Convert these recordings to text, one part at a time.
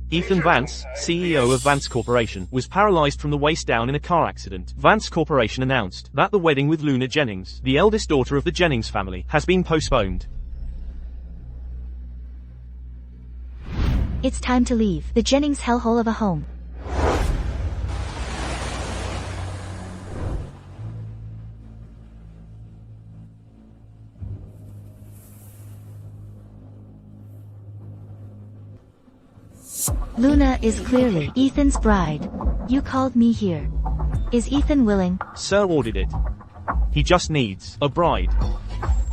Ethan Vance, CEO of Vance Corporation, was paralyzed from the waist down in a car accident. Vance Corporation announced that the wedding with Luna Jennings, the eldest daughter of the Jennings family, has been postponed. It's time to leave the Jennings hellhole of a home. Luna is clearly Ethan's bride. You called me here. Is Ethan willing? Sir ordered it. He just needs a bride.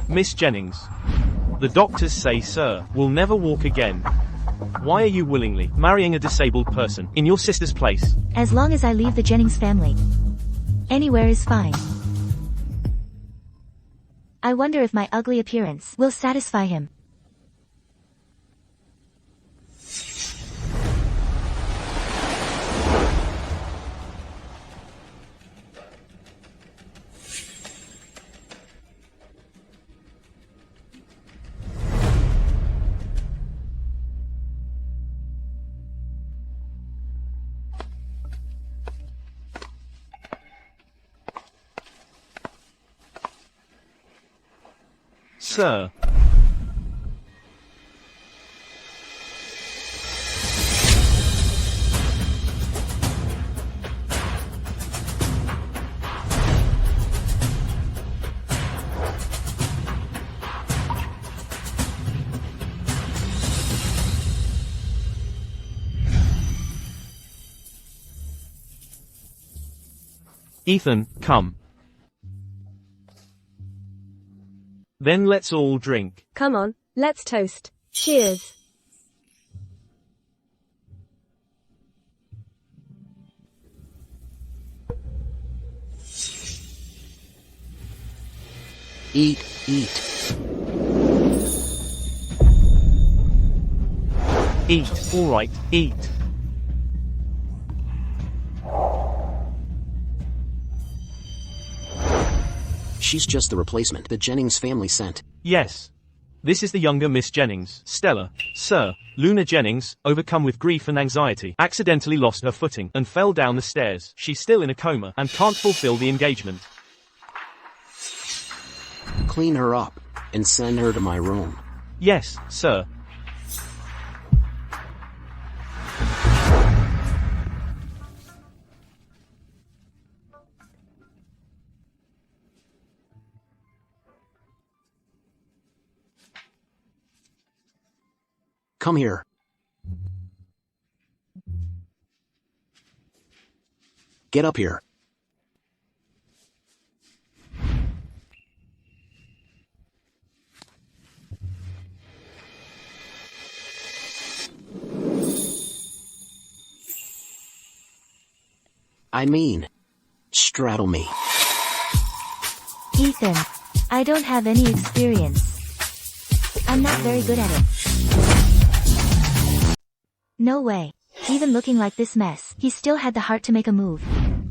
Miss Jennings. The doctors say Sir will never walk again. Why are you willingly marrying a disabled person in your sister's place? As long as I leave the Jennings family. Anywhere is fine. I wonder if my ugly appearance will satisfy him. Sir. Ethan, come. Then let's all drink. Come on, let's toast. Cheers. Eat. Eat, alright, eat. She's just the replacement the Jennings family sent. Yes. This is the younger Miss Jennings, Stella. Sir, Luna Jennings, overcome with grief and anxiety, accidentally lost her footing and fell down the stairs. She's still in a coma and can't fulfill the engagement. Clean her up and send her to my room. Yes, sir. Come here. Get up here. I mean, straddle me. Ethan, I don't have any experience. I'm not very good at it. No way. Even looking like this mess, he still had the heart to make a move.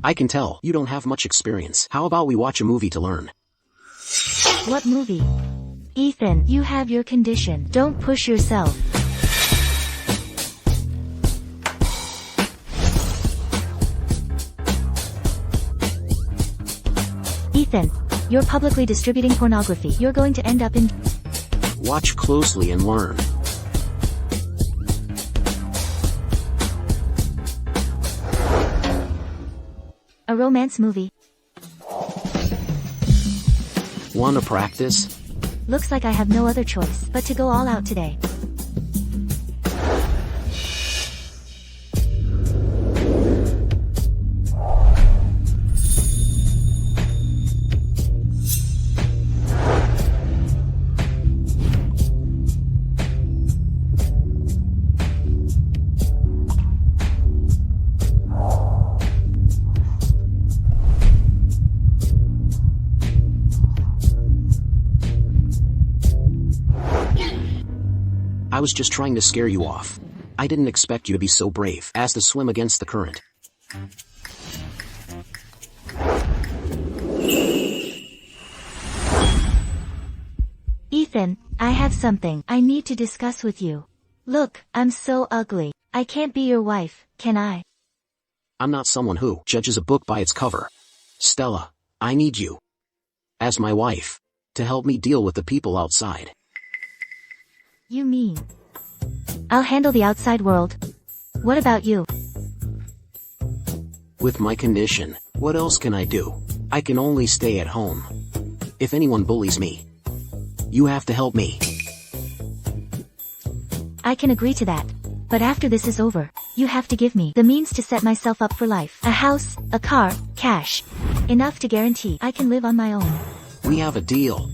I can tell you don't have much experience. How about we watch a movie to learn? What movie? Ethan, you have your condition. Don't push yourself. Ethan, you're publicly distributing pornography. You're going to end up in... Watch closely and learn. A romance movie. Wanna practice? Looks like I have no other choice but to go all out today. I was just trying to scare you off. I didn't expect you to be so brave as to swim against the current. Ethan, I have something I need to discuss with you. Look, I'm so ugly. I can't be your wife, can I? I'm not someone who judges a book by its cover. Stella, I need you, as my wife, to help me deal with the people outside. You mean? I'll handle the outside world. What about you? With my condition, what else can I do? I can only stay at home. If anyone bullies me, you have to help me. I can agree to that. But after this is over, you have to give me the means to set myself up for life. A house, a car, cash. Enough to guarantee I can live on my own. We have a deal.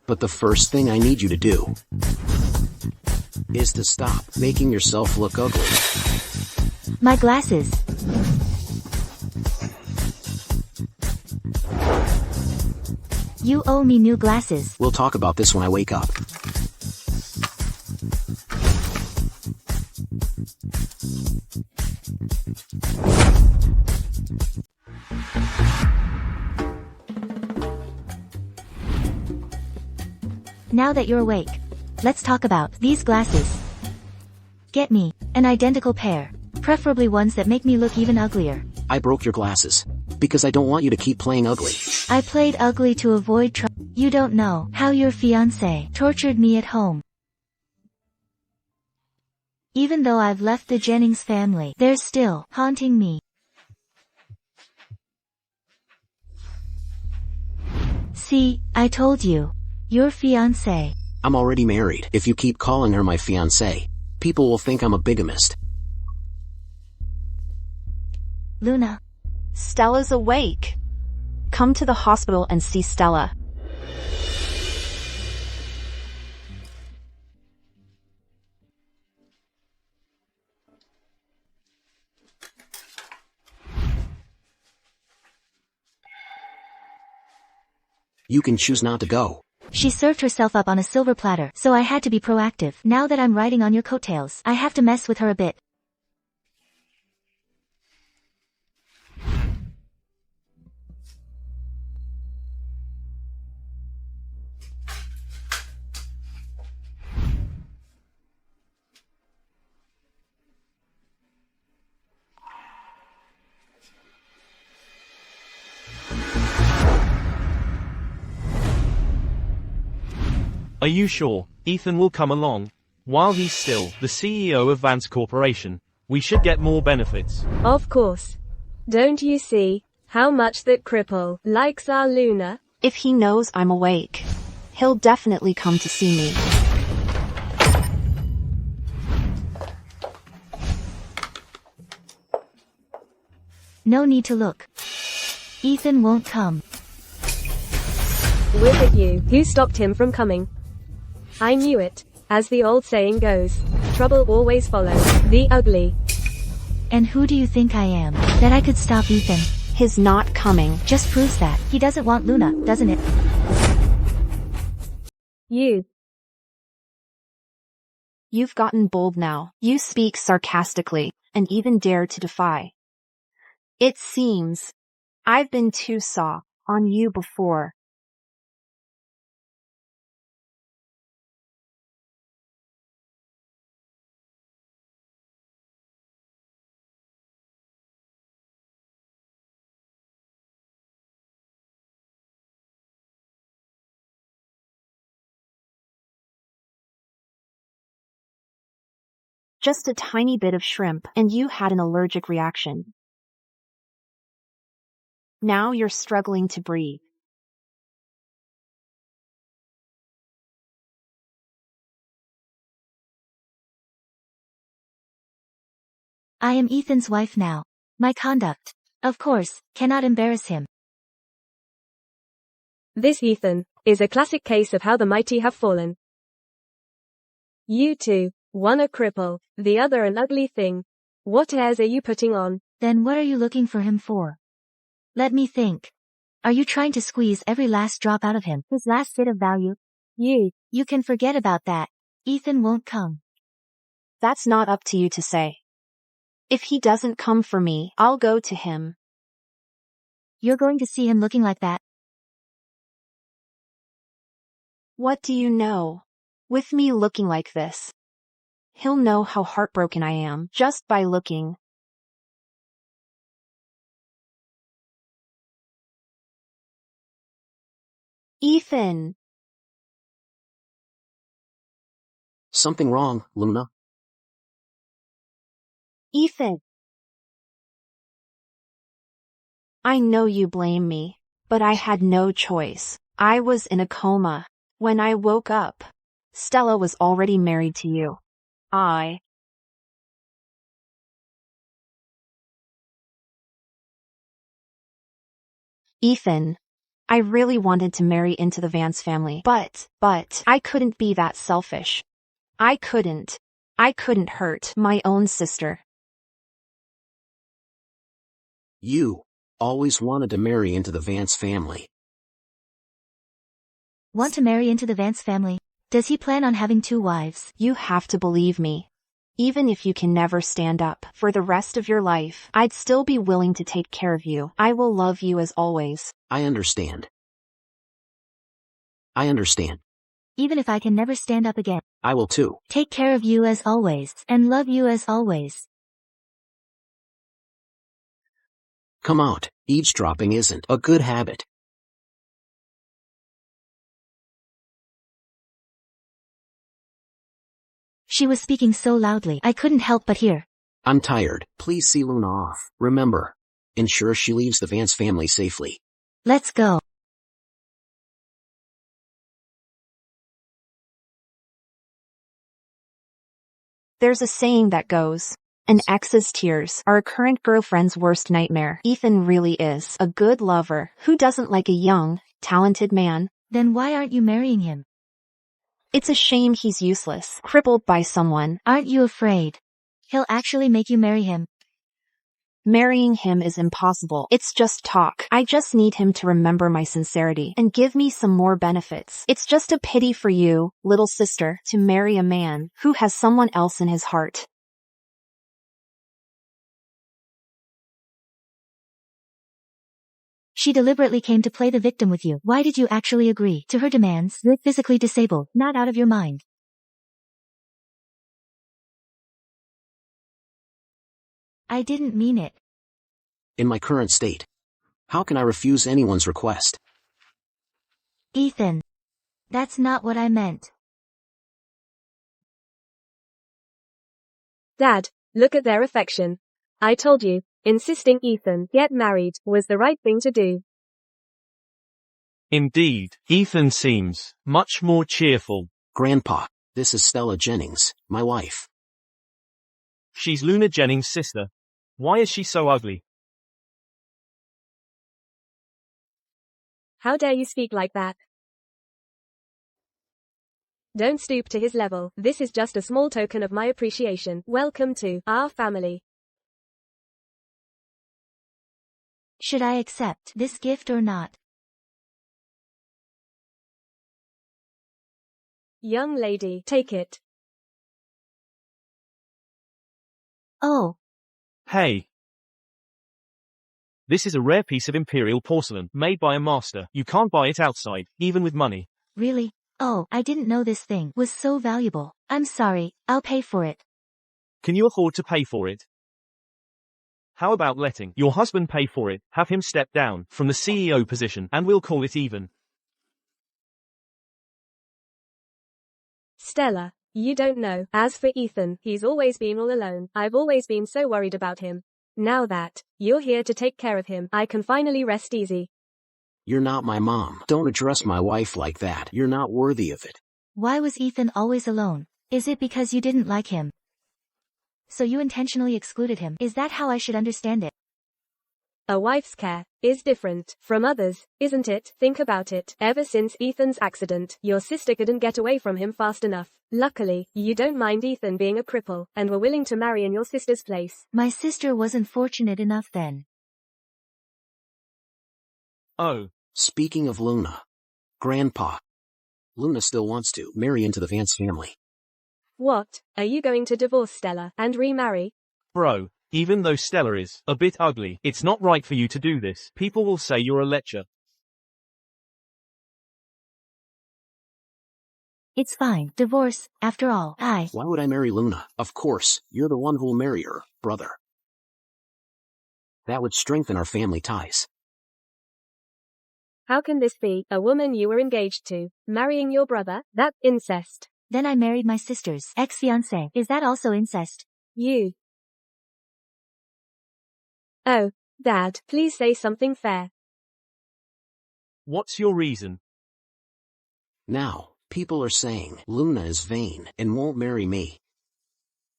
But the first thing I need you to do is to stop making yourself look ugly. My glasses. You owe me new glasses. We'll talk about this when I wake up. Now that you're awake, let's talk about these glasses. Get me an identical pair, preferably ones that make me look even uglier. I broke your glasses because I don't want you to keep playing ugly. I played ugly to avoid trouble. You don't know how your fiancé tortured me at home. Even though I've left the Jennings family, they're still haunting me. See, I told you. Your fiancé. I'm already married. If you keep calling her my fiancé, people will think I'm a bigamist. Luna. Stella's awake. Come to the hospital and see Stella. You can choose not to go. She served herself up on a silver platter, so I had to be proactive. Now that I'm riding on your coattails, I have to mess with her a bit. Are you sure Ethan will come along? While he's still the CEO of Vance Corporation, we should get more benefits. Of course. Don't you see how much that cripple likes our Luna? If he knows I'm awake, he'll definitely come to see me. No need to look. Ethan won't come. With it you. Who stopped him from coming? I knew it. As the old saying goes, trouble always follows the ugly. And who do you think I am, that I could stop Ethan? His not coming Just proves that he doesn't want Luna, doesn't it? You've gotten bold now. You speak sarcastically, and even dare to defy. It seems I've been too soft on you before. Just a tiny bit of shrimp, and you had an allergic reaction. Now you're struggling to breathe. I am Ethan's wife now. My conduct, of course, cannot embarrass him. This, Ethan, is a classic case of how the mighty have fallen. You two, one a cripple, the other an ugly thing. What airs are you putting on? Then what are you looking for him for? Let me think. Are you trying to squeeze every last drop out of him? His last bit of value? You can forget about that. Ethan won't come. That's not up to you to say. If he doesn't come for me, I'll go to him. You're going to see him looking like that? What do you know? With me looking like this, he'll know how heartbroken I am just by looking. Ethan! Something wrong, Luna? Ethan! I know you blame me, but I had no choice. I was in a coma. When I woke up, Stella was already married to you. Ethan, I really wanted to marry into the Vance family, but I couldn't be that selfish. I couldn't hurt my own sister. You always wanted to marry into the Vance family. Want to marry into the Vance family? Does he plan on having 2 wives? You have to believe me. Even if you can never stand up for the rest of your life, I'd still be willing to take care of you. I will love you as always. I understand. Even if I can never stand up again. I will too. Take care of you as always, and love you as always. Come out. Eavesdropping isn't a good habit. She was speaking so loudly, I couldn't help but hear. I'm tired. Please see Luna off. Remember, ensure she leaves the Vance family safely. Let's go. There's a saying that goes, an ex's tears are a current girlfriend's worst nightmare. Ethan really is a good lover who doesn't like a young, talented man. Then why aren't you marrying him? It's a shame he's useless, crippled by someone. Aren't you afraid he'll actually make you marry him? Marrying him is impossible. It's just talk. I just need him to remember my sincerity and give me some more benefits. It's just a pity for you, little sister, to marry a man who has someone else in his heart. She deliberately came to play the victim with you. Why did you actually agree to her demands? You're physically disabled, not out of your mind. I didn't mean it. In my current state, how can I refuse anyone's request? Ethan, that's not what I meant. Dad, look at their affection. I told you, insisting Ethan get married was the right thing to do. Indeed, Ethan seems much more cheerful. Grandpa, this is Stella Jennings, my wife. She's Luna Jennings' sister. Why is she so ugly? How dare you speak like that? Don't stoop to his level. This is just a small token of my appreciation. Welcome to our family. Should I accept this gift or not? Young lady, take it. Oh. Hey. This is a rare piece of imperial porcelain, made by a master. You can't buy it outside, even with money. Really? Oh, I didn't know this thing was so valuable. I'm sorry, I'll pay for it. Can you afford to pay for it? How about letting your husband pay for it, have him step down from the CEO position, and we'll call it even. Stella, you don't know. As for Ethan, he's always been all alone. I've always been so worried about him. Now that you're here to take care of him, I can finally rest easy. You're not my mom. Don't address my wife like that. You're not worthy of it. Why was Ethan always alone? Is it because you didn't like him? So you intentionally excluded him? Is that how I should understand it? A wife's care is different from others, isn't it? Think about it. Ever since Ethan's accident, your sister couldn't get away from him fast enough. Luckily, you don't mind Ethan being a cripple, and were willing to marry in your sister's place. My sister wasn't fortunate enough then. Oh. Speaking of Luna, Grandpa, Luna still wants to marry into the Vance family. What? Are you going to divorce Stella and remarry? Bro, Even though Stella is a bit ugly, it's not right for you to do this. People will say you're a lecher. It's fine. Divorce, after all. Why would I marry Luna? Of course, you're the one who'll marry her, brother. That would strengthen our family ties. How can this be? A woman you were engaged to, marrying your brother? That's incest. Then I married my sister's ex-fiancé. Is that also incest? You. Oh, Dad, please say something fair. What's your reason? Now, people are saying Luna is vain and won't marry me.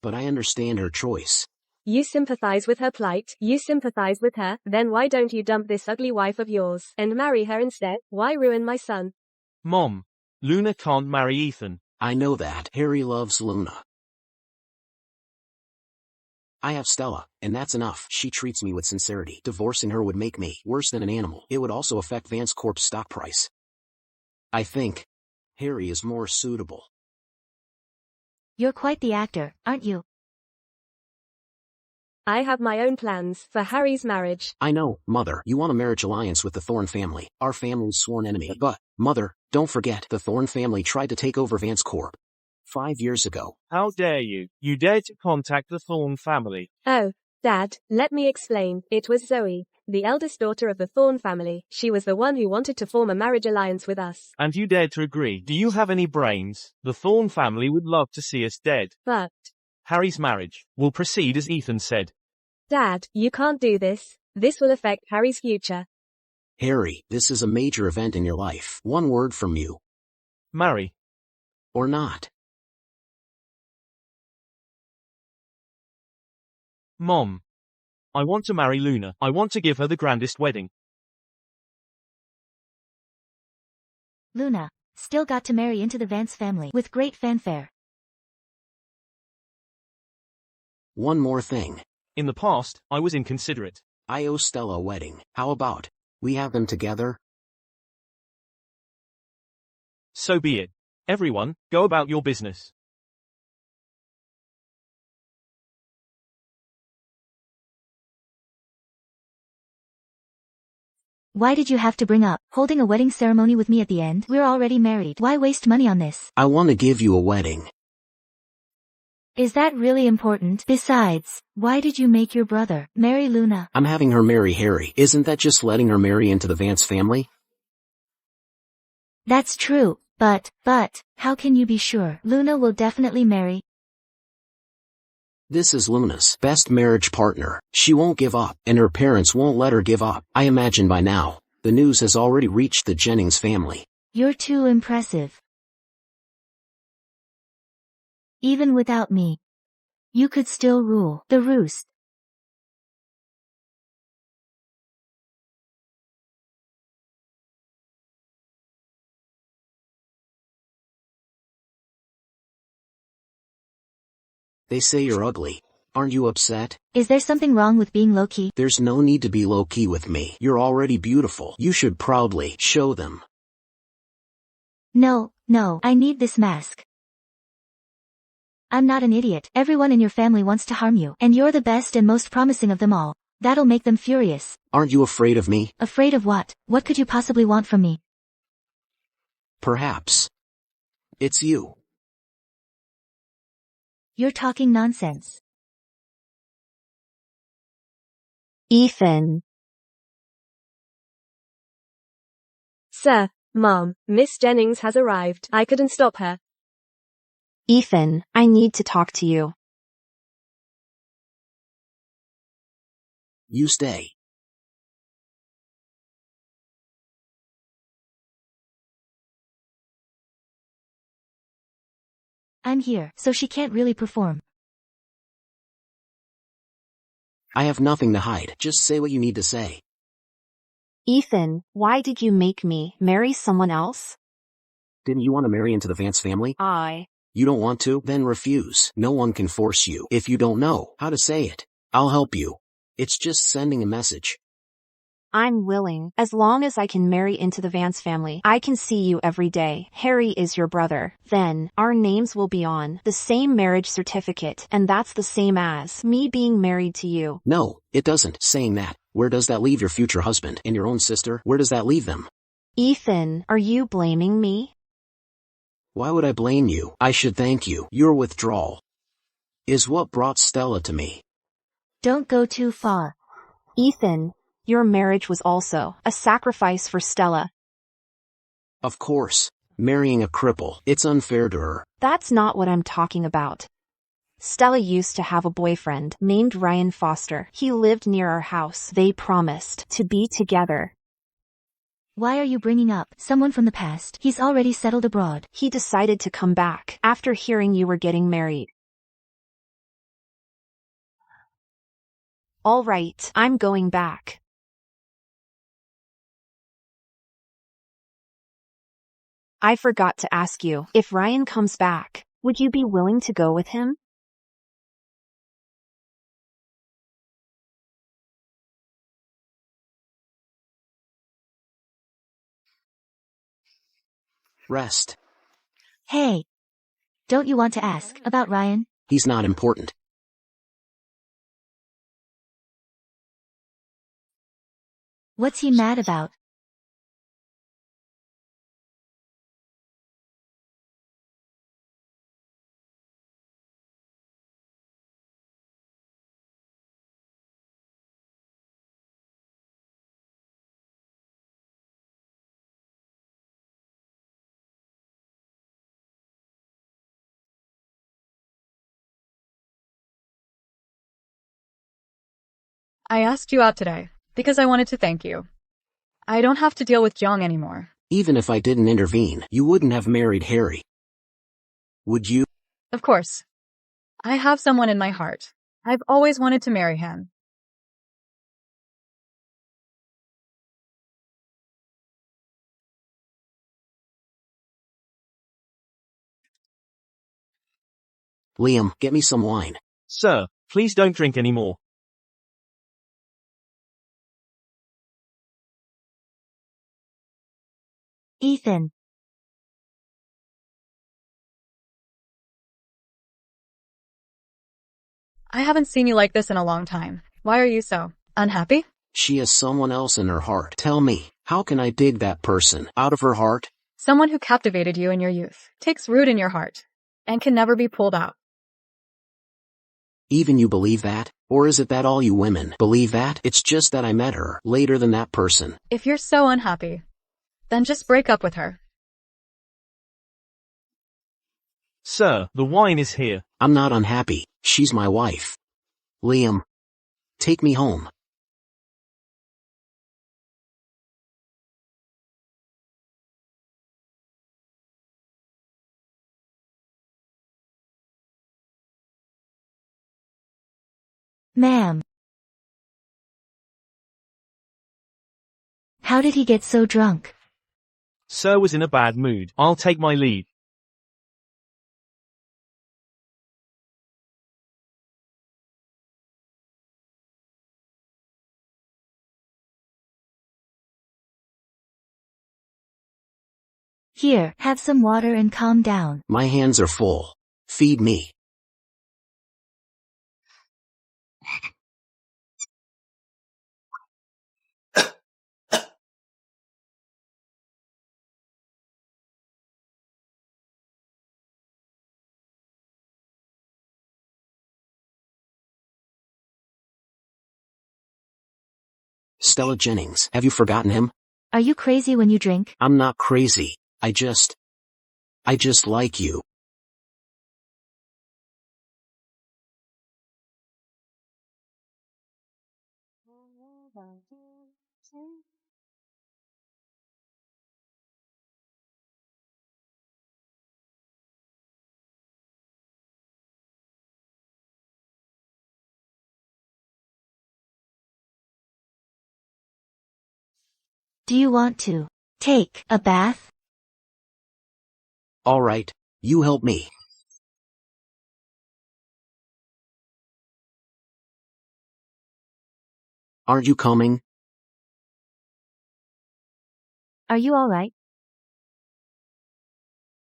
But I understand her choice. You sympathize with her plight, you sympathize with her, then why don't you dump this ugly wife of yours, and marry her instead? Why ruin my son? Mom, Luna can't marry Ethan. I know that. Harry loves Luna. I have Stella, and that's enough. She treats me with sincerity. Divorcing her would make me worse than an animal. It would also affect Vance Corp's stock price. I think Harry is more suitable. You're quite the actor, aren't you? I have my own plans for Harry's marriage. I know, Mother, you want a marriage alliance with the Thorne family, our family's sworn enemy. But, Mother, don't forget, the Thorne family tried to take over Vance Corp 5 years ago. How dare you? You dared to contact the Thorne family. Oh, Dad, let me explain. It was Zoe, the eldest daughter of the Thorne family. She was the one who wanted to form a marriage alliance with us. And you dared to agree. Do you have any brains? The Thorne family would love to see us dead. But Harry's marriage will proceed as Ethan said. Dad, you can't do this. This will affect Harry's future. Harry, this is a major event in your life. One word from you. Marry. Or not. Mom. I want to marry Luna. I want to give her the grandest wedding. Luna still got to marry into the Vance family with great fanfare. One more thing. In the past, I was inconsiderate. I owe Stella a wedding. How about we have them together? So be it. Everyone, go about your business. Why did you have to bring up holding a wedding ceremony with me at the end? We're already married. Why waste money on this? I want to give you a wedding. Is that really important? Besides, why did you make your brother marry Luna? I'm having her marry Harry. Isn't that just letting her marry into the Vance family? That's true, but, how can you be sure? Luna will definitely marry. This is Luna's best marriage partner. She won't give up, and her parents won't let her give up. I imagine by now, the news has already reached the Jennings family. You're too impressive. Even without me, you could still rule the roost. They say you're ugly. Aren't you upset? Is there something wrong with being low-key? There's no need to be low-key with me. You're already beautiful. You should proudly show them. No, I need this mask. I'm not an idiot. Everyone in your family wants to harm you, and you're the best and most promising of them all. That'll make them furious. Aren't you afraid of me? Afraid of what? What could you possibly want from me? Perhaps it's you. You're talking nonsense. Ethan. Sir, Mom, Miss Jennings has arrived. I couldn't stop her. Ethan, I need to talk to you. You stay. I'm here, so she can't really perform. I have nothing to hide. Just say what you need to say. Ethan, why did you make me marry someone else? Didn't you want to marry into the Vance family? You don't want to? Then refuse. No one can force you. If you don't know how to say it, I'll help you. It's just sending a message. I'm willing. As long as I can marry into the Vance family, I can see you every day. Harry is your brother. Then, our names will be on the same marriage certificate, and that's the same as me being married to you. No, it doesn't. Saying that, where does that leave your future husband and your own sister? Where does that leave them? Ethan, are you blaming me? Why would I blame you? I should thank you. Your withdrawal is what brought Stella to me. Don't go too far. Ethan, your marriage was also a sacrifice for Stella. Of course. Marrying a cripple, it's unfair to her. That's not what I'm talking about. Stella used to have a boyfriend named Ryan Foster. He lived near our house. They promised to be together. Why are you bringing up someone from the past? He's already settled abroad. He decided to come back after hearing you were getting married. All right, I'm going back. I forgot to ask you, if Ryan comes back, would you be willing to go with him? Rest. Hey. Don't you want to ask about Ryan? He's not important. What's he mad about? I asked you out today because I wanted to thank you. I don't have to deal with Jong anymore. Even if I didn't intervene, you wouldn't have married Harry. Would you? Of course. I have someone in my heart. I've always wanted to marry him. Liam, get me some wine. Sir, please don't drink anymore. Ethan. I haven't seen you like this in a long time. Why are you so unhappy? She has someone else in her heart. Tell me, how can I dig that person out of her heart? Someone who captivated you in your youth, takes root in your heart, and can never be pulled out. Even you believe that? Or is it that all you women believe that? It's just that I met her later than that person. If you're so unhappy, then just break up with her. Sir, the wine is here. I'm not unhappy. She's my wife. Liam, take me home. Ma'am. How did he get so drunk? Sir was in a bad mood. I'll take my lead. Here, have some water and calm down. My hands are full. Feed me. Stella Jennings, have you forgotten him? Are you crazy when you drink? I'm not crazy. I just like you. Do you want to take a bath? All right, you help me. Aren't you coming? Are you alright?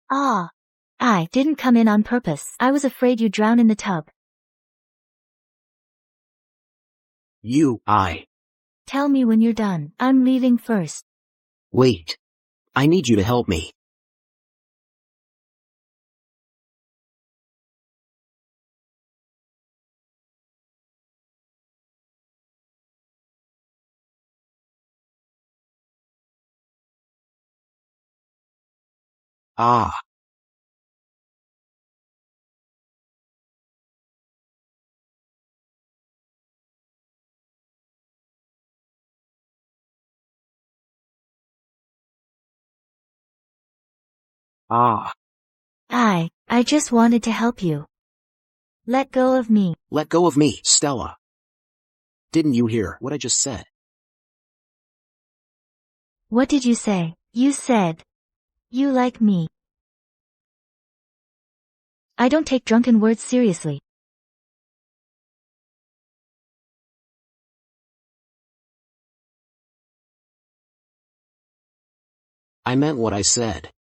Ah. I didn't come in on purpose. I was afraid you'd drown in the tub. Tell me when you're done. I'm leaving first. Wait. I need you to help me. Ah. Ah. I just wanted to help you. Let go of me. Let go of me, Stella. Didn't you hear what I just said? What did you say? You said you like me. I don't take drunken words seriously. I meant what I said.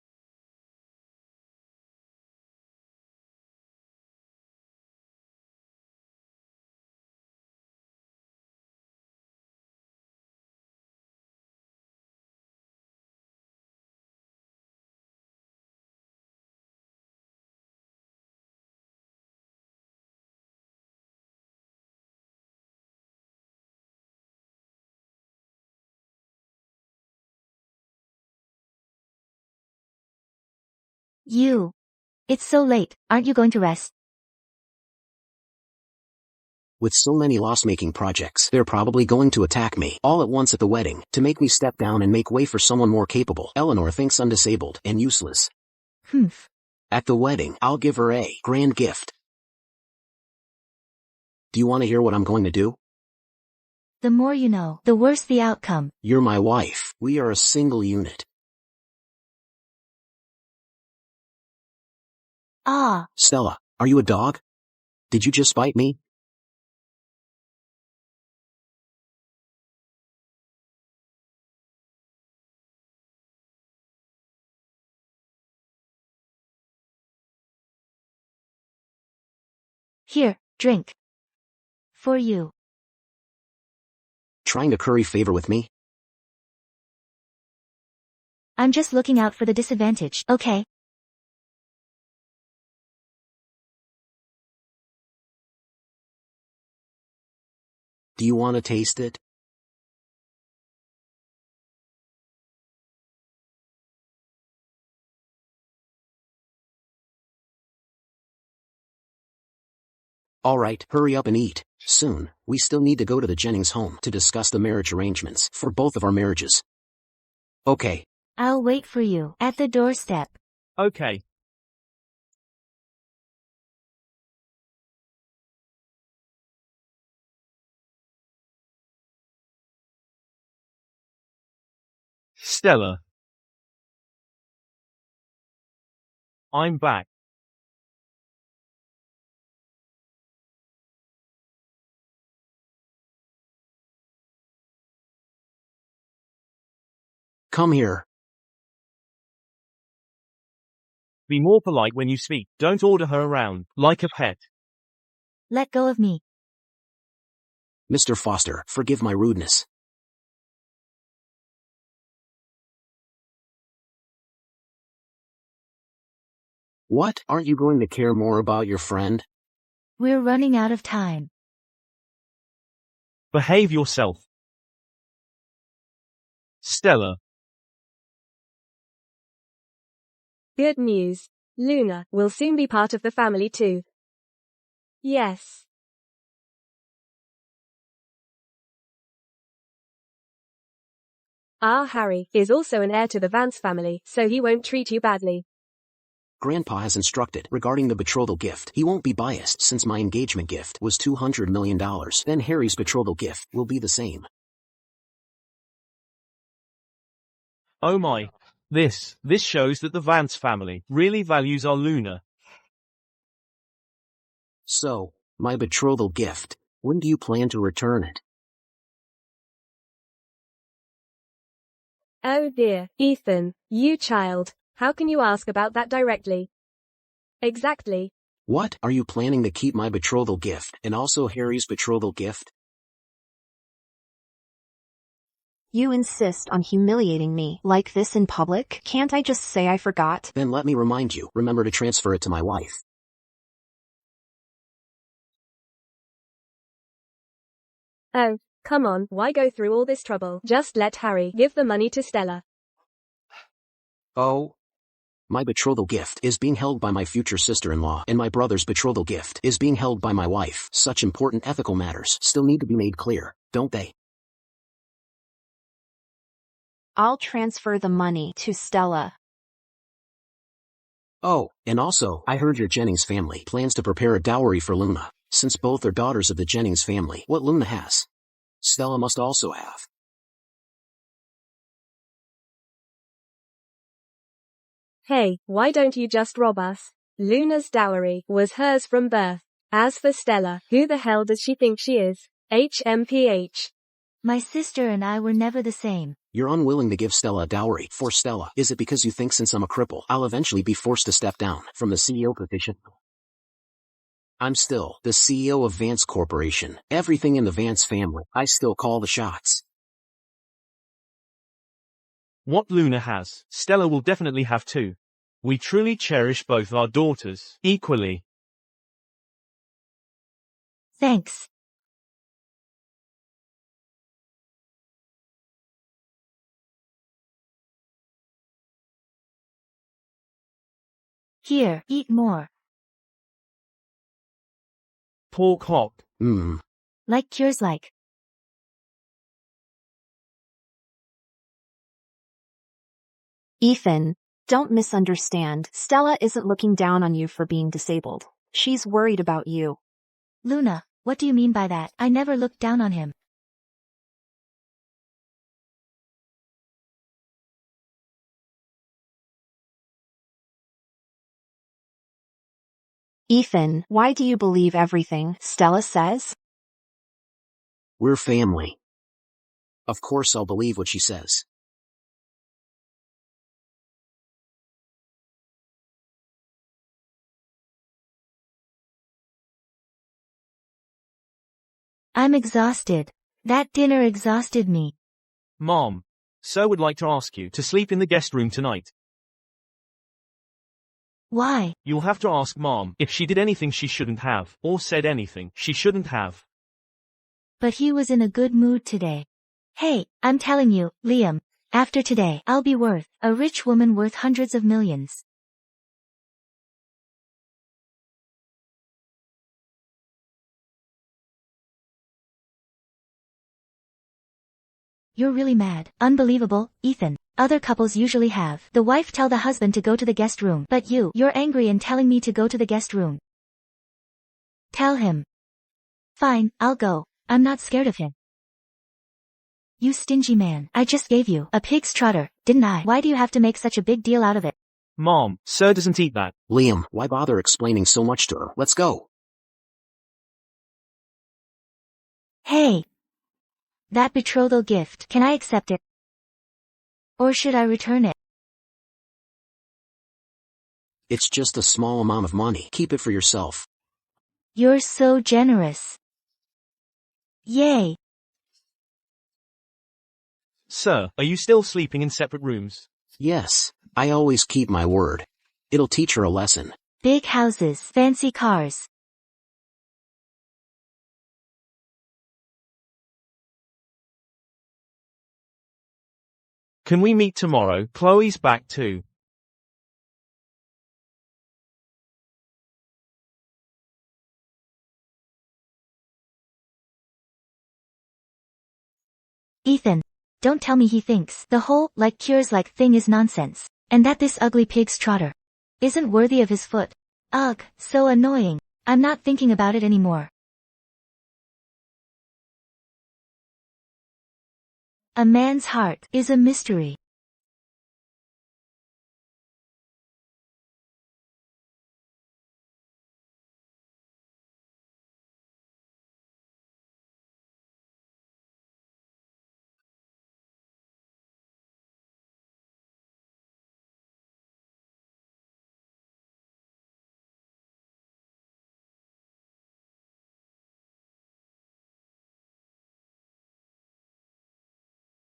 It's so late, aren't you going to rest? With so many loss-making projects, they're probably going to attack me all at once at the wedding to make me step down and make way for someone more capable. Eleanor thinks I'm disabled and useless. Humph. At the wedding, I'll give her a grand gift. Do you want to hear what I'm going to do? The more you know, the worse the outcome. You're my wife. We are a single unit. Ah. Stella, are you a dog? Did you just bite me? Here, drink. For you. Trying to curry favor with me? I'm just looking out for the disadvantage, okay? Do you want to taste it? Alright, hurry up and eat. Soon, we still need to go to the Jennings home to discuss the marriage arrangements for both of our marriages. Okay. I'll wait for you at the doorstep. Okay. Stella. I'm back. Come here. Be more polite when you speak. Don't order her around, like a pet. Let go of me. Mr. Foster, forgive my rudeness. What? Aren't you going to care more about your friend? We're running out of time. Behave yourself. Stella. Good news. Luna will soon be part of the family too. Yes. Our Harry is also an heir to the Vance family, so he won't treat you badly. Grandpa has instructed regarding the betrothal gift. He won't be biased since my engagement gift was $200 million. Then Harry's betrothal gift will be the same. Oh my. This shows that the Vance family really values our Luna. So, my betrothal gift, when do you plan to return it? Oh dear, Ethan, you child, how can you ask about that directly? Exactly. What? Are you planning to keep my betrothal gift and also Harry's betrothal gift? You insist on humiliating me like this in public? Can't I just say I forgot? Then let me remind you, remember to transfer it to my wife. Oh, come on, why go through all this trouble? Just let Harry give the money to Stella. Oh. My betrothal gift is being held by my future sister-in-law, and my brother's betrothal gift is being held by my wife. Such important ethical matters still need to be made clear, don't they? I'll transfer the money to Stella. Oh, and also, I heard your Jennings family plans to prepare a dowry for Luna. Since both are daughters of the Jennings family, what Luna has, Stella must also have. Hey, why don't you just rob us? Luna's dowry was hers from birth. As for Stella, who the hell does she think she is? HMPH. My sister and I were never the same. You're unwilling to give Stella a dowry for Stella. Is it because you think since I'm a cripple, I'll eventually be forced to step down from the CEO position? I'm still the CEO of Vance Corporation. Everything in the Vance family, I still call the shots. What Luna has, Stella will definitely have too. We truly cherish both our daughters equally. Thanks. Here, eat more. Pork hock. Like cures like. Ethan, don't misunderstand. Stella isn't looking down on you for being disabled. She's worried about you. Luna, what do you mean by that? I never looked down on him. Ethan, why do you believe everything Stella says? We're family. Of course I'll believe what she says. I'm exhausted. That dinner exhausted me. Mom. Sir would like to ask you to sleep in the guest room tonight. Why? You'll have to ask Mom if she did anything she shouldn't have, or said anything she shouldn't have. But he was in a good mood today. Hey, I'm telling you, Liam, after today, I'll be worth a rich woman worth hundreds of millions. You're really mad. Unbelievable, Ethan. Other couples usually have the wife tell the husband to go to the guest room, but you're angry and telling me to go to the guest room. Tell him. Fine, I'll go. I'm not scared of him. You stingy man. I just gave you a pig's trotter, didn't I? Why do you have to make such a big deal out of it? Mom, Sir doesn't eat that. Liam, why bother explaining so much to her? Let's go. Hey. That betrothal gift, can I accept it? Or should I return it? It's just a small amount of money. Keep it for yourself. You're so generous. Yay. Sir, are you still sleeping in separate rooms? Yes, I always keep my word. It'll teach her a lesson. Big houses, fancy cars. Can we meet tomorrow? Chloe's back too. Ethan. Don't tell me he thinks the whole, like cures like thing is nonsense. And that this ugly pig's trotter isn't worthy of his foot. Ugh, so annoying. I'm not thinking about it anymore. A man's heart is a mystery.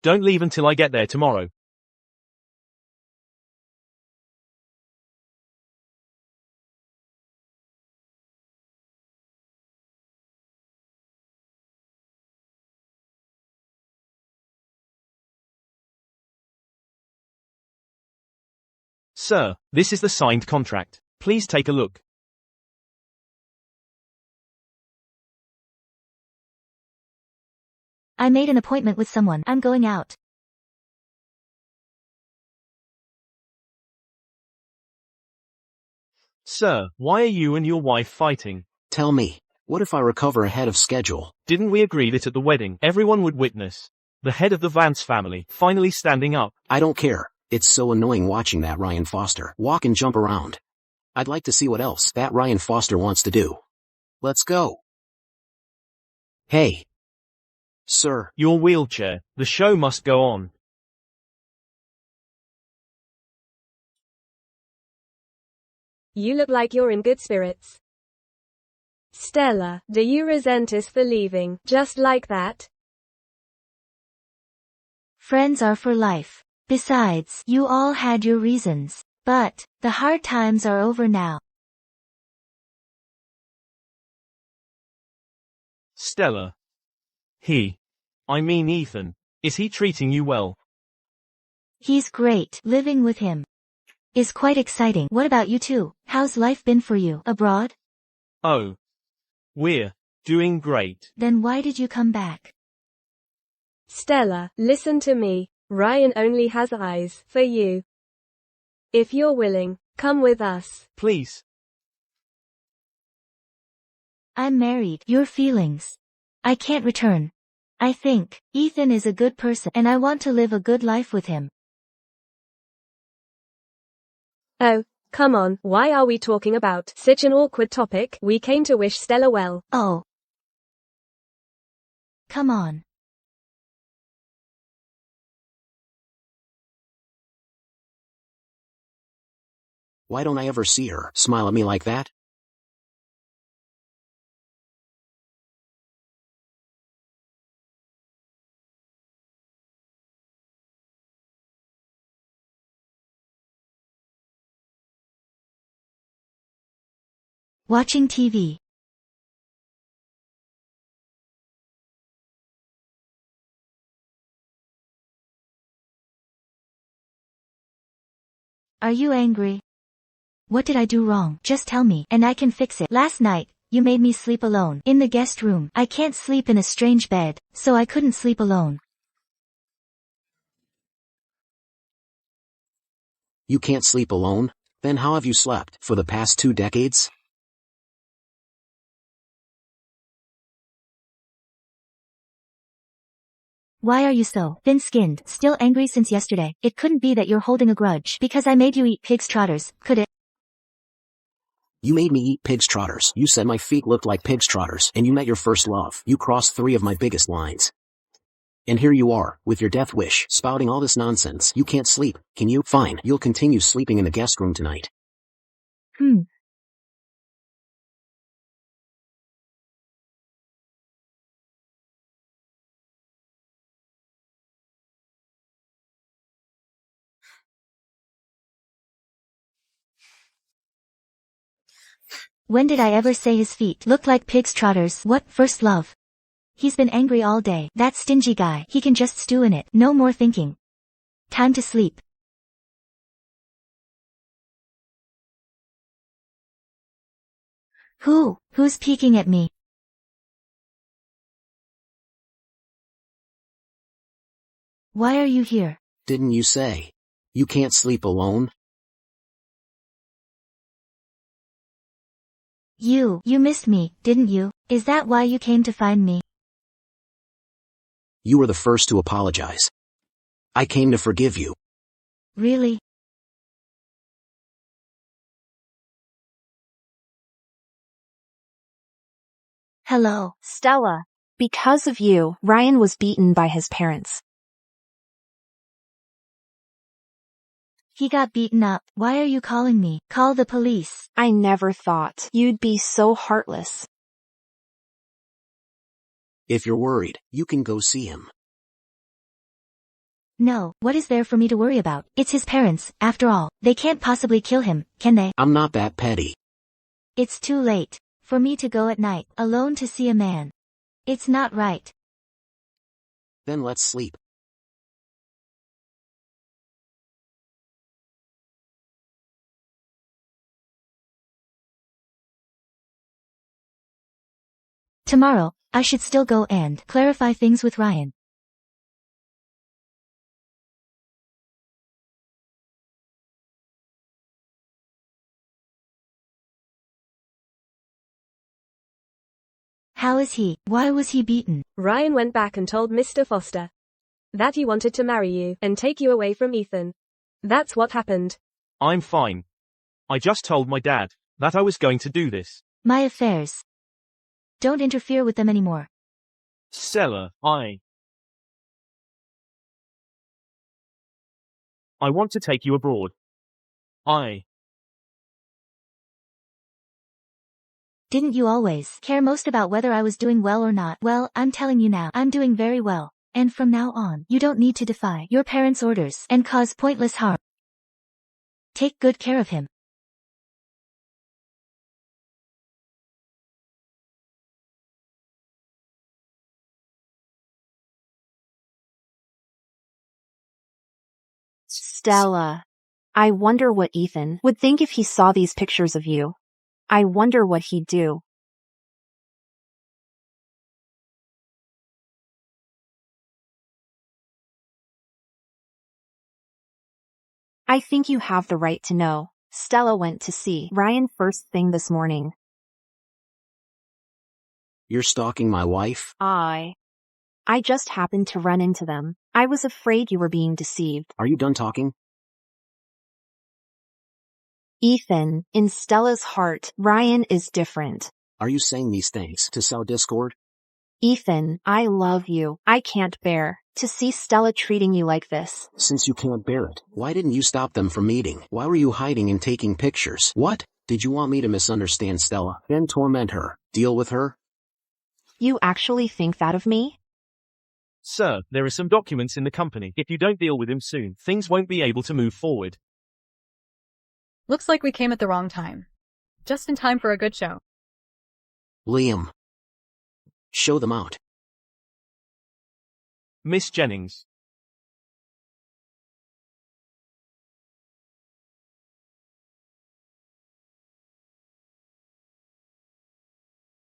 Don't leave until I get there tomorrow. Sir, this is the signed contract. Please take a look. I made an appointment with someone. I'm going out. Sir, why are you and your wife fighting? Tell me, what if I recover ahead of schedule? Didn't we agree that at the wedding, everyone would witness the head of the Vance family finally standing up? I don't care. It's so annoying watching that Ryan Foster walk and jump around. I'd like to see what else that Ryan Foster wants to do. Let's go. Hey. Sir. Your wheelchair. The show must go on. You look like you're in good spirits. Stella, do you resent us for leaving, just like that? Friends are for life. Besides, you all had your reasons. But, the hard times are over now. Stella. I mean Ethan. Is he treating you well? He's great. Living with him is quite exciting. What about you two? How's life been for you, abroad? Oh. We're doing great. Then why did you come back? Stella, listen to me. Ryan only has eyes for you. If you're willing, come with us. Please. I'm married. Your feelings. I can't return. I think Ethan is a good person and I want to live a good life with him. Oh, come on. Why are we talking about such an awkward topic? We came to wish Stella well. Oh. Come on. Why don't I ever see her smile at me like that? Watching TV. Are you angry? What did I do wrong? Just tell me, and I can fix it. Last night, you made me sleep alone in the guest room. I can't sleep in a strange bed, so I couldn't sleep alone. You can't sleep alone? Then how have you slept for the past 2 decades? Why are you so thin-skinned, still angry since yesterday? It couldn't be that you're holding a grudge because I made you eat pig's trotters, could it? You made me eat pig's trotters. You said my feet looked like pig's trotters, and you met your first love. You crossed 3 of my biggest lines. And here you are, with your death wish, spouting all this nonsense. You can't sleep, can you? Fine, you'll continue sleeping in the guest room tonight. When did I ever say his feet look like pig's trotters? What, first love? He's been angry all day. That stingy guy. He can just stew in it. No more thinking. Time to sleep. Who's peeking at me? Why are you here? Didn't you say you can't sleep alone? You missed me, didn't you? Is that why you came to find me? You were the first to apologize. I came to forgive you. Really? Hello. Stella. Because of you, Ryan was beaten by his parents. He got beaten up. Why are you calling me? Call the police. I never thought you'd be so heartless. If you're worried, you can go see him. No, what is there for me to worry about? It's his parents, after all. They can't possibly kill him, can they? I'm not that petty. It's too late for me to go at night, alone to see a man. It's not right. Then let's sleep. Tomorrow, I should still go and clarify things with Ryan. How is he? Why was he beaten? Ryan went back and told Mr. Foster that he wanted to marry you and take you away from Ethan. That's what happened. I'm fine. I just told my dad that I was going to do this. My affairs. Don't interfere with them anymore. Stella, I want to take you abroad. Didn't you always care most about whether I was doing well or not? Well, I'm telling you now, I'm doing very well. And from now on, you don't need to defy your parents' orders and cause pointless harm. Take good care of him. Stella. I wonder what Ethan would think if he saw these pictures of you. I wonder what he'd do. I think you have the right to know. Stella went to see Ryan first thing this morning. You're stalking my wife? I just happened to run into them. I was afraid you were being deceived. Are you done talking? Ethan, in Stella's heart, Ryan is different. Are you saying these things to sow discord? Ethan, I love you. I can't bear to see Stella treating you like this. Since you can't bear it, why didn't you stop them from meeting? Why were you hiding and taking pictures? What? Did you want me to misunderstand Stella, then torment her, deal with her? You actually think that of me? Sir, there are some documents in the company. If you don't deal with him soon, things won't be able to move forward. Looks like we came at the wrong time. Just in time for a good show. Liam. Show them out. Miss Jennings.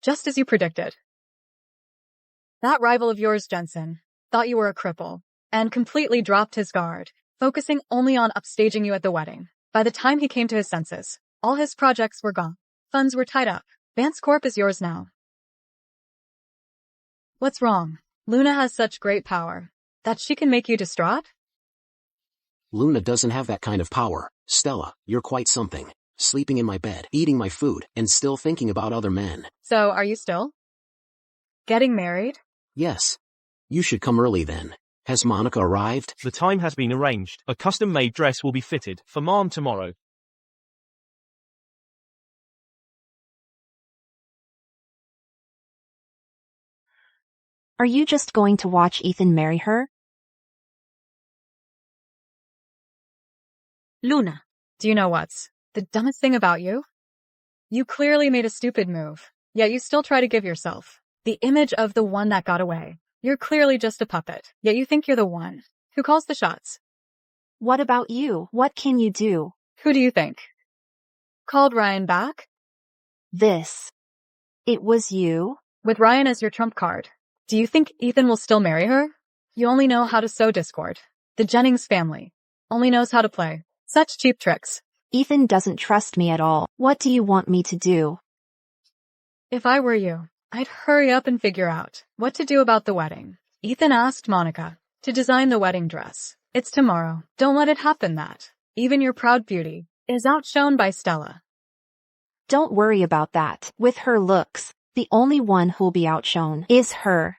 Just as you predicted. That rival of yours, Jensen, thought you were a cripple, and completely dropped his guard, focusing only on upstaging you at the wedding. By the time he came to his senses, all his projects were gone. Funds were tied up. Vance Corp is yours now. What's wrong? Luna has such great power that she can make you distraught? Luna doesn't have that kind of power. Stella, you're quite something. Sleeping in my bed, eating my food, and still thinking about other men. So, are you still getting married? Yes. You should come early then. Has Monica arrived? The time has been arranged. A custom-made dress will be fitted for Mom tomorrow. Are you just going to watch Ethan marry her? Luna, do you know what's the dumbest thing about you? You clearly made a stupid move, yet you still try to give yourself the image of the one that got away. You're clearly just a puppet, yet you think you're the one who calls the shots. What about you? What can you do? Who do you think called Ryan back? It was you? With Ryan as your trump card, do you think Ethan will still marry her? You only know how to sow discord. The Jennings family only knows how to play such cheap tricks. Ethan doesn't trust me at all. What do you want me to do? If I were you, I'd hurry up and figure out what to do about the wedding. Ethan asked Monica to design the wedding dress. It's tomorrow. Don't let it happen that even your proud beauty is outshone by Stella. Don't worry about that. With her looks, the only one who'll be outshone is her.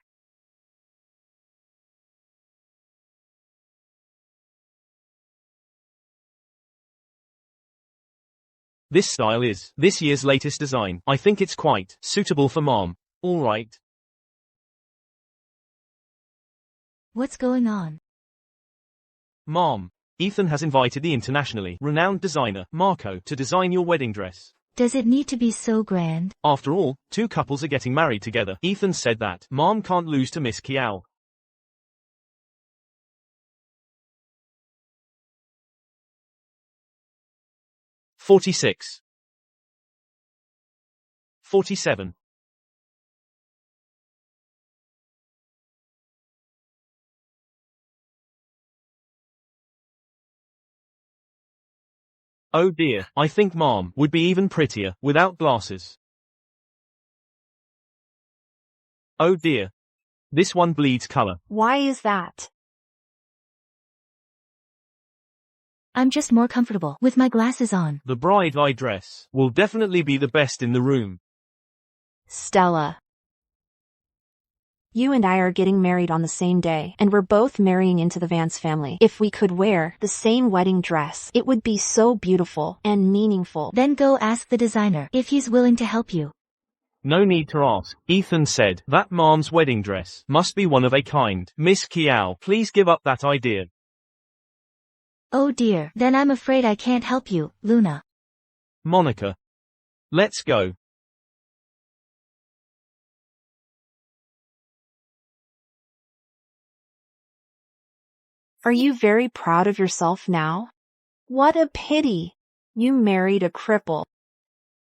This style is this year's latest design. I think it's quite suitable for Mom. All right. What's going on? Mom, Ethan has invited the internationally renowned designer, Marco, to design your wedding dress. Does it need to be so grand? After all, two couples are getting married together. Ethan said that Mom can't lose to Miss Kiao. "46. 47. Oh dear, I think Mom would be even prettier without glasses. Oh dear. This one bleeds color. Why is that? I'm just more comfortable with my glasses on. The bride dress will definitely be the best in the room. Stella. You and I are getting married on the same day, and we're both marrying into the Vance family. If we could wear the same wedding dress, it would be so beautiful and meaningful. Then go ask the designer if he's willing to help you. No need to ask. Ethan said that Mom's wedding dress must be one of a kind. Miss Kiao, please give up that idea. Oh dear, then I'm afraid I can't help you, Luna. Monica. Let's go. Are you very proud of yourself now? What a pity. You married a cripple.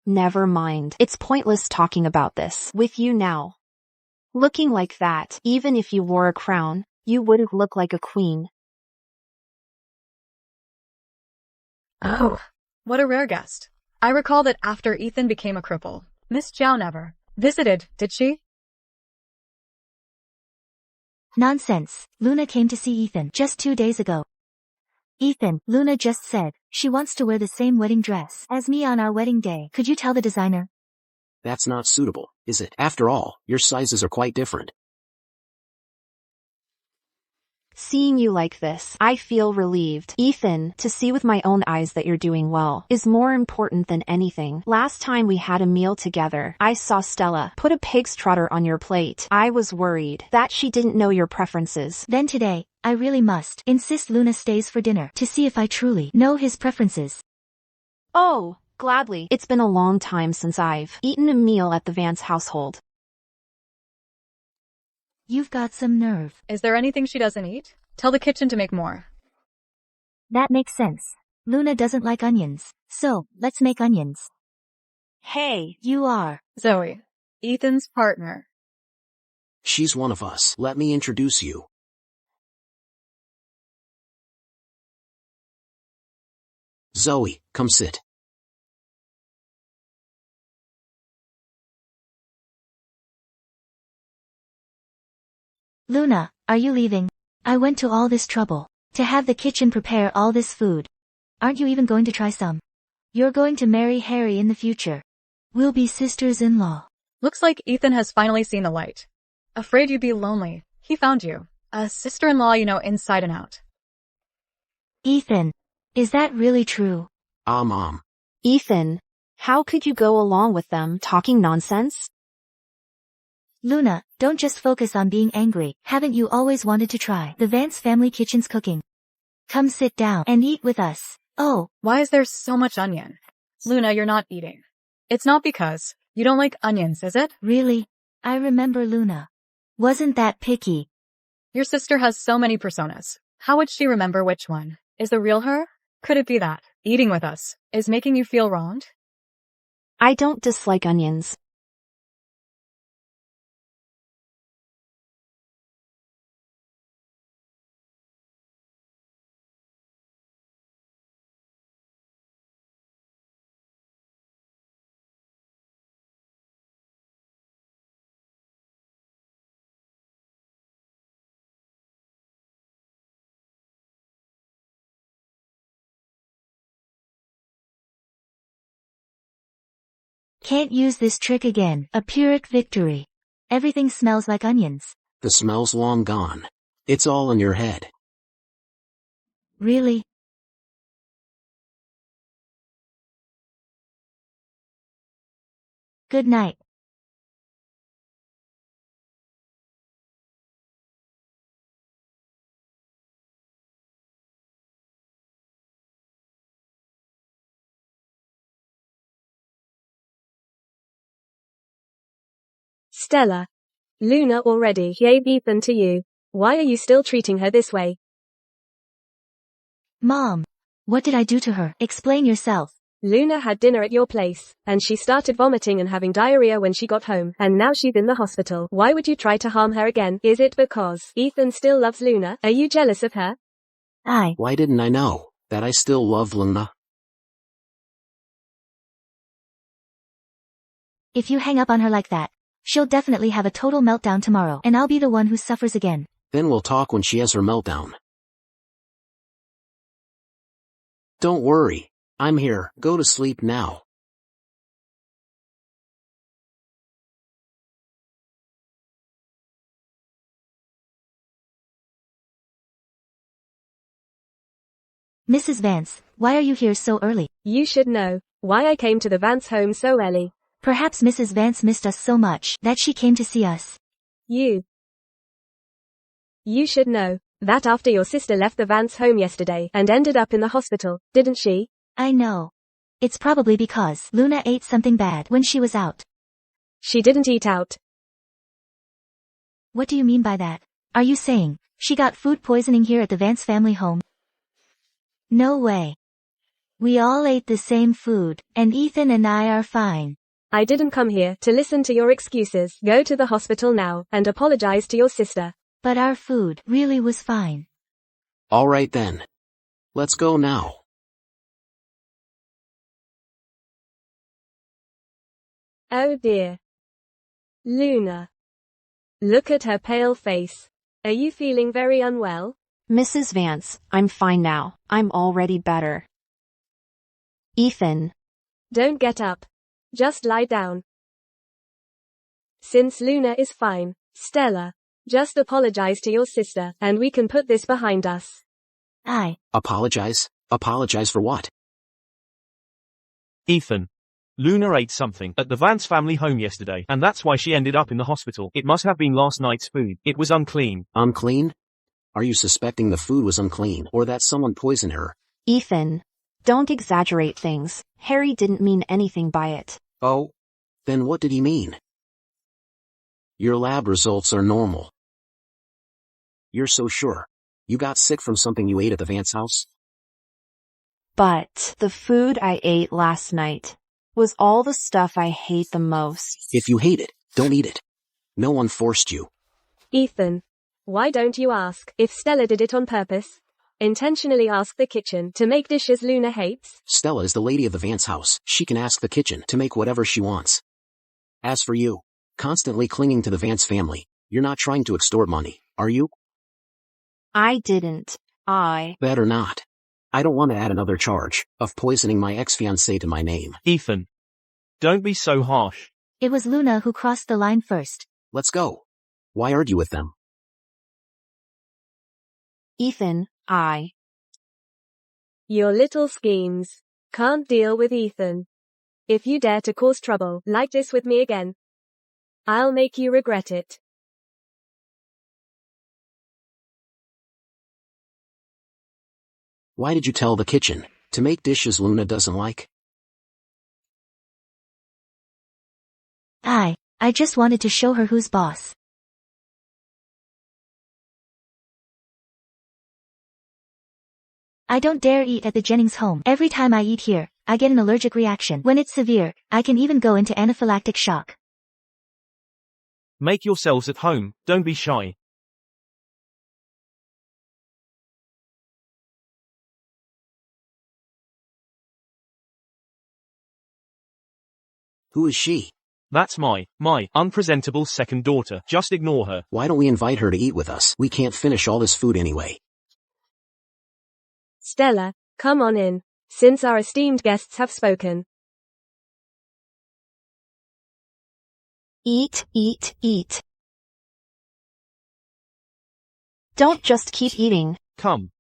Never mind. It's pointless talking about this with you now. Looking like that, even if you wore a crown, you wouldn't look like a queen. Oh, what a rare guest. I recall that after Ethan became a cripple, Miss Zhao never visited, did she? Nonsense. Luna came to see Ethan just 2 days ago. Ethan, Luna just said she wants to wear the same wedding dress as me on our wedding day. Could you tell the designer? That's not suitable, is it? After all, your sizes are quite different. Seeing you like this, I feel relieved. Ethan, to see with my own eyes that you're doing well is more important than anything. Last time we had a meal together, I saw Stella put a pig's trotter on your plate. I was worried that she didn't know your preferences. Then today, I really must insist Luna stays for dinner to see if I truly know his preferences. Oh, gladly. It's been a long time since I've eaten a meal at the Vance household. You've got some nerve. Is there anything she doesn't eat? Tell the kitchen to make more. That makes sense. Luna doesn't like onions, so let's make onions. Hey, You are. Zoe, Ethan's partner. She's one of us. Let me introduce you. Zoe, come sit. Luna, are you leaving? I went to all this trouble to have the kitchen prepare all this food. Aren't you even going to try some? You're going to marry Harry in the future. We'll be sisters-in-law. Looks like Ethan has finally seen the light. Afraid you'd be lonely. He found you. A sister-in-law you know inside and out. Ethan, is that really true? Mom. Ethan, how could you go along with them talking nonsense? Luna, don't just focus on being angry. Haven't you always wanted to try the Vance family kitchen's cooking? Come sit down and eat with us. Oh, Why is there so much onion? Luna, you're not eating. It's not because you don't like onions, is it? really? I remember Luna. Wasn't that picky? Your sister has so many personas. How would she remember which one is the real her? Could it be that eating with us is making you feel wronged? I don't dislike onions. Can't use this trick again. A Pyrrhic victory. Everything smells like onions. The smell's long gone. It's all in your head. Really? Good night. Stella. Luna already gave Ethan to you. Why are you still treating her this way? Mom. What did I do to her? Explain yourself. Luna had dinner at your place, and she started vomiting and having diarrhea when she got home, and now she's in the hospital. Why would you try to harm her again? Is it because Ethan still loves Luna? Are you jealous of her? Why didn't I know that I still love Luna? If you hang up on her like that, she'll definitely have a total meltdown tomorrow, and I'll be the one who suffers again. Then we'll talk when she has her meltdown. Don't worry. I'm here. Go to sleep now. Mrs. Vance, why are you here so early? You should know why I came to the Vance home so early. Perhaps Mrs. Vance missed us so much that she came to see us. You should know that after your sister left the Vance home yesterday and ended up in the hospital, didn't she? I know. It's probably because Luna ate something bad when she was out. She didn't eat out. What do you mean by that? Are you saying she got food poisoning here at the Vance family home? No way. We all ate the same food, and Ethan and I are fine. I didn't come here to listen to your excuses. Go to the hospital now and apologize to your sister. But our food really was fine. All right then. Let's go now. Oh dear. Luna. Look at her pale face. Are you feeling very unwell? Mrs. Vance, I'm fine now. I'm already better. Ethan. Don't get up. Just lie down. Since Luna is fine, Stella, just apologize to your sister and we can put this behind us. Apologize? Apologize for what? Ethan. Luna ate something at the Vance family home yesterday, and that's why she ended up in the hospital. It must have been last night's food. It was unclean. Unclean? Are you suspecting the food was unclean, or that someone poisoned her? Ethan. Don't exaggerate things. Harry didn't mean anything by it. Oh? Then what did he mean? Your lab results are normal. You're so sure? You got sick from something you ate at the Vance house? But the food I ate last night was all the stuff I hate the most. If you hate it, don't eat it. No one forced you. Ethan. Why don't you ask if Stella did it on purpose? Intentionally ask the kitchen to make dishes Luna hates? Stella is the lady of the Vance house. She can ask the kitchen to make whatever she wants. As for you, constantly clinging to the Vance family, you're not trying to extort money, are you? I didn't. Better not. I don't want to add another charge of poisoning my ex-fiancée to my name. Ethan. Don't be so harsh. It was Luna who crossed the line first. Let's go. Why argue with them? Ethan, Your little schemes. Can't deal with Ethan. If you dare to cause trouble like this with me again, I'll make you regret it. Why did you tell the kitchen to make dishes Luna doesn't like? I just wanted to show her who's boss. I don't dare eat at the Jennings home. Every time I eat here, I get an allergic reaction. When it's severe, I can even go into anaphylactic shock. Make yourselves at home, don't be shy. Who is she? That's my unpresentable second daughter. Just ignore her. Why don't we invite her to eat with us? We can't finish all this food anyway. Stella, come on in, since our esteemed guests have spoken. Eat. Don't just keep eating. Come.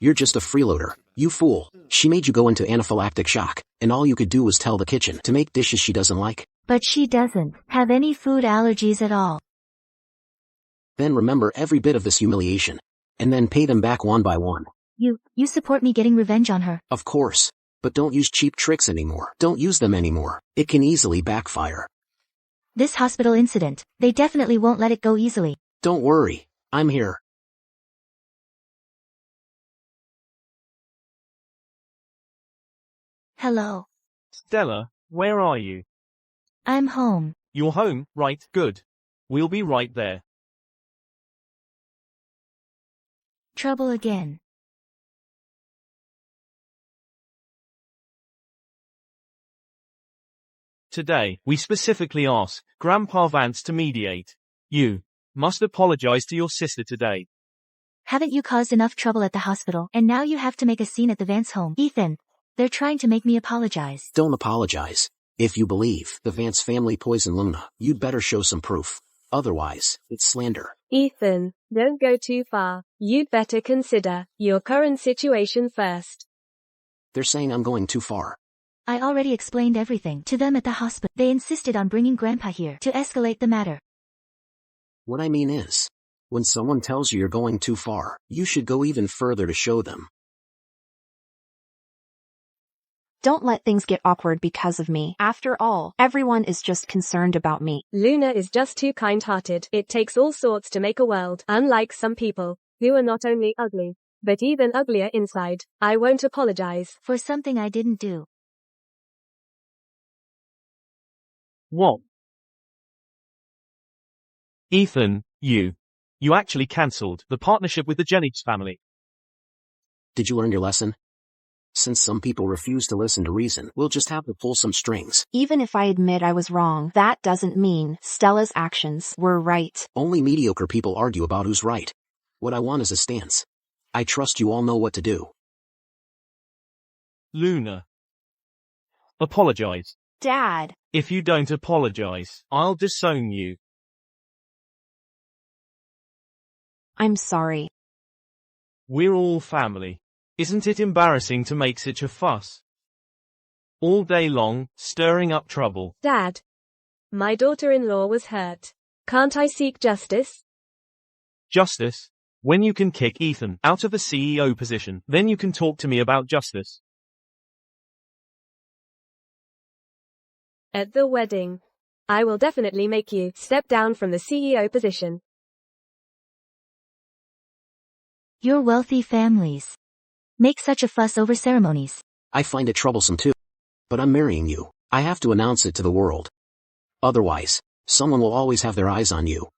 You're just a freeloader, you fool. She made you go into anaphylactic shock, and all you could do was tell the kitchen to make dishes she doesn't like. But she doesn't have any food allergies at all. Then remember every bit of this humiliation. and then pay them back one by one. You support me getting revenge on her. Of course. But don't use cheap tricks anymore. Don't use them anymore. It can easily backfire. This hospital incident, they definitely won't let it go easily. Don't worry. I'm here. Hello. Stella, where are you? I'm home. You're home, right? Good. We'll be right there. Trouble again. Today, we specifically ask Grandpa Vance to mediate. You must apologize to your sister today. Haven't you caused enough trouble at the hospital, and now you have to make a scene at the Vance home? Ethan, they're trying to make me apologize. Don't apologize. If you believe the Vance family poisoned Luna, you'd better show some proof. Otherwise, it's slander. Ethan, don't go too far. You'd better consider your current situation first. They're saying I'm going too far. I already explained everything to them at the hospital. They insisted on bringing Grandpa here to escalate the matter. What I mean is, when someone tells you you're going too far, you should go even further to show them. Don't let things get awkward because of me. After all, everyone is just concerned about me. Luna is just too kind-hearted. It takes all sorts to make a world, unlike some people, who are not only ugly, but even uglier inside. I won't apologize for something I didn't do. What? Ethan, you actually cancelled the partnership with the Jennings family. Did you learn your lesson? Since some people refuse to listen to reason, we'll just have to pull some strings. Even if I admit I was wrong, that doesn't mean Stella's actions were right. Only mediocre people argue about who's right. What I want is a stance. I trust you all know what to do. Luna. Apologize. Dad. If you don't apologize, I'll disown you. I'm sorry. We're all family. Isn't it embarrassing to make such a fuss? All day long, stirring up trouble. Dad. My daughter-in-law was hurt. Can't I seek justice? Justice? When you can kick Ethan out of the CEO position, then you can talk to me about justice. At the wedding. I will definitely make you step down from the CEO position. Your wealthy families make such a fuss over ceremonies. I find it troublesome too. But I'm marrying you. I have to announce it to the world. Otherwise, someone will always have their eyes on you.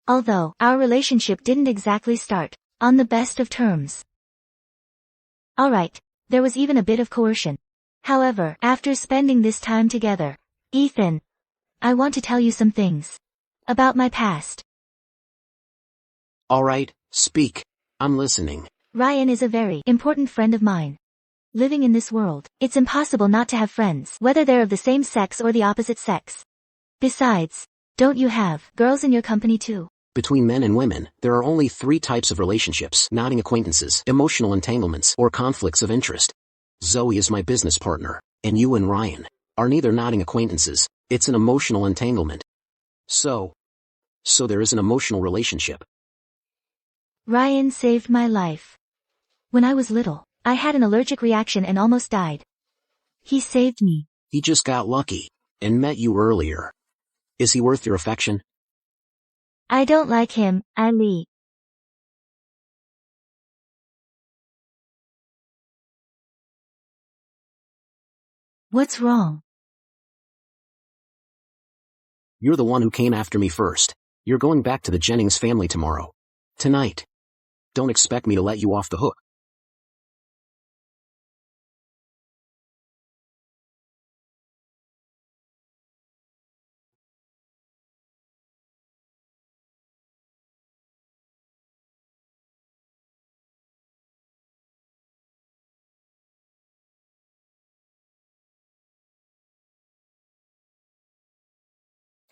Although, our relationship didn't exactly start on the best of terms. Alright, there was even a bit of coercion. However, after spending this time together, Ethan, I want to tell you some things about my past. Alright, speak. I'm listening. Ryan is a very important friend of mine. Living in this world, it's impossible not to have friends, whether they're of the same sex or the opposite sex. Besides, don't you have girls in your company too? Between men and women, there are only 3 types of relationships: nodding acquaintances, emotional entanglements, or conflicts of interest. Zoe is my business partner, and you and Ryan are neither nodding acquaintances, it's an emotional entanglement. So there is an emotional relationship. Ryan saved my life. When I was little, I had an allergic reaction and almost died. He saved me. He just got lucky and met you earlier. Is he worth your affection? I don't like him, Ali. What's wrong? You're the one who came after me first. You're going back to the Jennings family tomorrow. Tonight. Don't expect me to let you off the hook.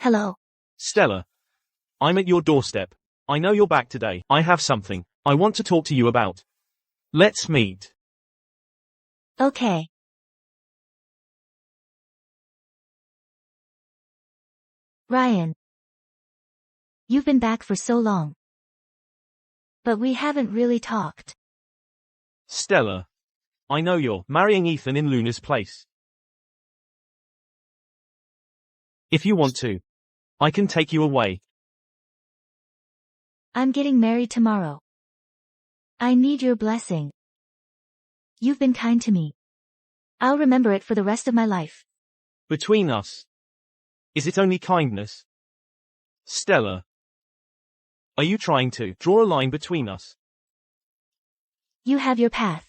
Hello. Stella. I'm at your doorstep. I know you're back today. I have something I want to talk to you about. Let's meet. Okay. Ryan. You've been back for so long. But we haven't really talked. Stella. I know you're marrying Ethan in Luna's place. If you want to, I can take you away. I'm getting married tomorrow. I need your blessing. You've been kind to me. I'll remember it for the rest of my life. Between us. Is it only kindness? Stella. Are you trying to draw a line between us? You have your path.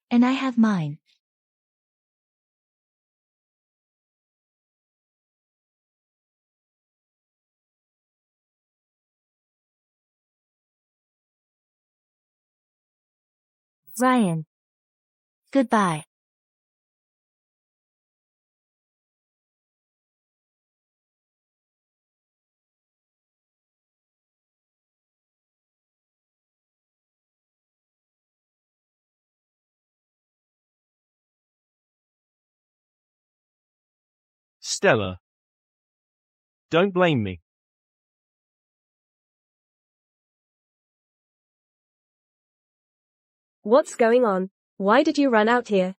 And I have mine. Ryan. Goodbye. Stella. Don't blame me. What's going on? Why did you run out here?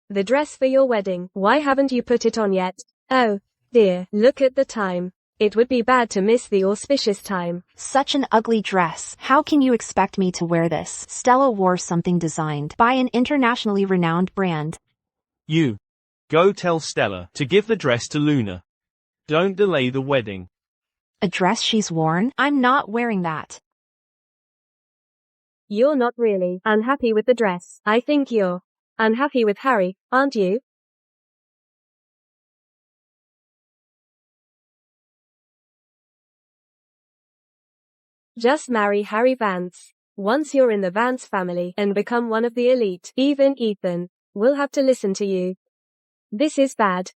The dress for your wedding, why haven't you put it on yet? Oh, dear, look at the time. It would be bad to miss the auspicious time. Such an ugly dress. How can you expect me to wear this? Stella wore something designed by an internationally renowned brand. You. Go tell Stella to give the dress to Luna. Don't delay the wedding. A dress she's worn? I'm not wearing that. You're not really unhappy with the dress. I think you're unhappy with Harry, aren't you? Just marry Harry Vance. Once you're in the Vance family and become one of the elite, even Ethan will have to listen to you. This is bad.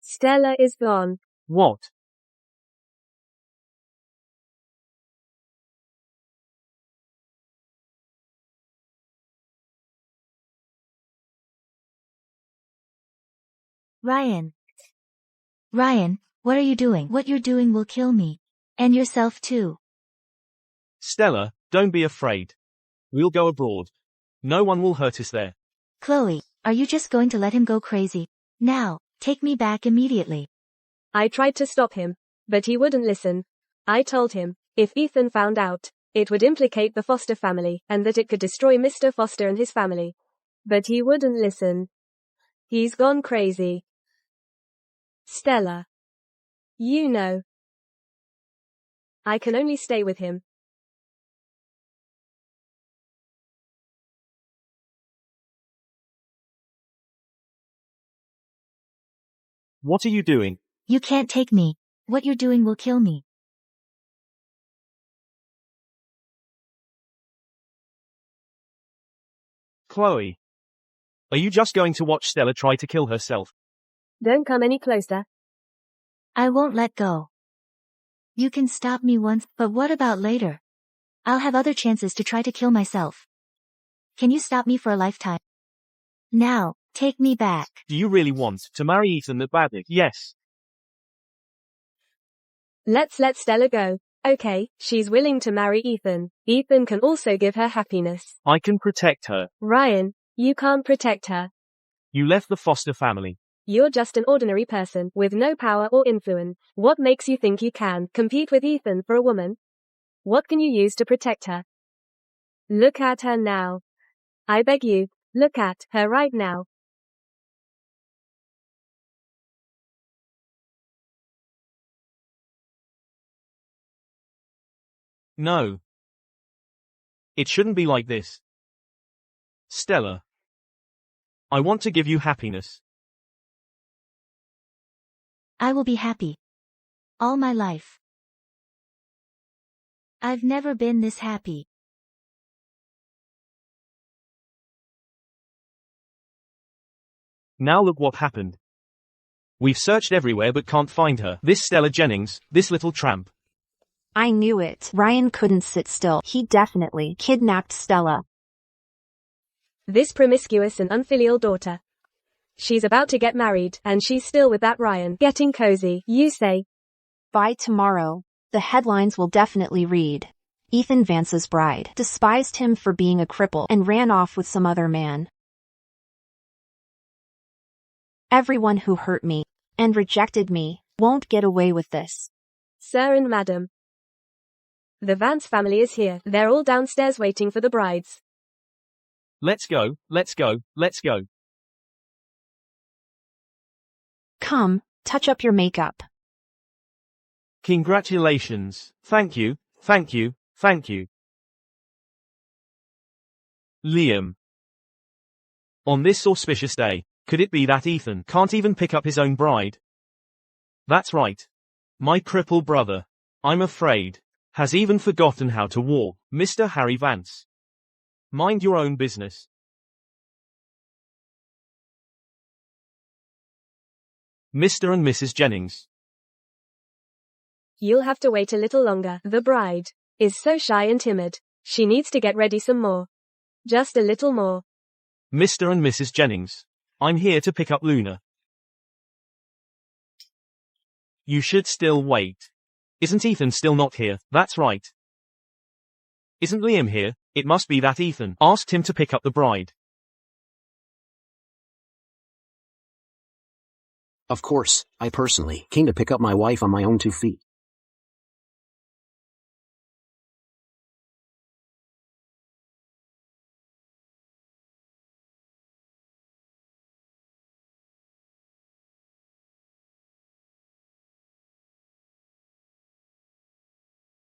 Stella is gone. What? Ryan. Ryan, what are you doing? What you're doing will kill me. And yourself too. Stella, don't be afraid. We'll go abroad. No one will hurt us there. Chloe, are you just going to let him go crazy? Now, take me back immediately. I tried to stop him, but he wouldn't listen. I told him, if Ethan found out, it would implicate the Foster family, and that it could destroy Mr. Foster and his family. But he wouldn't listen. He's gone crazy. Stella. You know. I can only stay with him. What are you doing? You can't take me. What you're doing will kill me. Chloe. Are you just going to watch Stella try to kill herself? Don't come any closer. I won't let go. You can stop me once, but what about later? I'll have other chances to try to kill myself. Can you stop me for a lifetime? Now, take me back. Do you really want to marry Ethan that badly? Yes. Let's let Stella go. Okay, she's willing to marry Ethan. Ethan can also give her happiness. I can protect her. Ryan, you can't protect her. You left the Foster family. You're just an ordinary person with no power or influence. What makes you think you can compete with Ethan for a woman? What can you use to protect her? Look at her now. I beg you, look at her right now. No. It shouldn't be like this. Stella. I want to give you happiness. I will be happy. All my life. I've never been this happy. Now look what happened. We've searched everywhere but can't find her. This Stella Jennings, this little tramp. I knew it. Ryan couldn't sit still. He definitely kidnapped Stella. This promiscuous and unfilial daughter. She's about to get married, and she's still with that Ryan. Getting cozy, you say? By tomorrow, the headlines will definitely read, Ethan Vance's bride despised him for being a cripple and ran off with some other man. Everyone who hurt me and rejected me won't get away with this. Sir and Madam. The Vance family is here. They're all downstairs waiting for the brides. Let's go, let's go, let's go. Come, touch up your makeup. Congratulations. Thank you, thank you, thank you. Liam. On this auspicious day, could it be that Ethan can't even pick up his own bride? That's right. My cripple brother, I'm afraid, has even forgotten how to walk, Mr. Harry Vance. Mind your own business. Mr. and Mrs. Jennings. You'll have to wait a little longer. The bride is so shy and timid. She needs to get ready some more. Just a little more. Mr. and Mrs. Jennings. I'm here to pick up Luna. You should still wait. Isn't Ethan still not here? That's right. Isn't Liam here? It must be that Ethan asked him to pick up the bride. Of course, I personally came to pick up my wife on my own 2 feet.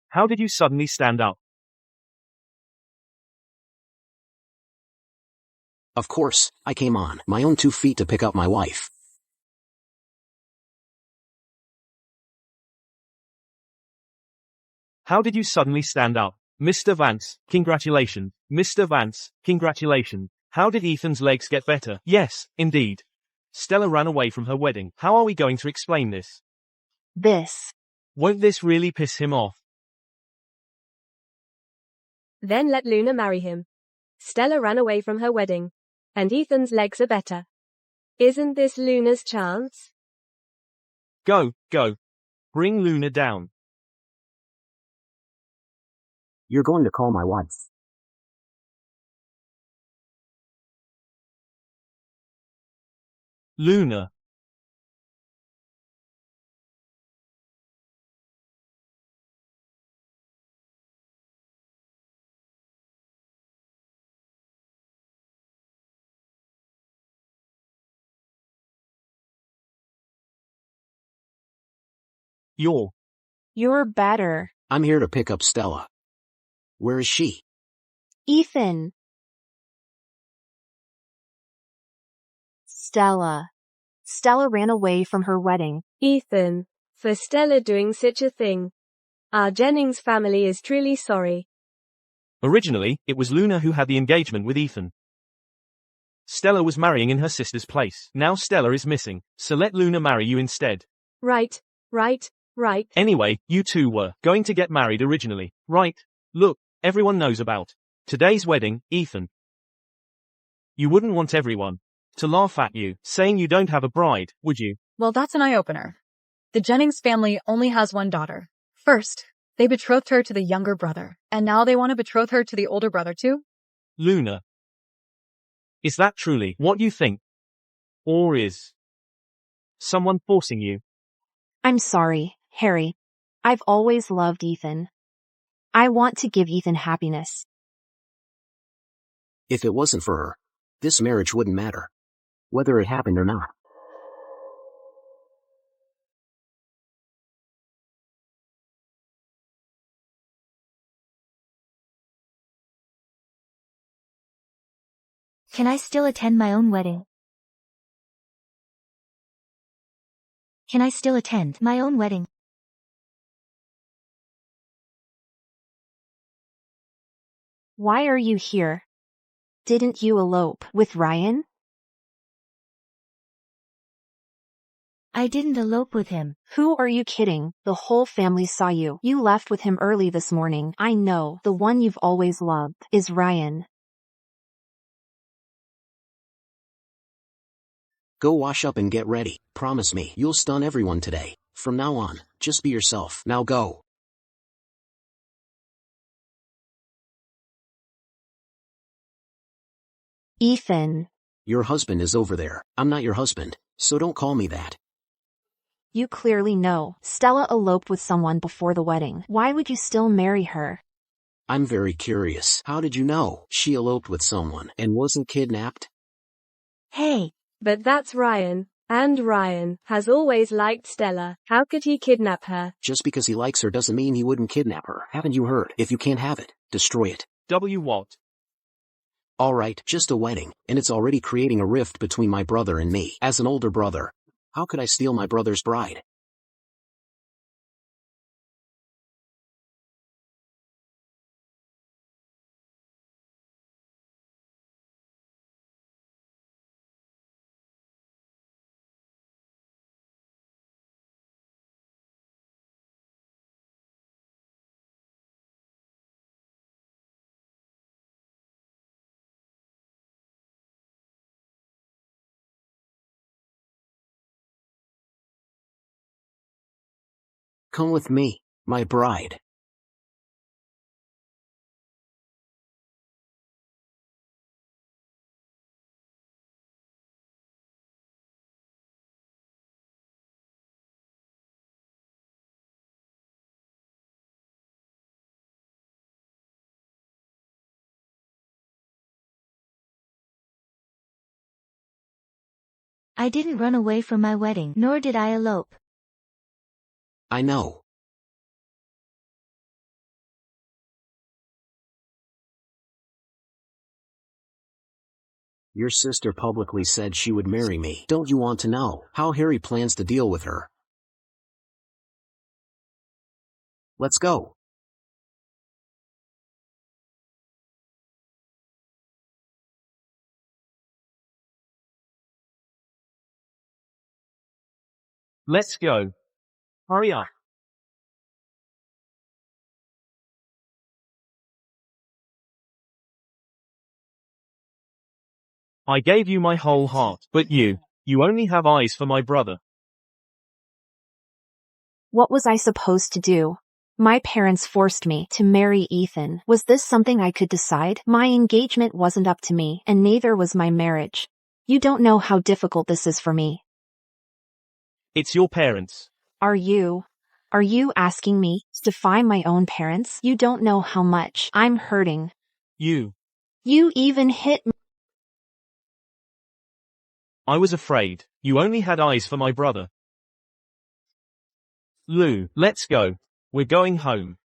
How did you suddenly stand up? Of course, I came on my own 2 feet to pick up my wife. How did you suddenly stand up? Mr. Vance, congratulations. Mr. Vance, congratulations. How did Ethan's legs get better? Yes, indeed. Stella ran away from her wedding. How are we going to explain this? Won't this really piss him off? Then let Luna marry him. Stella ran away from her wedding. And Ethan's legs are better. Isn't this Luna's chance? Go, go. Bring Luna down. You're going to call my wife. Luna. You're better. I'm here to pick up Stella. Where is she? Ethan. Stella. Stella ran away from her wedding. Ethan. For Stella doing such a thing. Our Jennings family is truly sorry. Originally, it was Luna who had the engagement with Ethan. Stella was marrying in her sister's place. Now Stella is missing, so let Luna marry you instead. Right, right, right. Anyway, you two were going to get married originally, right? Look, everyone knows about today's wedding, Ethan. You wouldn't want everyone to laugh at you, saying you don't have a bride, would you? Well, that's an eye-opener. The Jennings family only has one daughter. First, they betrothed her to the younger brother, and now they want to betroth her to the older brother too? Luna. Is that truly what you think? Or is someone forcing you? I'm sorry, Harry. I've always loved Ethan. I want to give Ethan happiness. If it wasn't for her, this marriage wouldn't matter. Whether it happened or not. Can I still attend my own wedding? Can I still attend my own wedding? Why are you here? Didn't you elope with Ryan? I didn't elope with him. Who are you kidding? The whole family saw you. You left with him early this morning. I know, the one you've always loved is Ryan. Go wash up and get ready. Promise me you'll stun everyone today. From now on, just be yourself. Now go. Ethan, Your husband is over there. I'm not your husband, so don't call me that. you clearly know Stella eloped with someone before the wedding. Why would you still marry her? I'm very curious. How did you know she eloped with someone and wasn't kidnapped? Hey, But that's Ryan. And Ryan has always liked Stella. How could he kidnap her? Just because he likes her doesn't mean he wouldn't kidnap her. Haven't you heard? If you can't have it, destroy it. What? Alright, just a wedding, and it's already creating a rift between my brother and me. As an older brother, how could I steal my brother's bride? Come with me, my bride. I didn't run away from my wedding, nor did I elope. I know. Your sister publicly said she would marry me. Don't you want to know how Harry plans to deal with her? Let's go. Let's go. Hurry up. I gave you my whole heart, but you only have eyes for my brother. What was I supposed to do? My parents forced me to marry Ethan. Was this something I could decide? My engagement wasn't up to me, and neither was my marriage. You don't know how difficult this is for me. It's your parents. Are you asking me to defy my own parents? You don't know how much I'm hurting. You. You even hit me. I was afraid. You only had eyes for my brother. Lou, let's go. We're going home.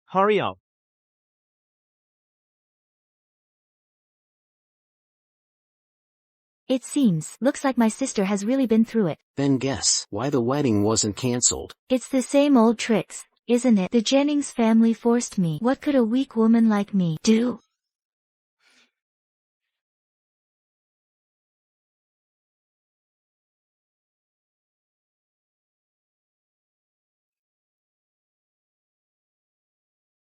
Hurry up. It seems, looks like my sister has really been through it. Then guess why the wedding wasn't cancelled. It's the same old tricks, isn't it? The Jennings family forced me. What could a weak woman like me do?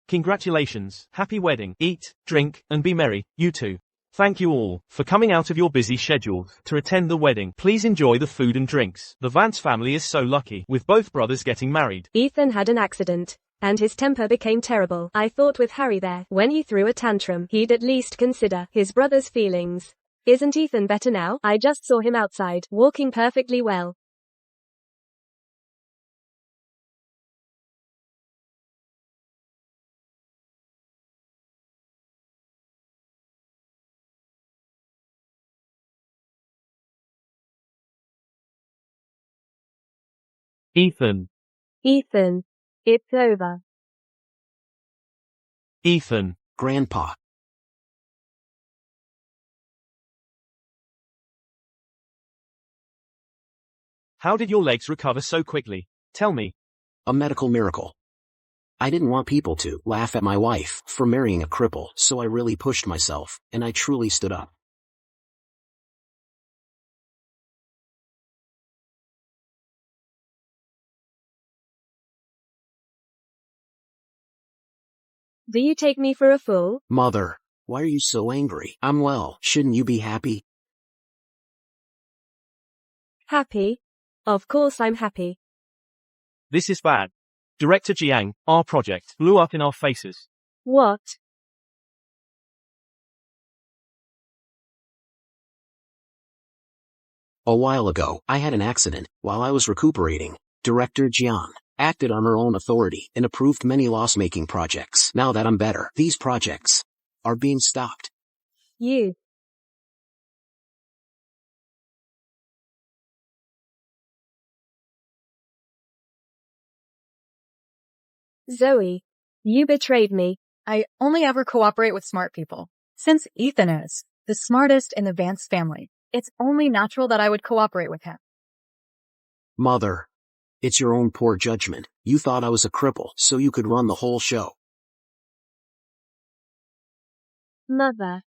Congratulations. Happy wedding. Eat, drink, and be merry, you two. Thank you all for coming out of your busy schedules to attend the wedding. Please enjoy the food and drinks. The Vance family is so lucky, with both brothers getting married. Ethan had an accident, and his temper became terrible. I thought with Harry there, when he threw a tantrum, he'd at least consider his brother's feelings. Isn't Ethan better now? I just saw him outside, walking perfectly well. Ethan. Ethan. It's over. Ethan. Grandpa. How did your legs recover so quickly? Tell me. A medical miracle. I didn't want people to laugh at my wife for marrying a cripple, so I really pushed myself, and I truly stood up. Do you take me for a fool? Mother, why are you so angry? I'm well. Shouldn't you be happy? Happy? Of course I'm happy. This is bad. Director Jiang, our project blew up in our faces. What? A while ago, I had an accident. While I was recuperating, Director Jiang acted on her own authority and approved many loss-making projects. Now that I'm better, these projects are being stopped. You. Zoe. You betrayed me. I only ever cooperate with smart people. Since Ethan is the smartest in the Vance family, it's only natural that I would cooperate with him. Mother, it's your own poor judgment. You thought I was a cripple, so you could run the whole show. Mother.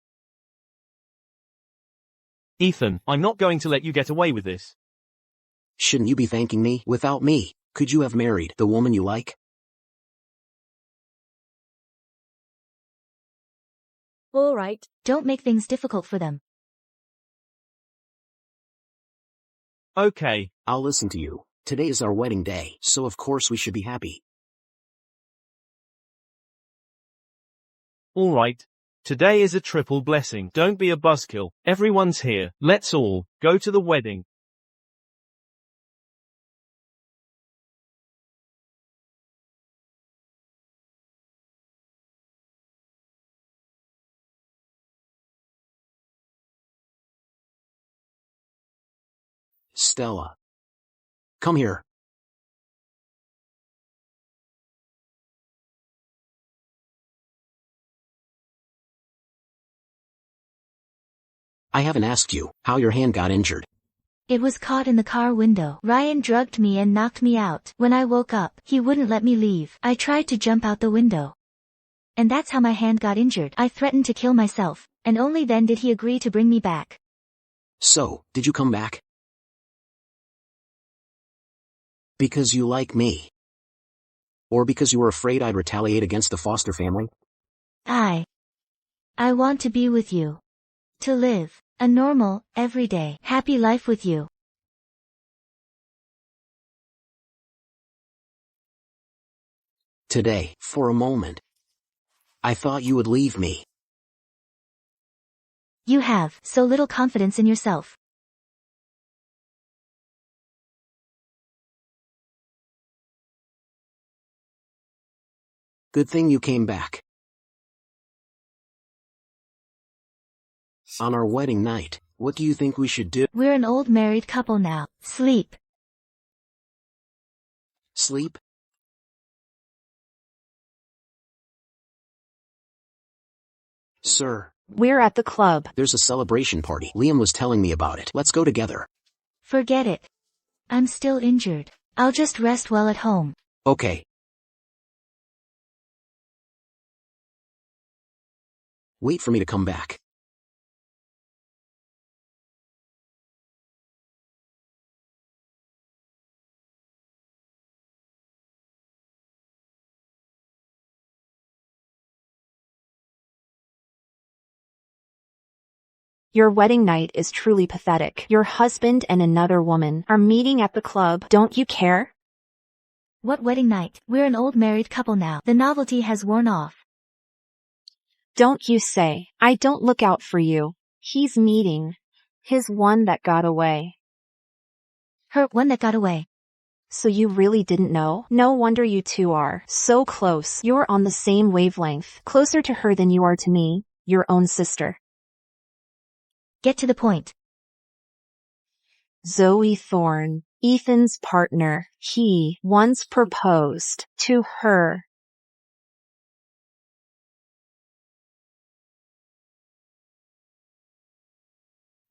Ethan, I'm not going to let you get away with this. Shouldn't you be thanking me? Without me, could you have married the woman you like? All right. Don't make things difficult for them. Okay. I'll listen to you. Today is our wedding day, so of course we should be happy. All right. Today is a triple blessing. Don't be a buzzkill. Everyone's here. Let's all go to the wedding. Stella. Come here. I haven't asked you how your hand got injured. It was caught in the car window. Ryan drugged me and knocked me out. When I woke up, he wouldn't let me leave. I tried to jump out the window. And that's how my hand got injured. I threatened to kill myself, and only then did he agree to bring me back. So, did you come back? Because you like me? Or because you were afraid I'd retaliate against the foster family? I want to be with you. To live a normal, everyday, happy life with you. Today, for a moment, I thought you would leave me. You have so little confidence in yourself. Good thing you came back. On our wedding night, what do you think we should do? We're an old married couple now. Sleep. Sleep? Sir, We're at the club. there's a celebration party. Liam was telling me about it. Let's go together. Forget it. I'm still injured. I'll just rest well at home. Okay. Wait for me to come back. Your wedding night is truly pathetic. Your husband and another woman are meeting at the club. Don't you care? What wedding night? We're an old married couple now. The novelty has worn off. Don't you say. I don't look out for you. He's meeting his one that got away. Her one that got away. So you really didn't know? No wonder you two are so close. You're on the same wavelength, closer to her than you are to me, your own sister. Get to the point. Zoe Thorne, Ethan's partner, he once proposed to her.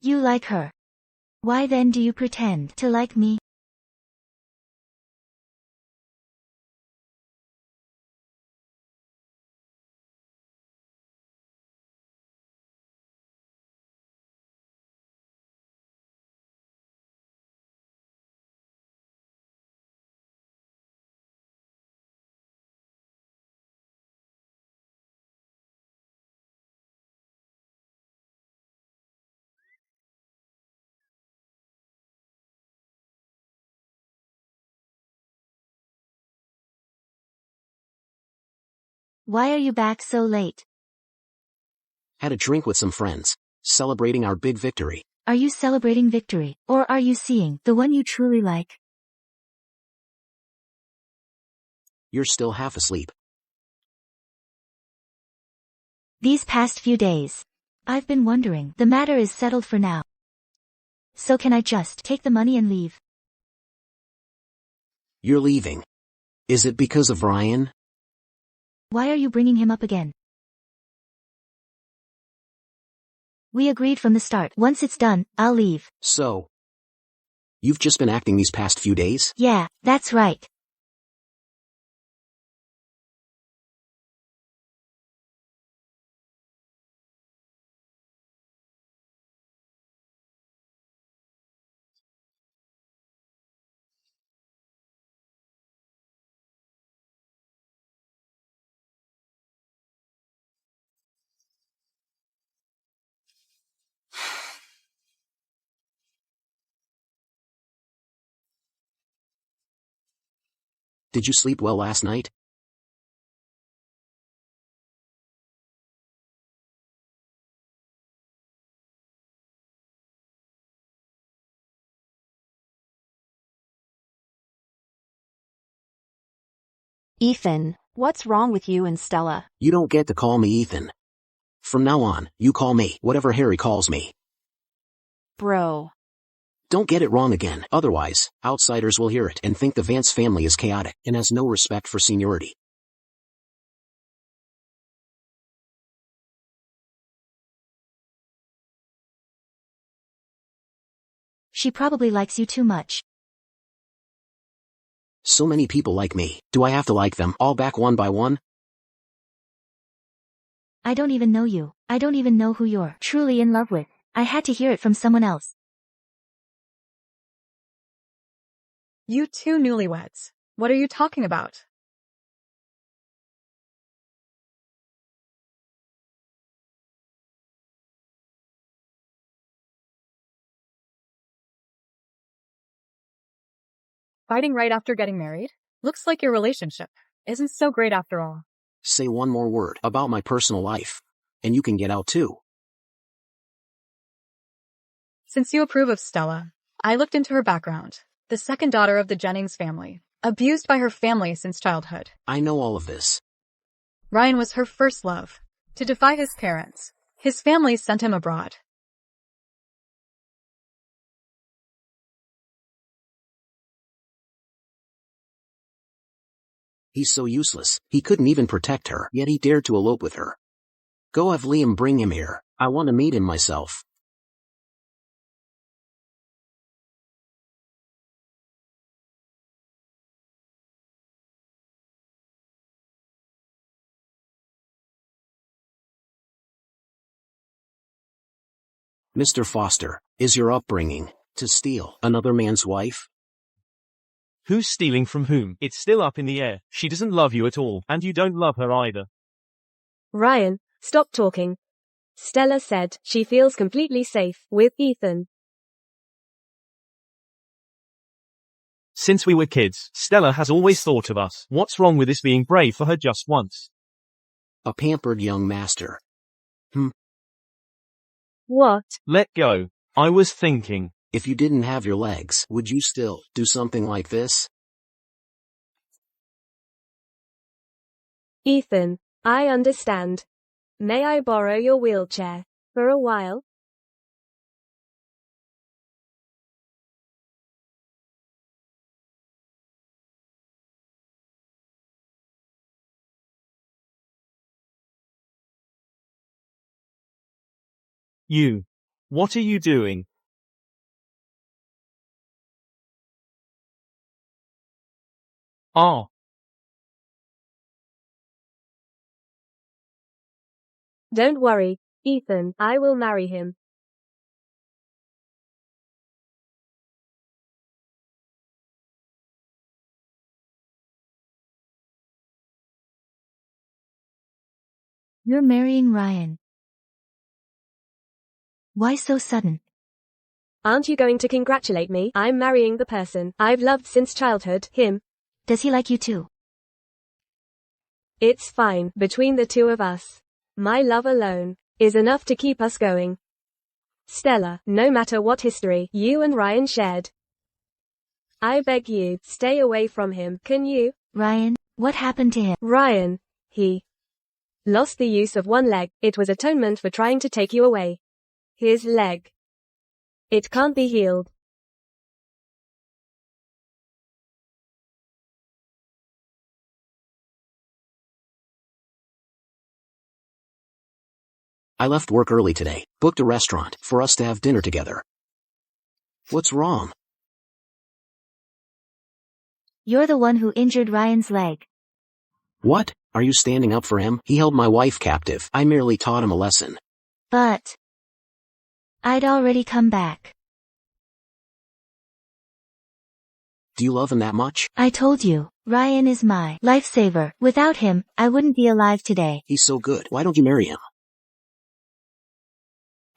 You like her. Why then do you pretend to like me? Why are you back so late? Had a drink with some friends, celebrating our big victory. Are you celebrating victory, or are you seeing the one you truly like? You're still half asleep. These past few days, I've been wondering. The matter is settled for now. So can I just take the money and leave? You're leaving. Is it because of Ryan? Why are you bringing him up again? We agreed from the start. Once it's done, I'll leave. So, you've just been acting these past few days? Yeah, that's right. Did you sleep well last night? Ethan, what's wrong with you and Stella? You don't get to call me Ethan. From now on, you call me whatever Harry calls me. Bro. Don't get it wrong again, otherwise, outsiders will hear it and think the Vance family is chaotic and has no respect for seniority. She probably likes you too much. So many people like me. Do I have to like them all back one by one? I don't even know you. I don't even know who you're truly in love with. I had to hear it from someone else. You two newlyweds. What are you talking about? Fighting right after getting married? Looks like your relationship isn't so great after all. Say one more word about my personal life, and you can get out too. Since you approve of Stella, I looked into her background. The second daughter of the Jennings family, abused by her family since childhood. I know all of this. Ryan was her first love. To defy his parents, his family sent him abroad. He's so useless, he couldn't even protect her, yet he dared to elope with her. Go have Liam bring him here. I want to meet him myself. Mr. Foster, is your upbringing to steal another man's wife? Who's stealing from whom? It's still up in the air. She doesn't love you at all, and you don't love her either. Ryan, stop talking. Stella said she feels completely safe with Ethan. Since we were kids, Stella has always thought of us. What's wrong with this being brave for her just once? A pampered young master. What? Let go. I was thinking. If you didn't have your legs, would you still do something like this? Ethan, I understand. May I borrow your wheelchair for a while? You. What are you doing? Ah. Don't worry, Ethan, I will marry him. You're marrying Ryan. Why so sudden? Aren't you going to congratulate me? I'm marrying the person I've loved since childhood, him. Does he like you too? It's fine between the two of us. My love alone is enough to keep us going. Stella, no matter what history you and Ryan shared, I beg you, stay away from him, can you? Ryan, what happened to him? Ryan, he lost the use of one leg. It was atonement for trying to take you away. His leg. It can't be healed. I left work early today, booked a restaurant for us to have dinner together. What's wrong? You're the one who injured Ryan's leg. What? Are you standing up for him? He held my wife captive. I merely taught him a lesson. But I'd already come back. Do you love him that much? I told you, Ryan is my lifesaver. Without him, I wouldn't be alive today. He's so good. Why don't you marry him?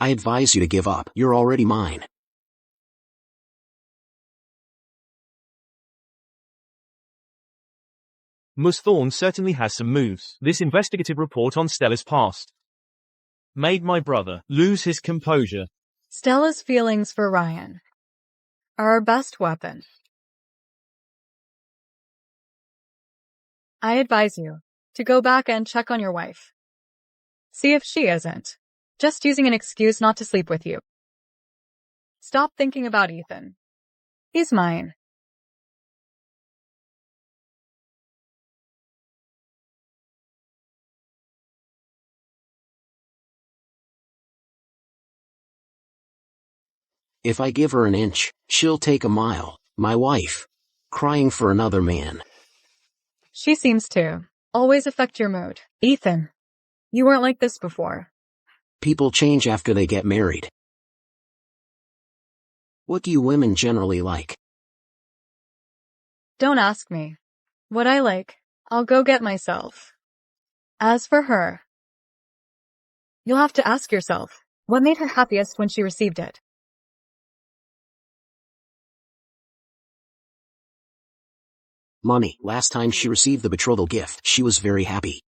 I advise you to give up. You're already mine. Ms. Thorne certainly has some moves. This investigative report on Stella's past made my brother lose his composure. Stella's feelings for Ryan are our best weapon. I advise you to go back and check on your wife. See if she isn't just using an excuse not to sleep with you. Stop thinking about Ethan. He's mine. If I give her an inch, she'll take a mile. My wife. Crying for another man. She seems to always affect your mood. Ethan, you weren't like this before. People change after they get married. What do you women generally like? Don't ask me. What I like, I'll go get myself. As for her, you'll have to ask yourself, what made her happiest when she received it? Money. Last time she received the betrothal gift, she was very happy.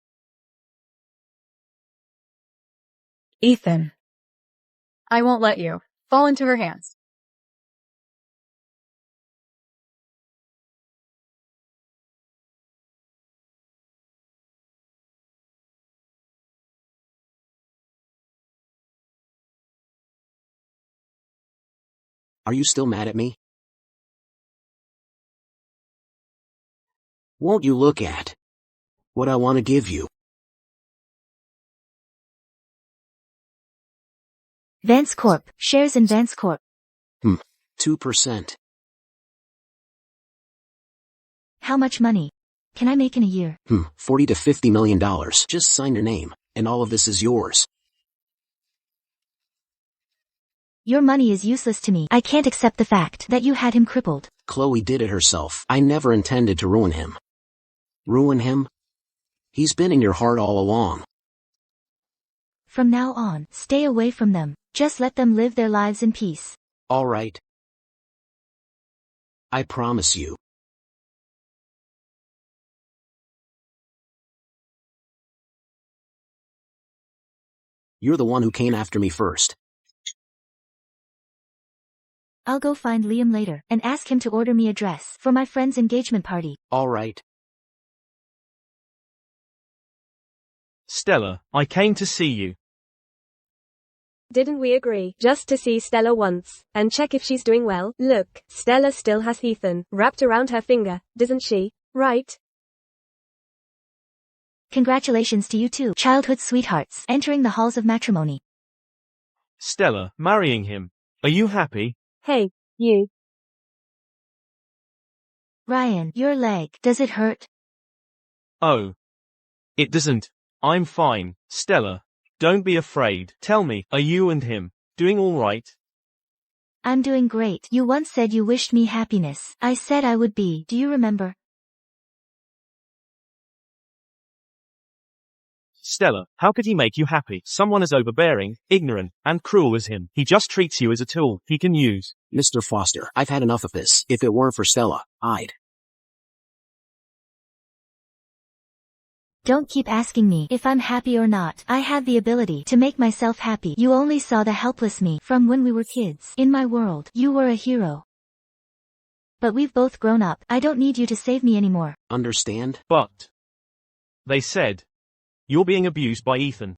Ethan, I won't let you fall into her hands. Are you still mad at me? Won't you look at what I want to give you? Vance Corp. Shares in Vance Corp. 2%. How much money can I make in a year? $40 to $50 million. Just sign your name, and all of this is yours. Your money is useless to me. I can't accept the fact that you had him crippled. Chloe did it herself. I never intended to ruin him. Ruin him? He's been in your heart all along. From now on, stay away from them. Just let them live their lives in peace. All right. I promise you. You're the one who came after me first. I'll go find Liam later and ask him to order me a dress for my friend's engagement party. All right. Stella, I came to see you. Didn't we agree just to see Stella once and check if she's doing well? Look, Stella still has Ethan wrapped around her finger, doesn't she? Right? Congratulations to you two, childhood sweethearts, entering the halls of matrimony. Stella, marrying him. Are you happy? Hey, you. Ryan, your leg, does it hurt? Oh. It doesn't. I'm fine. Stella, don't be afraid. Tell me, are you and him doing all right? I'm doing great. You once said you wished me happiness. I said I would be. Do you remember? Stella, how could he make you happy? Someone as overbearing, ignorant, and cruel as him. He just treats you as a tool he can use. Mr. Foster, I've had enough of this. If it weren't for Stella, I'd Don't keep asking me if I'm happy or not. I have the ability to make myself happy. You only saw the helpless me from when we were kids. In my world, you were a hero. But we've both grown up. I don't need you to save me anymore. Understand? But they said you're being abused by Ethan.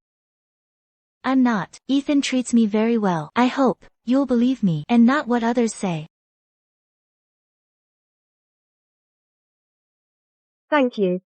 I'm not. Ethan treats me very well. I hope you'll believe me and not what others say. Thank you.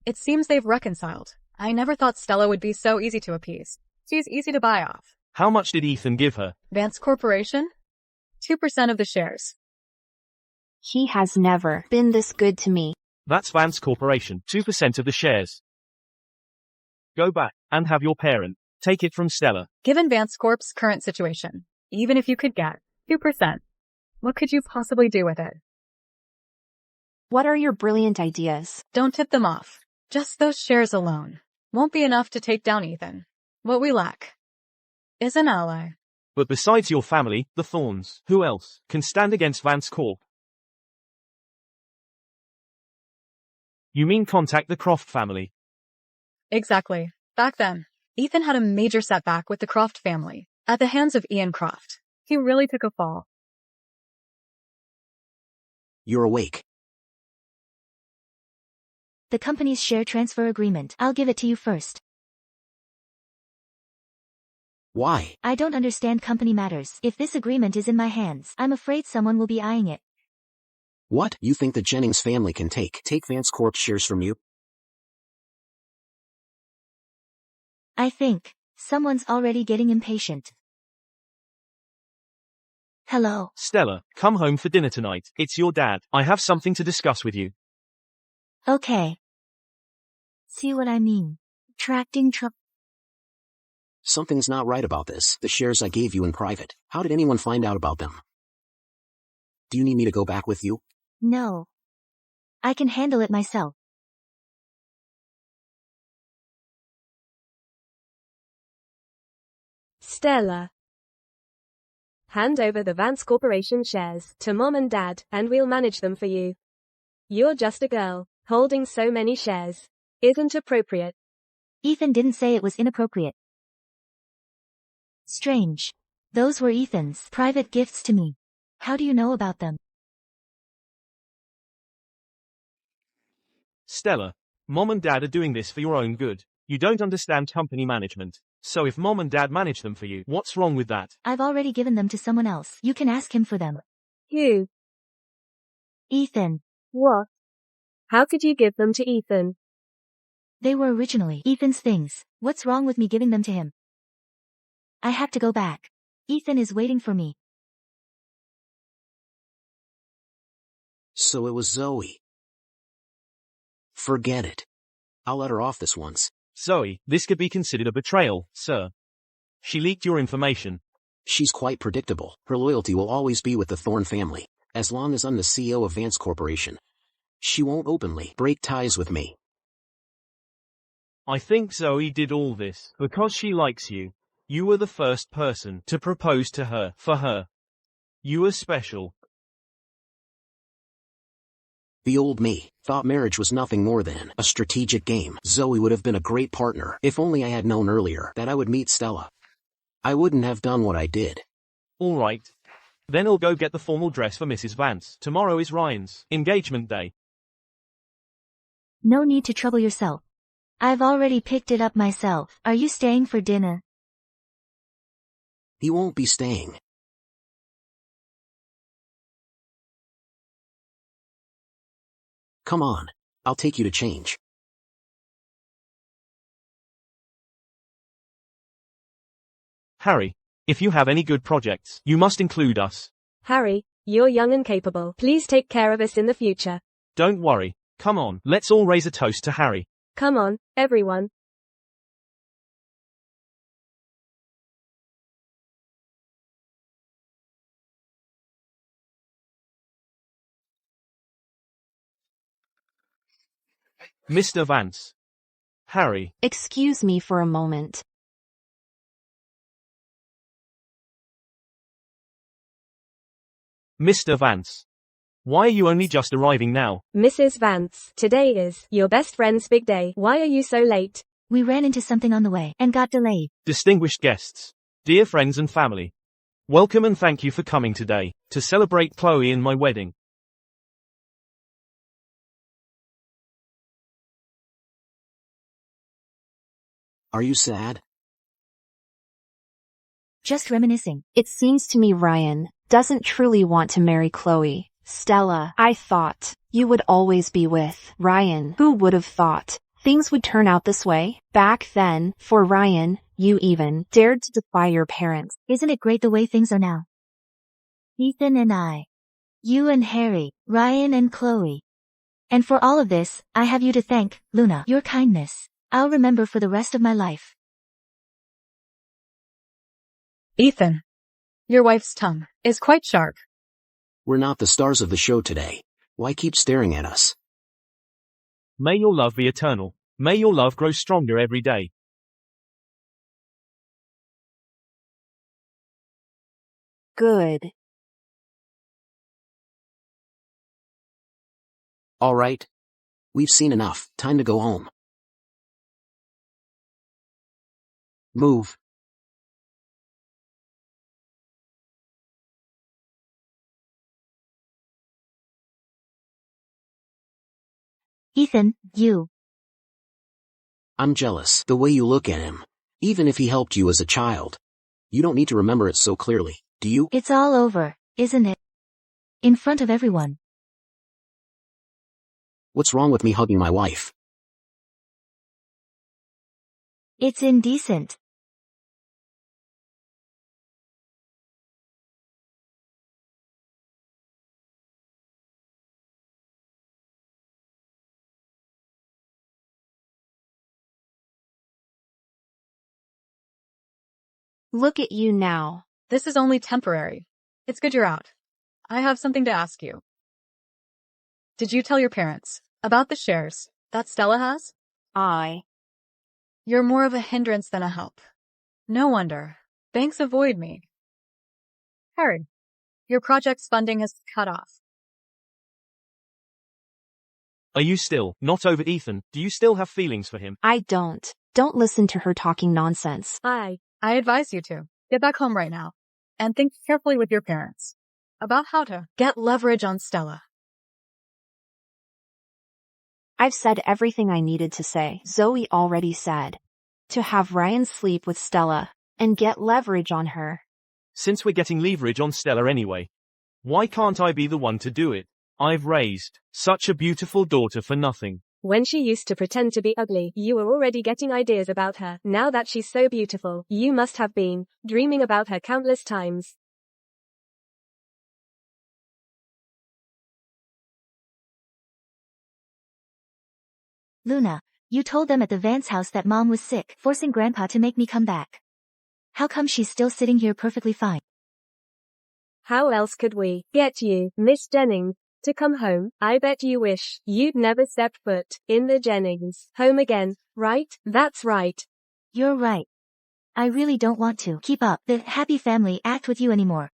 It seems they've reconciled. I never thought Stella would be so easy to appease. She's easy to buy off. How much did Ethan give her? Vance Corporation? 2% of the shares. He has never been this good to me. That's Vance Corporation, 2% of the shares. Go back and have your parent take it from Stella. Given Vance Corp's current situation, even if you could get 2%, what could you possibly do with it? What are your brilliant ideas? Don't tip them off. Just those shares alone won't be enough to take down Ethan. What we lack is an ally. But besides your family, the Thorns, who else can stand against Vance Corp? You mean contact the Croft family? Exactly. Back then, Ethan had a major setback with the Croft family at the hands of Ian Croft. He really took a fall. You're awake. The company's share transfer agreement. I'll give it to you first. Why? I don't understand company matters. If this agreement is in my hands, I'm afraid someone will be eyeing it. What? You think the Jennings family can take Vance Corp shares from you? I think someone's already getting impatient. Hello. Stella, come home for dinner tonight. It's your dad. I have something to discuss with you. Okay. See what I mean? Attracting trouble. Something's not right about this. The shares I gave you in private. How did anyone find out about them? Do you need me to go back with you? No. I can handle it myself. Stella. Hand over the Vance Corporation shares to Mom and Dad, and we'll manage them for you. You're just a girl. Holding so many shares isn't appropriate. Ethan didn't say it was inappropriate. Strange. Those were Ethan's private gifts to me. How do you know about them? Stella, Mom and Dad are doing this for your own good. You don't understand company management. So if Mom and Dad manage them for you, what's wrong with that? I've already given them to someone else. You can ask him for them. Who? Ethan. What? How could you give them to Ethan? They were originally Ethan's things. What's wrong with me giving them to him? I have to go back. Ethan is waiting for me. So it was Zoe. Forget it. I'll let her off this once. Zoe, this could be considered a betrayal, sir. She leaked your information. She's quite predictable. Her loyalty will always be with the Thorne family, as long as I'm the CEO of Vance Corporation. She won't openly break ties with me. I think Zoe did all this because she likes you. You were the first person to propose to her, for her. You were special. The old me thought marriage was nothing more than a strategic game. Zoe would have been a great partner if only I had known earlier that I would meet Stella. I wouldn't have done what I did. All right. Then I'll go get the formal dress for Mrs. Vance. Tomorrow is Ryan's engagement day. No need to trouble yourself. I've already picked it up myself. Are you staying for dinner? He won't be staying. Come on. I'll take you to change. Harry, if you have any good projects, you must include us. Harry, you're young and capable. Please take care of us in the future. Don't worry. Come on, let's all raise a toast to Harry. Come on, everyone. Mr. Vance. Harry. Excuse me for a moment. Mr. Vance. Why are you only just arriving now? Mrs. Vance, today is your best friend's big day. Why are you so late? We ran into something on the way and got delayed. Distinguished guests. Dear friends and family. Welcome and thank you for coming today to celebrate Chloe and my wedding. Are you sad? Just reminiscing. It seems to me Ryan doesn't truly want to marry Chloe. Stella, I thought you would always be with Ryan. Who would have thought things would turn out this way? Back then, for Ryan, you even dared to defy your parents. Isn't it great the way things are now? Ethan and I. You and Harry, Ryan and Chloe. And for all of this, I have you to thank, Luna. Your kindness, I'll remember for the rest of my life. Ethan, your wife's tongue is quite sharp. We're not the stars of the show today. Why keep staring at us? May your love be eternal. May your love grow stronger every day. Good. All right. We've seen enough. Time to go home. Move. Ethan, you. I'm jealous. The way you look at him. Even if he helped you as a child. You don't need to remember it so clearly, do you? It's all over, isn't it? In front of everyone. What's wrong with me hugging my wife? It's indecent. Look at you now. This is only temporary. It's good you're out. I have something to ask you. Did you tell your parents about the shares that Stella has? You're more of a hindrance than a help. No wonder. Banks avoid me. Harry, your project's funding is cut off. Are you still not over Ethan? Do you still have feelings for him? I don't. Don't listen to her talking nonsense. I advise you to get back home right now and think carefully with your parents about how to get leverage on Stella. I've said everything I needed to say. Zoe already said. To have Ryan sleep with Stella and get leverage on her. Since we're getting leverage on Stella anyway, why can't I be the one to do it? I've raised such a beautiful daughter for nothing. When she used to pretend to be ugly, you were already getting ideas about her. Now that she's so beautiful, you must have been dreaming about her countless times. Luna, you told them at the Vance house that Mom was sick, forcing Grandpa to make me come back. How come she's still sitting here perfectly fine? How else could we get you, Miss Jennings, to come home? I bet you wish you'd never stepped foot in the Jennings home again, right? That's right. You're right. I really don't want to keep up the happy family act with you anymore.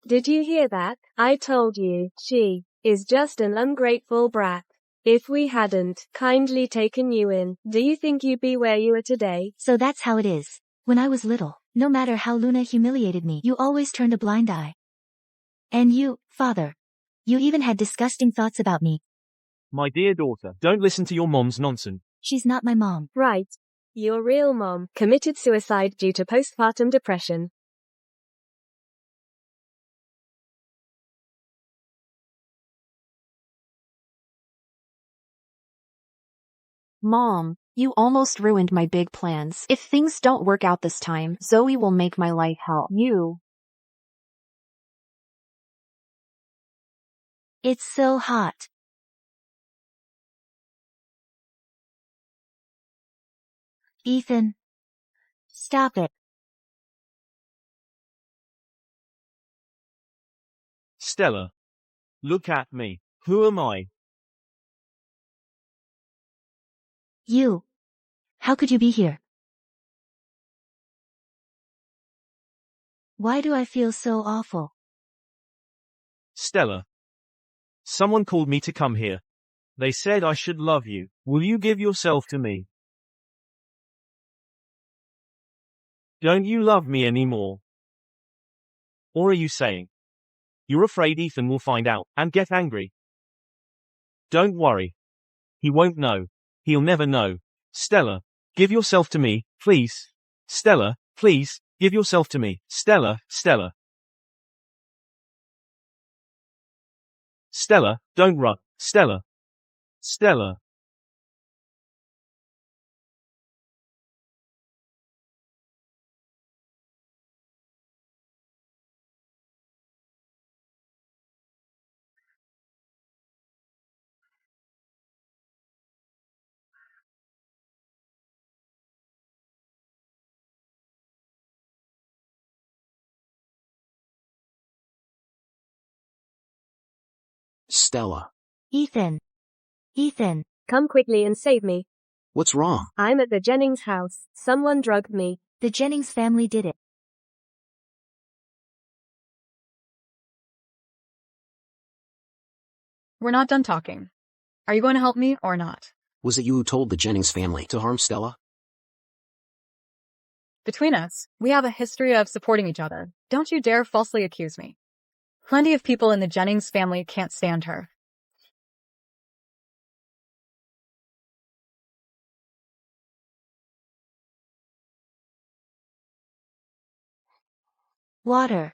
Did you hear that? I told you, she is just an ungrateful brat. If we hadn't kindly taken you in, do you think you'd be where you are today? So that's how it is. When I was little, no matter how Luna humiliated me, you always turned a blind eye. And you, Father. You even had disgusting thoughts about me. My dear daughter, don't listen to your mom's nonsense. She's not my mom. Right. Your real mom committed suicide due to postpartum depression. Mom, you almost ruined my big plans. If things don't work out this time, Zoe will make my life hell. You. It's so hot. Ethan. Stop it. Stella. Look at me. Who am I? You. How could you be here? Why do I feel so awful? Stella. Someone called me to come here. They said I should love you. Will you give yourself to me? Don't you love me anymore? Or are you saying you're afraid Ethan will find out and get angry? Don't worry. He won't know. He'll never know. Stella, give yourself to me, please. Stella, please, give yourself to me. Stella, Stella. Stella, don't run. Stella. Stella. Stella. Ethan. Ethan. Come quickly and save me. What's wrong? I'm at the Jennings house. Someone drugged me. The Jennings family did it. We're not done talking. Are you going to help me or not? Was it you who told the Jennings family to harm Stella? Between us, we have a history of supporting each other. Don't you dare falsely accuse me. Plenty of people in the Jennings family can't stand her. Water.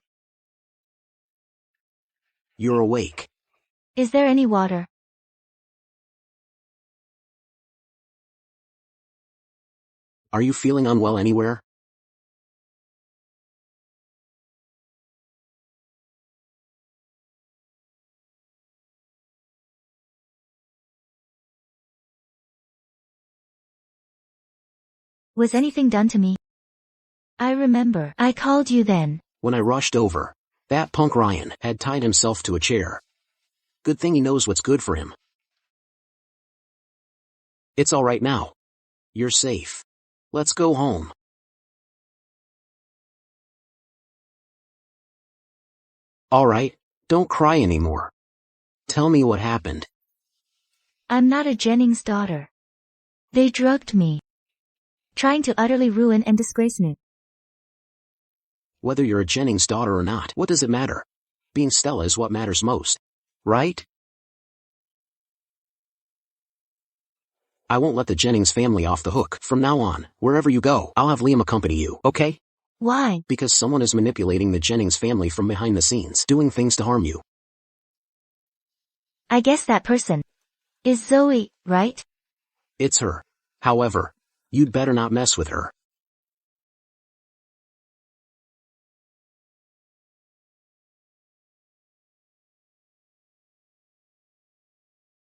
You're awake. Is there any water? Are you feeling unwell anywhere? Was anything done to me? I remember. I called you then. When I rushed over, that punk Ryan had tied himself to a chair. Good thing he knows what's good for him. It's all right now. You're safe. Let's go home. All right, don't cry anymore. Tell me what happened. I'm not a Jennings daughter. They drugged me. Trying to utterly ruin and disgrace me. Whether you're a Jennings daughter or not, what does it matter? Being Stella is what matters most. Right? I won't let the Jennings family off the hook. From now on, wherever you go, I'll have Liam accompany you, okay? Why? Because someone is manipulating the Jennings family from behind the scenes, doing things to harm you. I guess that person is Zoe, right? It's her. However, you'd better not mess with her.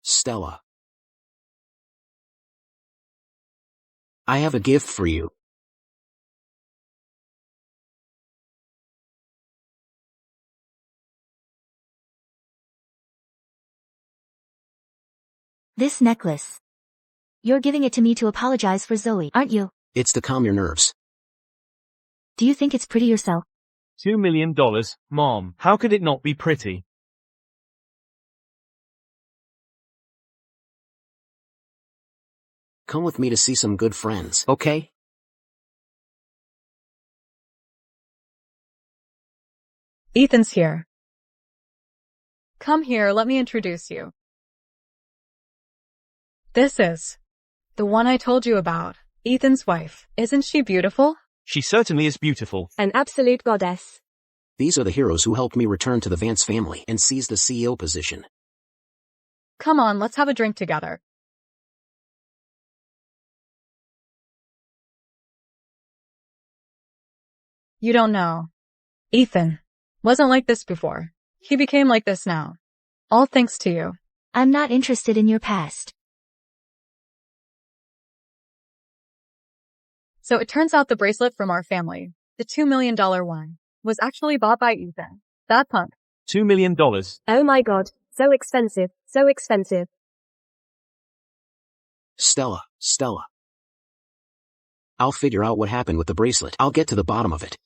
Stella. I have a gift for you. This necklace. You're giving it to me to apologize for Zoe, aren't you? It's to calm your nerves. Do you think it's pretty yourself? $2 million, Mom. How could it not be pretty? Come with me to see some good friends, okay? Ethan's here. Come here, let me introduce you. This is the one I told you about, Ethan's wife. Isn't she beautiful? She certainly is beautiful. An absolute goddess. These are the heroes who helped me return to the Vance family and seize the CEO position. Come on, let's have a drink together. You don't know. Ethan wasn't like this before. He became like this now. All thanks to you. I'm not interested in your past. So it turns out the bracelet from our family, the $2 million one, was actually bought by Ethan. That punk. $2 million. Oh my god. So expensive. So expensive. Stella. I'll figure out what happened with the bracelet. I'll get to the bottom of it.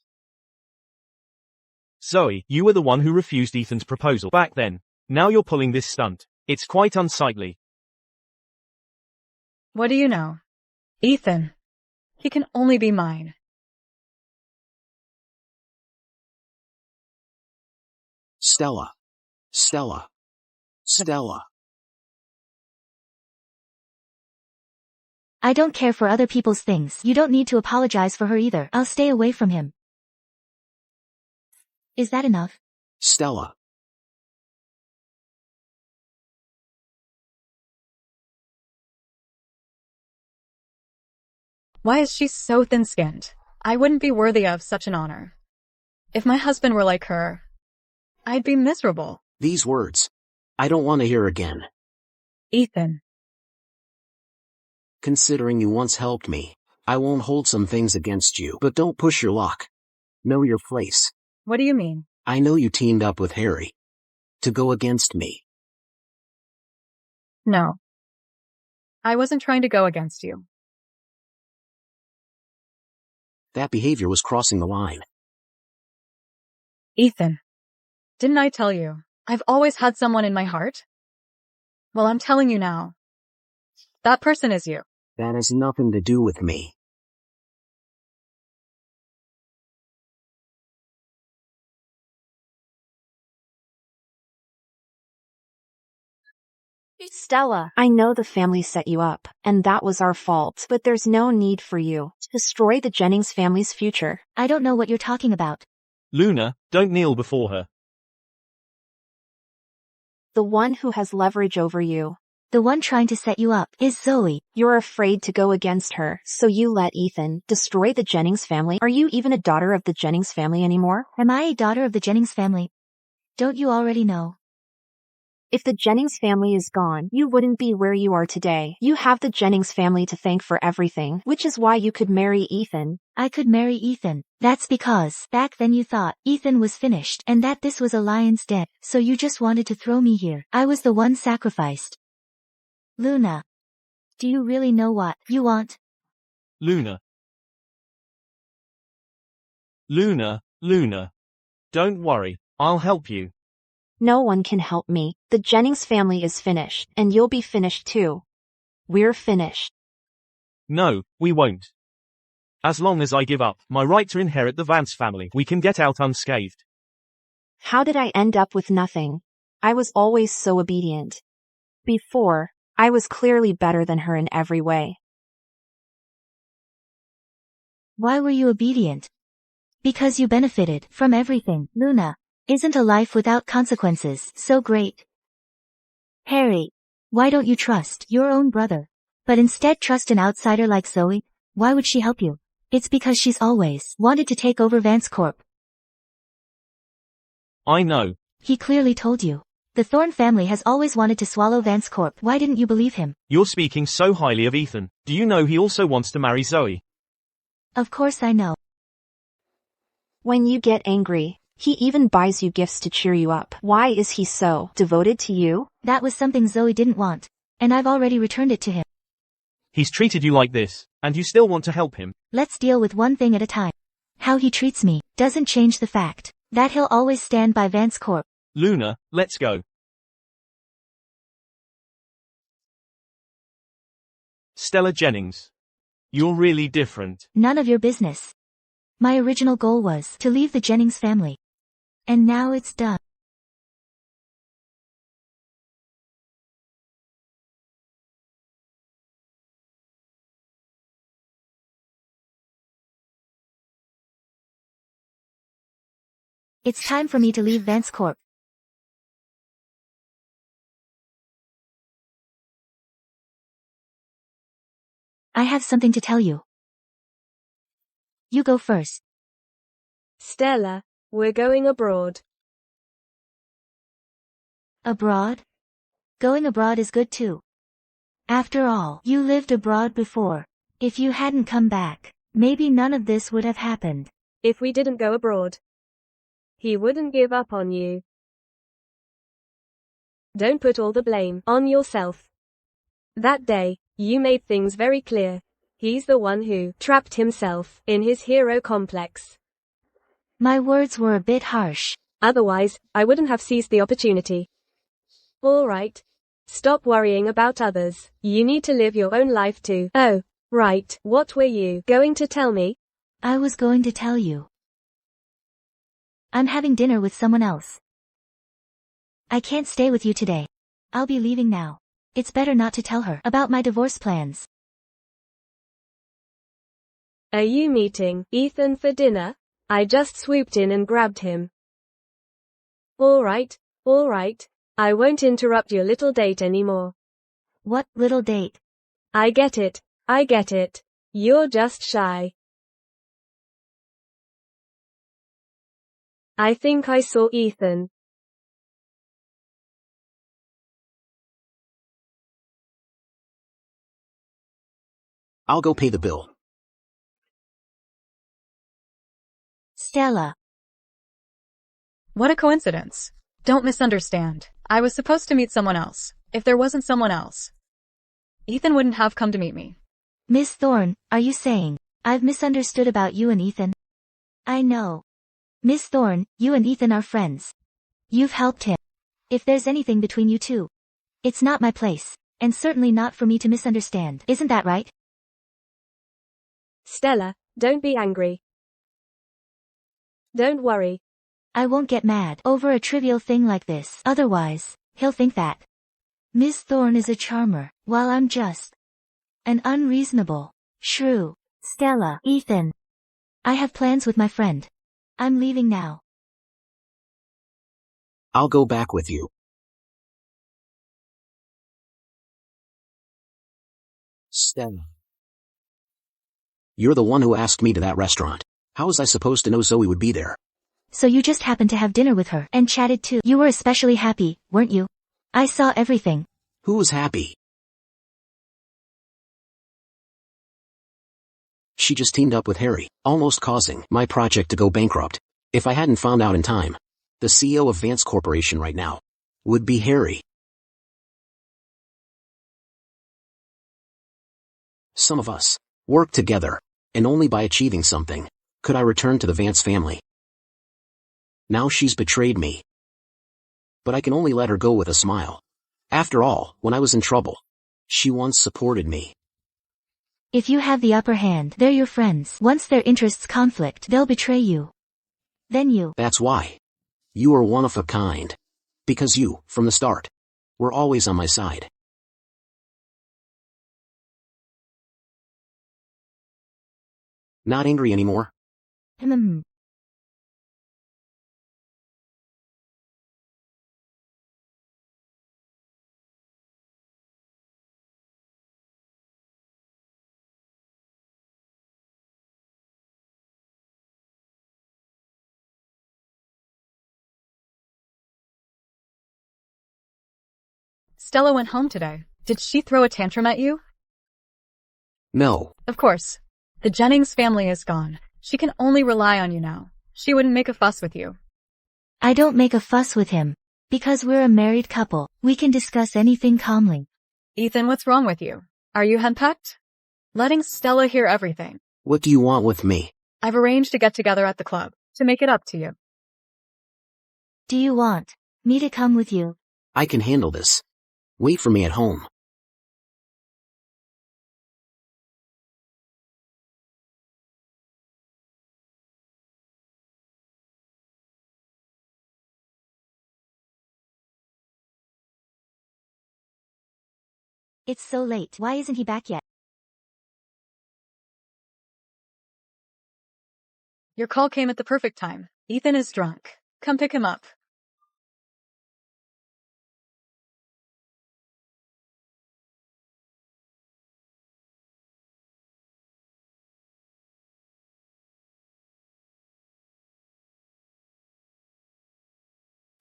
Zoe, you were the one who refused Ethan's proposal back then. Now you're pulling this stunt. It's quite unsightly. What do you know? Ethan. He can only be mine. Stella. Stella. Stella. I don't care for other people's things. You don't need to apologize for her either. I'll stay away from him. Is that enough? Stella. Why is she so thin-skinned? I wouldn't be worthy of such an honor. If my husband were like her, I'd be miserable. These words. I don't want to hear again. Ethan. Considering you once helped me, I won't hold some things against you, but don't push your luck. Know your place. What do you mean? I know you teamed up with Harry. To go against me. No. I wasn't trying to go against you. That behavior was crossing the line. Ethan. Didn't I tell you? I've always had someone in my heart. Well, I'm telling you now. That person is you. That has nothing to do with me. Stella, I know the family set you up, and that was our fault, but there's no need for you to destroy the Jennings family's future. I don't know what you're talking about. Luna, don't kneel before her. The one who has leverage over you. The one trying to set you up is Zoe. You're afraid to go against her, so you let Ethan destroy the Jennings family. Are you even a daughter of the Jennings family anymore? Am I a daughter of the Jennings family? Don't you already know? If the Jennings family is gone, you wouldn't be where you are today. You have the Jennings family to thank for everything, which is why you could marry Ethan. I could marry Ethan. That's because back then you thought Ethan was finished and that this was a lion's den, so you just wanted to throw me here. I was the one sacrificed. Luna. Do you really know what you want? Luna. Luna. Don't worry, I'll help you. No one can help me. The Jennings family is finished, and you'll be finished too. We're finished. No, we won't. As long as I give up my right to inherit the Vance family, we can get out unscathed. How did I end up with nothing? I was always so obedient. Before, I was clearly better than her in every way. Why were you obedient? Because you benefited from everything, Luna. Isn't a life without consequences so great? Harry, why don't you trust your own brother, but instead trust an outsider like Zoe? Why would she help you? It's because she's always wanted to take over Vance Corp. I know. He clearly told you. The Thorne family has always wanted to swallow Vance Corp. Why didn't you believe him? You're speaking so highly of Ethan. Do you know he also wants to marry Zoe? Of course I know. When you get angry, he even buys you gifts to cheer you up. Why is he so devoted to you? That was something Zoe didn't want, and I've already returned it to him. He's treated you like this, and you still want to help him. Let's deal with one thing at a time. How he treats me doesn't change the fact that he'll always stand by Vance Corp. Luna, let's go. Stella Jennings. You're really different. None of your business. My original goal was to leave the Jennings family. And now it's done. It's time for me to leave Vance Corp. I have something to tell you. You go first. Stella, we're going abroad. Abroad? Going abroad is good too. After all, you lived abroad before. If you hadn't come back, maybe none of this would have happened. If we didn't go abroad, he wouldn't give up on you. Don't put all the blame on yourself. That day, you made things very clear. He's the one who trapped himself in his hero complex. My words were a bit harsh. Otherwise, I wouldn't have seized the opportunity. All right. Stop worrying about others. You need to live your own life too. Oh, right. What were you going to tell me? I was going to tell you. I'm having dinner with someone else. I can't stay with you today. I'll be leaving now. It's better not to tell her about my divorce plans. Are you meeting Ethan for dinner? I just swooped in and grabbed him. All right. I won't interrupt your little date anymore. What little date? I get it. You're just shy. I think I saw Ethan. I'll go pay the bill. Stella. What a coincidence. Don't misunderstand. I was supposed to meet someone else. If there wasn't someone else, Ethan wouldn't have come to meet me. Miss Thorne, are you saying I've misunderstood about you and Ethan? I know. Miss Thorne, you and Ethan are friends. You've helped him. If there's anything between you two, it's not my place, and certainly not for me to misunderstand. Isn't that right? Stella, don't be angry. Don't worry. I won't get mad over a trivial thing like this. Otherwise, he'll think that Miss Thorne is a charmer, while I'm just an unreasonable shrew. Stella, Ethan. I have plans with my friend. I'm leaving now. I'll go back with you. Stella. You're the one who asked me to that restaurant. How was I supposed to know Zoe would be there? So you just happened to have dinner with her and chatted too. You were especially happy, weren't you? I saw everything. Who was happy? She just teamed up with Harry, almost causing my project to go bankrupt. If I hadn't found out in time, the CEO of Vance Corporation right now would be Harry. Some of us work together, and only by achieving something could I return to the Vance family. Now she's betrayed me. But I can only let her go with a smile. After all, when I was in trouble, she once supported me. If you have the upper hand, they're your friends. Once their interests conflict, they'll betray you. Then you. That's why. You are one of a kind. Because you, from the start, were always on my side. Not angry anymore? Stella went home today. Did she throw a tantrum at you? No. Of course. The Jennings family is gone. She can only rely on you now. She wouldn't make a fuss with you. I don't make a fuss with him. Because we're a married couple, we can discuss anything calmly. Ethan, what's wrong with you? Are you henpecked? Letting Stella hear everything. What do you want with me? I've arranged to get together at the club, to make it up to you. Do you want me to come with you? I can handle this. Wait for me at home. It's so late. Why isn't he back yet? Your call came at the perfect time. Ethan is drunk. Come pick him up.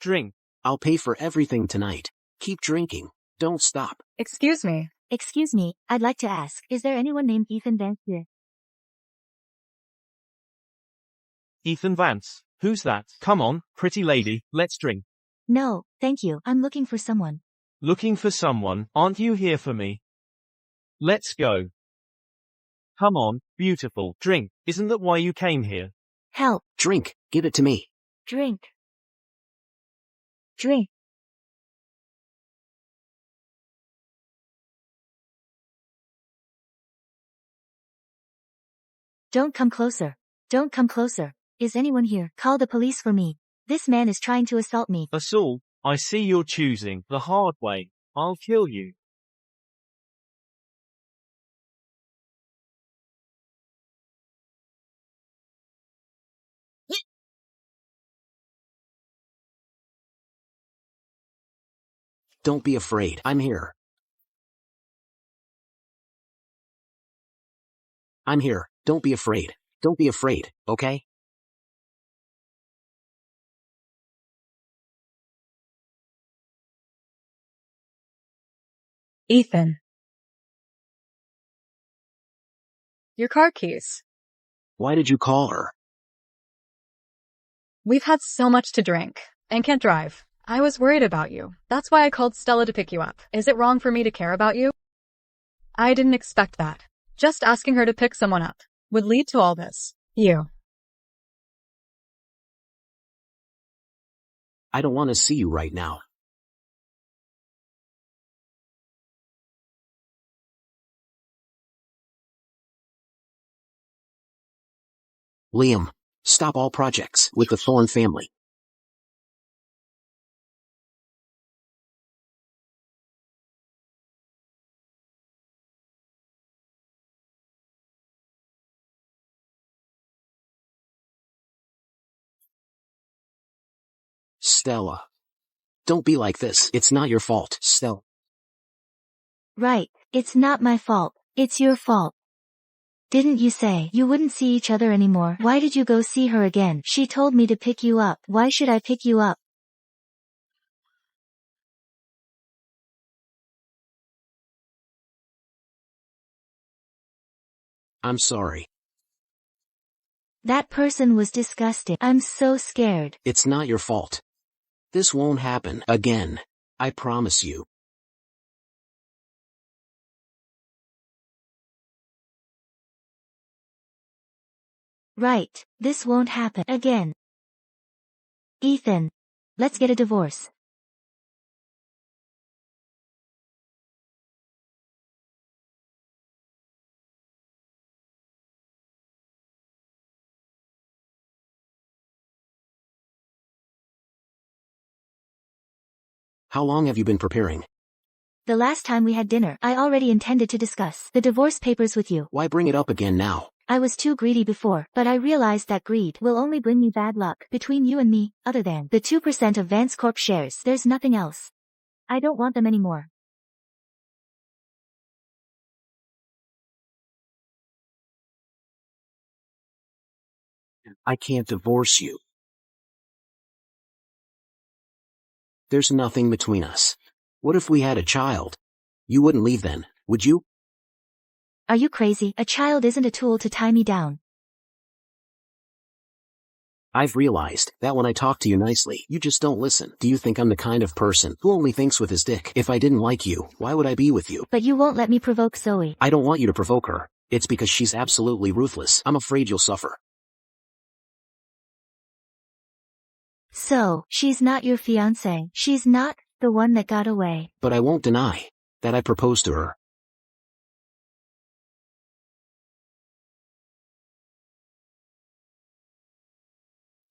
Drink. I'll pay for everything tonight. Keep drinking. Don't stop. Excuse me. Excuse me, I'd like to ask, is there anyone named Ethan Vance here? Ethan Vance. Who's that? Come on, pretty lady, let's drink. No, thank you. I'm looking for someone. Looking for someone? Aren't you here for me? Let's go. Come on, beautiful. Drink. Isn't that why you came here? Help. Drink, give it to me. Drink. Drink. Don't come closer. Don't come closer. Is anyone here? Call the police for me. This man is trying to assault me. Assault? I see you're choosing the hard way. I'll kill you. Don't be afraid, I'm here. I'm here, don't be afraid. Don't be afraid, okay? Ethan. Your car keys. Why did you call her? We've had so much to drink and can't drive. I was worried about you. That's why I called Stella to pick you up. Is it wrong for me to care about you? I didn't expect that. Just asking her to pick someone up would lead to all this. You. I don't want to see you right now. Liam, stop all projects with the Thorne family. Stella. Don't be like this. It's not your fault, Stella. Right. It's not my fault. It's your fault. Didn't you say you wouldn't see each other anymore? Why did you go see her again? She told me to pick you up. Why should I pick you up? I'm sorry. That person was disgusting. I'm so scared. It's not your fault. This won't happen again. I promise you. Right. This won't happen again. Ethan. Let's get a divorce. How long have you been preparing? The last time we had dinner, I already intended to discuss the divorce papers with you. Why bring it up again now? I was too greedy before, but I realized that greed will only bring me bad luck. Between you and me, other than the 2% of Vance Corp shares, there's nothing else. I don't want them anymore. I can't divorce you. There's nothing between us. What if we had a child? You wouldn't leave then, would you? Are you crazy? A child isn't a tool to tie me down. I've realized that when I talk to you nicely, you just don't listen. Do you think I'm the kind of person who only thinks with his dick? If I didn't like you, why would I be with you? But you won't let me provoke Zoe. I don't want you to provoke her. It's because she's absolutely ruthless. I'm afraid you'll suffer. So, she's not your fiancé. She's not the one that got away. But I won't deny that I proposed to her.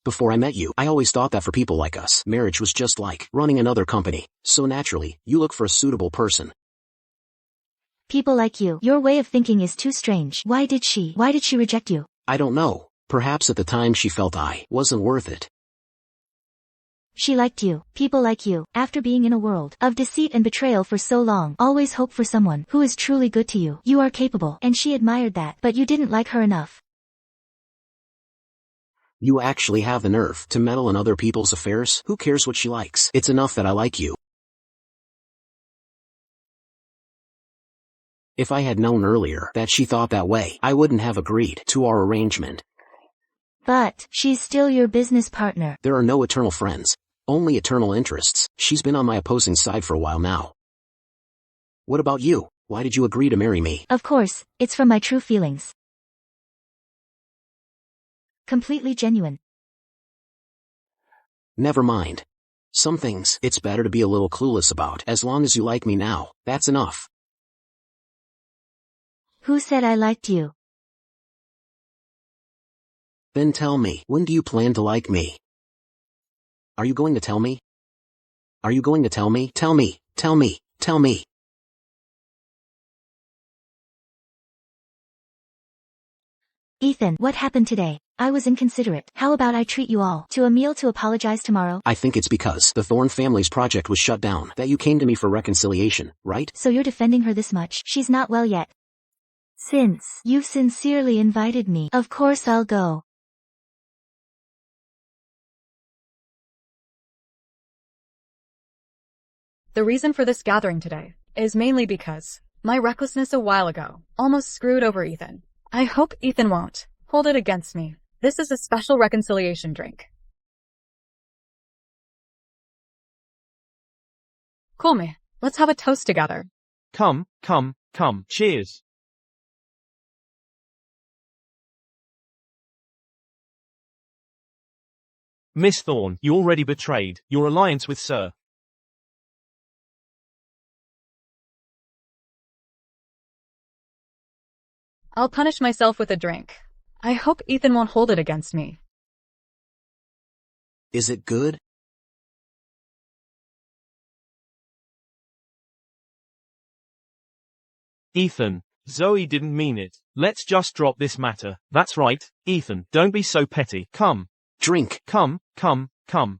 Before I met you, I always thought that for people like us, marriage was just like running another company. So naturally, you look for a suitable person. People like you. Your way of thinking is too strange. Why did she reject you? I don't know. Perhaps at the time she felt I wasn't worth it. She liked you. People like you, after being in a world of deceit and betrayal for so long, always hope for someone who is truly good to you. You are capable, and she admired that, but you didn't like her enough. You actually have the nerve to meddle in other people's affairs? Who cares what she likes? It's enough that I like you. If I had known earlier that she thought that way, I wouldn't have agreed to our arrangement. But, she's still your business partner. There are no eternal friends. Only eternal interests. She's been on my opposing side for a while now. What about you? Why did you agree to marry me? Of course, it's from my true feelings. Completely genuine. Never mind. Some things, it's better to be a little clueless about. As long as you like me now, that's enough. Who said I liked you? Then tell me, when do you plan to like me? Are you going to tell me? Are you going to tell me? Tell me, tell me, tell me. Ethan, what happened today? I was inconsiderate. How about I treat you all to a meal to apologize tomorrow? I think it's because the Thorne family's project was shut down that you came to me for reconciliation, right? So you're defending her this much? She's not well yet. Since you've sincerely invited me, of course I'll go. The reason for this gathering today is mainly because my recklessness a while ago almost screwed over Ethan. I hope Ethan won't hold it against me. This is a special reconciliation drink. Cool me. Let's have a toast together. Come, come, come. Cheers. Miss Thorne, you already betrayed your alliance with Sir. I'll punish myself with a drink. I hope Ethan won't hold it against me. Is it good? Ethan, Zoe didn't mean it. Let's just drop this matter. That's right, Ethan, don't be so petty. Come. Drink. Come, come, come.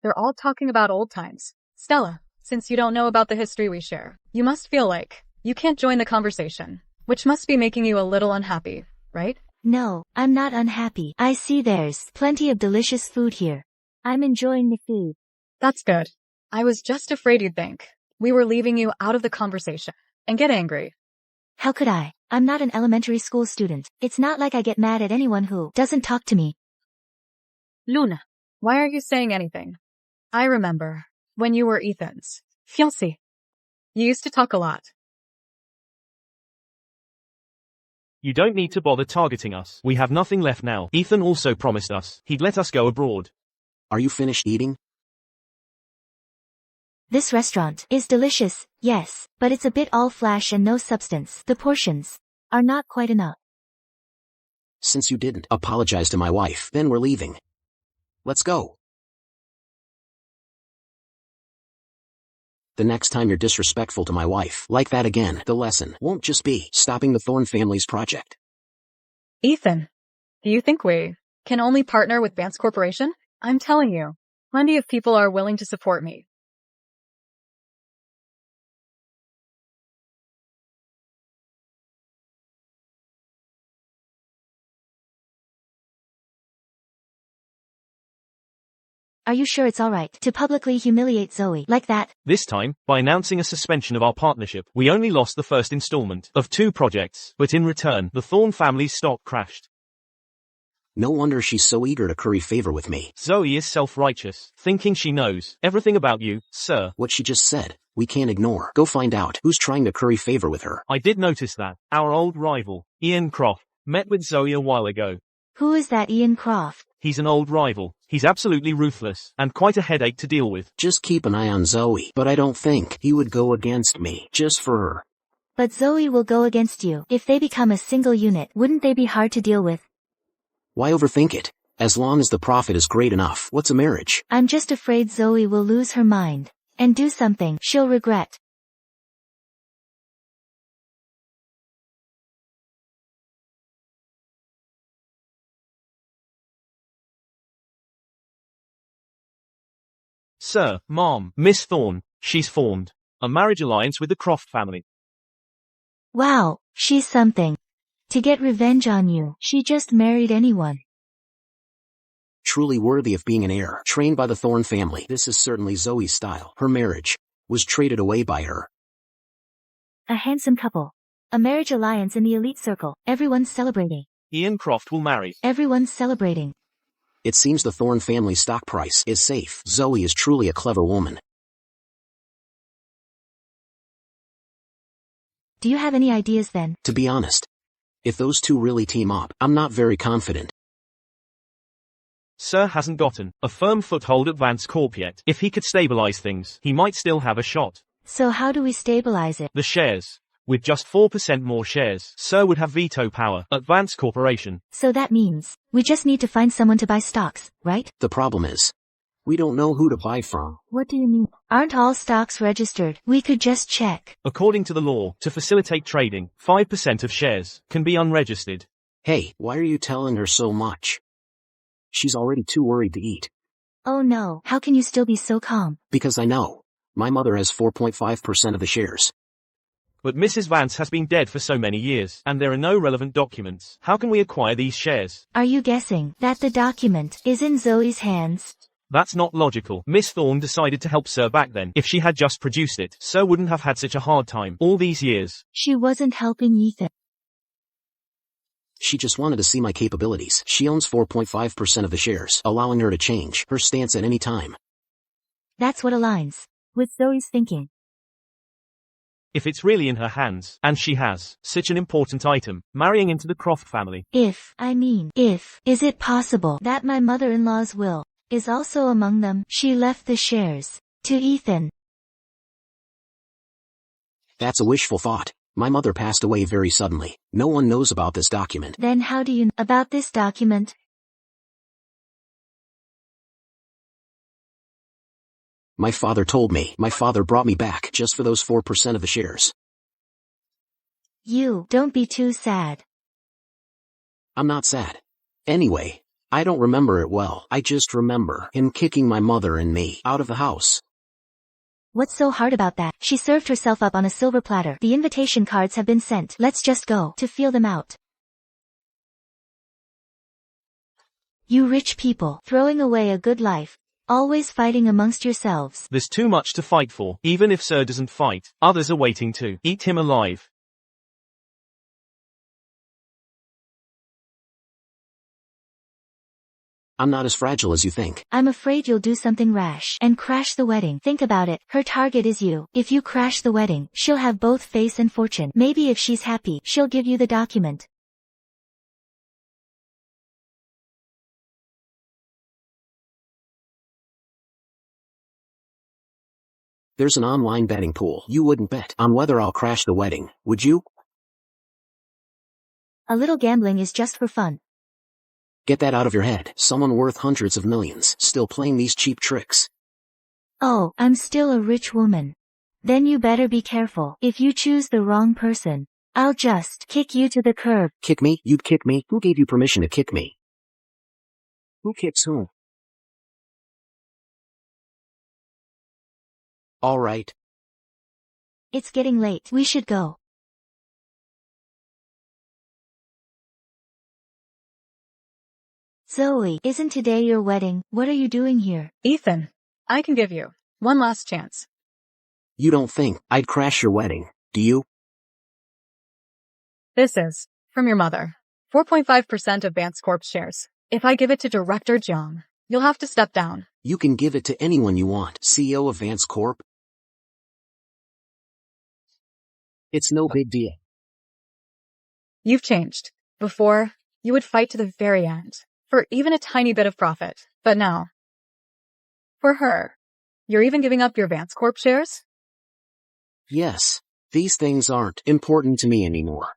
They're all talking about old times. Stella, since you don't know about the history we share, you must feel like you can't join the conversation, which must be making you a little unhappy, right? No, I'm not unhappy. I see there's plenty of delicious food here. I'm enjoying the food. That's good. I was just afraid you'd think we were leaving you out of the conversation and get angry. How could I? I'm not an elementary school student. It's not like I get mad at anyone who doesn't talk to me. Luna, why are you saying anything? I remember when you were Ethan's fiancé. You used to talk a lot. You don't need to bother targeting us. We have nothing left now. Ethan also promised us he'd let us go abroad. Are you finished eating? This restaurant is delicious, yes, but it's a bit all flash and no substance. The portions are not quite enough. Since you didn't apologize to my wife, then we're leaving. Let's go. The next time you're disrespectful to my wife like that again, the lesson won't just be stopping the Thorne family's project. Ethan, do you think we can only partner with Vance Corporation? I'm telling you, plenty of people are willing to support me. Are you sure it's alright to publicly humiliate Zoe like that? This time, by announcing a suspension of our partnership, we only lost the first installment of 2 projects, but in return, the Thorne family's stock crashed. No wonder she's so eager to curry favor with me. Zoe is self-righteous, thinking she knows everything about you, sir. What she just said, we can't ignore. Go find out who's trying to curry favor with her. I did notice that our old rival, Ian Croft, met with Zoe a while ago. Who is that Ian Croft? He's an old rival. He's absolutely ruthless, and quite a headache to deal with. Just keep an eye on Zoe, but I don't think he would go against me, just for her. But Zoe will go against you. If they become a single unit, wouldn't they be hard to deal with? Why overthink it? As long as the profit is great enough, what's a marriage? I'm just afraid Zoe will lose her mind and do something she'll regret. Sir, Mom, Miss Thorne, she's formed a marriage alliance with the Croft family. Wow, she's something. To get revenge on you, she just married anyone. Truly worthy of being an heir, trained by the Thorne family. This is certainly Zoe's style. Her marriage was traded away by her. A handsome couple. A marriage alliance in the elite circle. Everyone's celebrating. Ian Croft will marry. Everyone's celebrating. It seems the Thorne family stock price is safe. Zoe is truly a clever woman. Do you have any ideas then? To be honest, if those two really team up, I'm not very confident. Sir hasn't gotten a firm foothold at Vance Corp yet. If he could stabilize things, he might still have a shot. So how do we stabilize it? The shares. With just 4% more shares, Sir would have veto power at Vance Corporation. So that means, we just need to find someone to buy stocks, right? The problem is, we don't know who to buy from. What do you mean? Aren't all stocks registered? We could just check. According to the law, to facilitate trading, 5% of shares can be unregistered. Hey, why are you telling her so much? She's already too worried to eat. Oh no, how can you still be so calm? Because I know. My mother has 4.5% of the shares. But Mrs. Vance has been dead for so many years, and there are no relevant documents. How can we acquire these shares? Are you guessing that the document is in Zoe's hands? That's not logical. Miss Thorne decided to help Sir back then. If she had just produced it, Sir wouldn't have had such a hard time all these years. She wasn't helping Ethan. She just wanted to see my capabilities. She owns 4.5% of the shares, allowing her to change her stance at any time. That's what aligns with Zoe's thinking. If it's really in her hands, and she has such an important item, marrying into the Croft family. If is it possible that my mother-in-law's will is also among them? She left the shares to Ethan. That's a wishful thought. My mother passed away very suddenly. No one knows about this document. Then how do you know about this document? My father told me. My father brought me back just for those 4% of the shares. You don't be too sad. I'm not sad. Anyway, I don't remember it well. I just remember him kicking my mother and me out of the house. What's so hard about that? She served herself up on a silver platter. The invitation cards have been sent. Let's just go to feel them out. You rich people, throwing away a good life. Always fighting amongst yourselves. There's too much to fight for. Even if Sir doesn't fight, others are waiting to eat him alive. I'm not as fragile as you think. I'm afraid you'll do something rash and crash the wedding. Think about it. Her target is you. If you crash the wedding, she'll have both face and fortune. Maybe if she's happy, she'll give you the document. There's an online betting pool. You wouldn't bet on whether I'll crash the wedding, would you? A little gambling is just for fun. Get that out of your head. Someone worth hundreds of millions, still playing these cheap tricks. Oh, I'm still a rich woman. Then you better be careful. If you choose the wrong person, I'll just kick you to the curb. Kick me? You'd kick me? Who gave you permission to kick me? Who kicks whom? All right. It's getting late. We should go. Zoe, isn't today your wedding? What are you doing here? Ethan, I can give you one last chance. You don't think I'd crash your wedding, do you? This is from your mother. 4.5% of Vance Corp's shares. If I give it to Director Jiang, you'll have to step down. You can give it to anyone you want. CEO of Vance Corp? It's no big deal. You've changed. Before, you would fight to the very end for even a tiny bit of profit. But now, for her, you're even giving up your Vance Corp shares? Yes. These things aren't important to me anymore.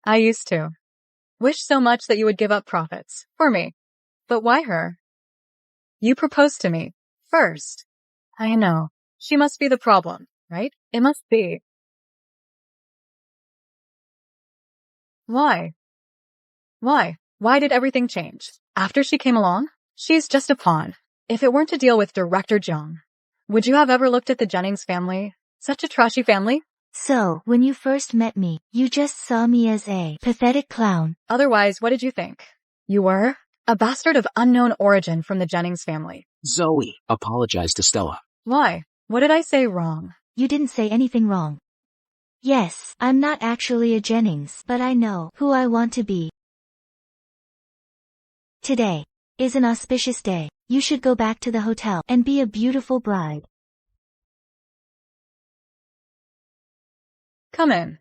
I used to. Wish so much that you would give up profits for me. But why her? You proposed to me first. I know. She must be the problem, right? It must be. Why? Why? Why did everything change? After she came along? She's just a pawn. If it weren't to deal with Director Jiang, would you have ever looked at the Jennings family? Such a trashy family? So, when you first met me, you just saw me as a pathetic clown. Otherwise, what did you think? You were a bastard of unknown origin from the Jennings family. Zoe, apologize to Stella. Why? What did I say wrong? You didn't say anything wrong. Yes, I'm not actually a Jennings, but I know who I want to be. Today is an auspicious day. You should go back to the hotel and be a beautiful bride. Come in.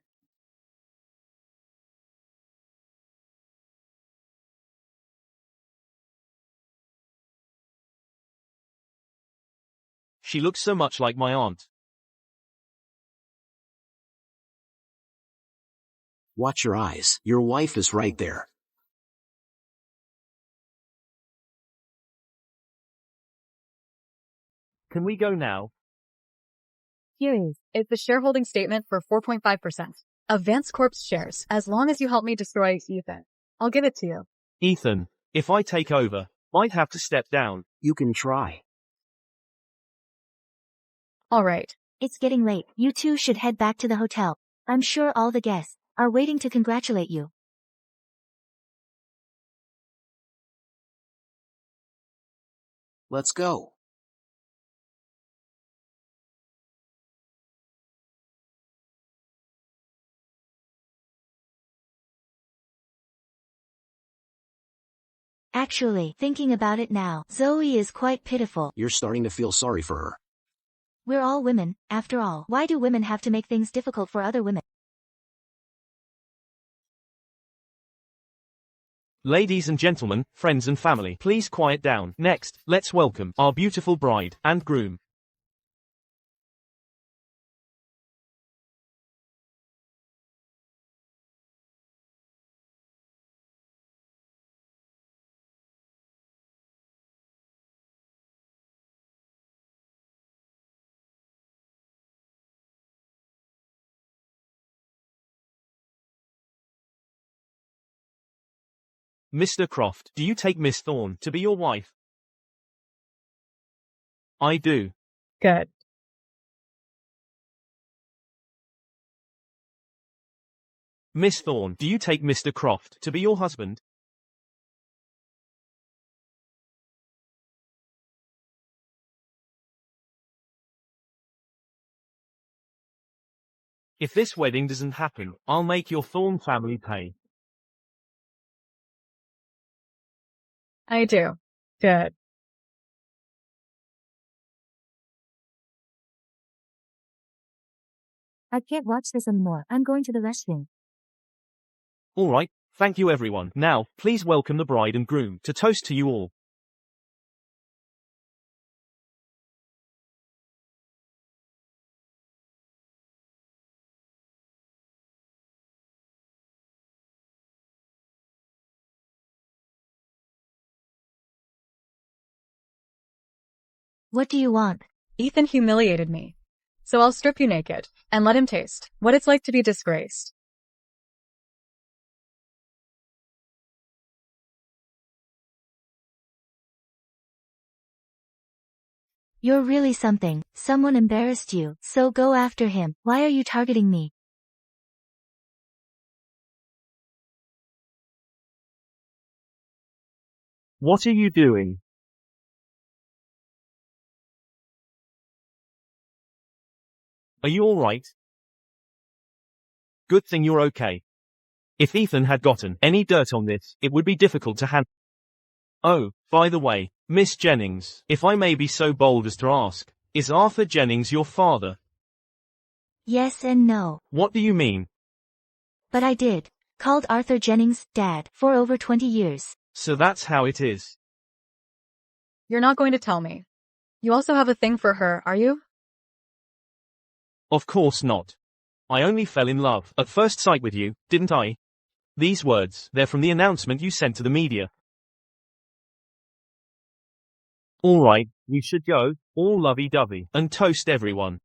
She looks so much like my aunt. Watch your eyes. Your wife is right there. Can we go now? Here is. It's the shareholding statement for 4.5% of Vance Corp's shares. As long as you help me destroy Ethan, I'll give it to you. Ethan, if I take over, I'd have to step down. You can try. All right. It's getting late. You two should head back to the hotel. I'm sure all the guests are waiting to congratulate you. Let's go. Actually, thinking about it now, Zoe is quite pitiful. You're starting to feel sorry for her. We're all women, after all. Why do women have to make things difficult for other women? Ladies and gentlemen, friends and family, please quiet down. Next, let's welcome our beautiful bride and groom. Mr. Croft, do you take Miss Thorne to be your wife? I do. Good. Miss Thorne, do you take Mr. Croft to be your husband? If this wedding doesn't happen, I'll make your Thorne family pay. I do. Good. I can't watch this anymore. I'm going to the restroom. Alright, thank you everyone. Now, please welcome the bride and groom to toast to you all. What do you want? Ethan humiliated me. So I'll strip you naked and let him taste what it's like to be disgraced. You're really something. Someone embarrassed you, so go after him. Why are you targeting me? What are you doing? Are you alright? Good thing you're okay. If Ethan had gotten any dirt on this, it would be difficult to handle. Oh, by the way, Miss Jennings, if I may be so bold as to ask, is Arthur Jennings your father? Yes and no. What do you mean? But I did. Called Arthur Jennings, Dad, for over 20 years. So that's how it is. You're not going to tell me. You also have a thing for her, are you? Of course not. I only fell in love at first sight with you, didn't I? These words, they're from the announcement you sent to the media. Alright, you should go, all lovey-dovey, and toast everyone.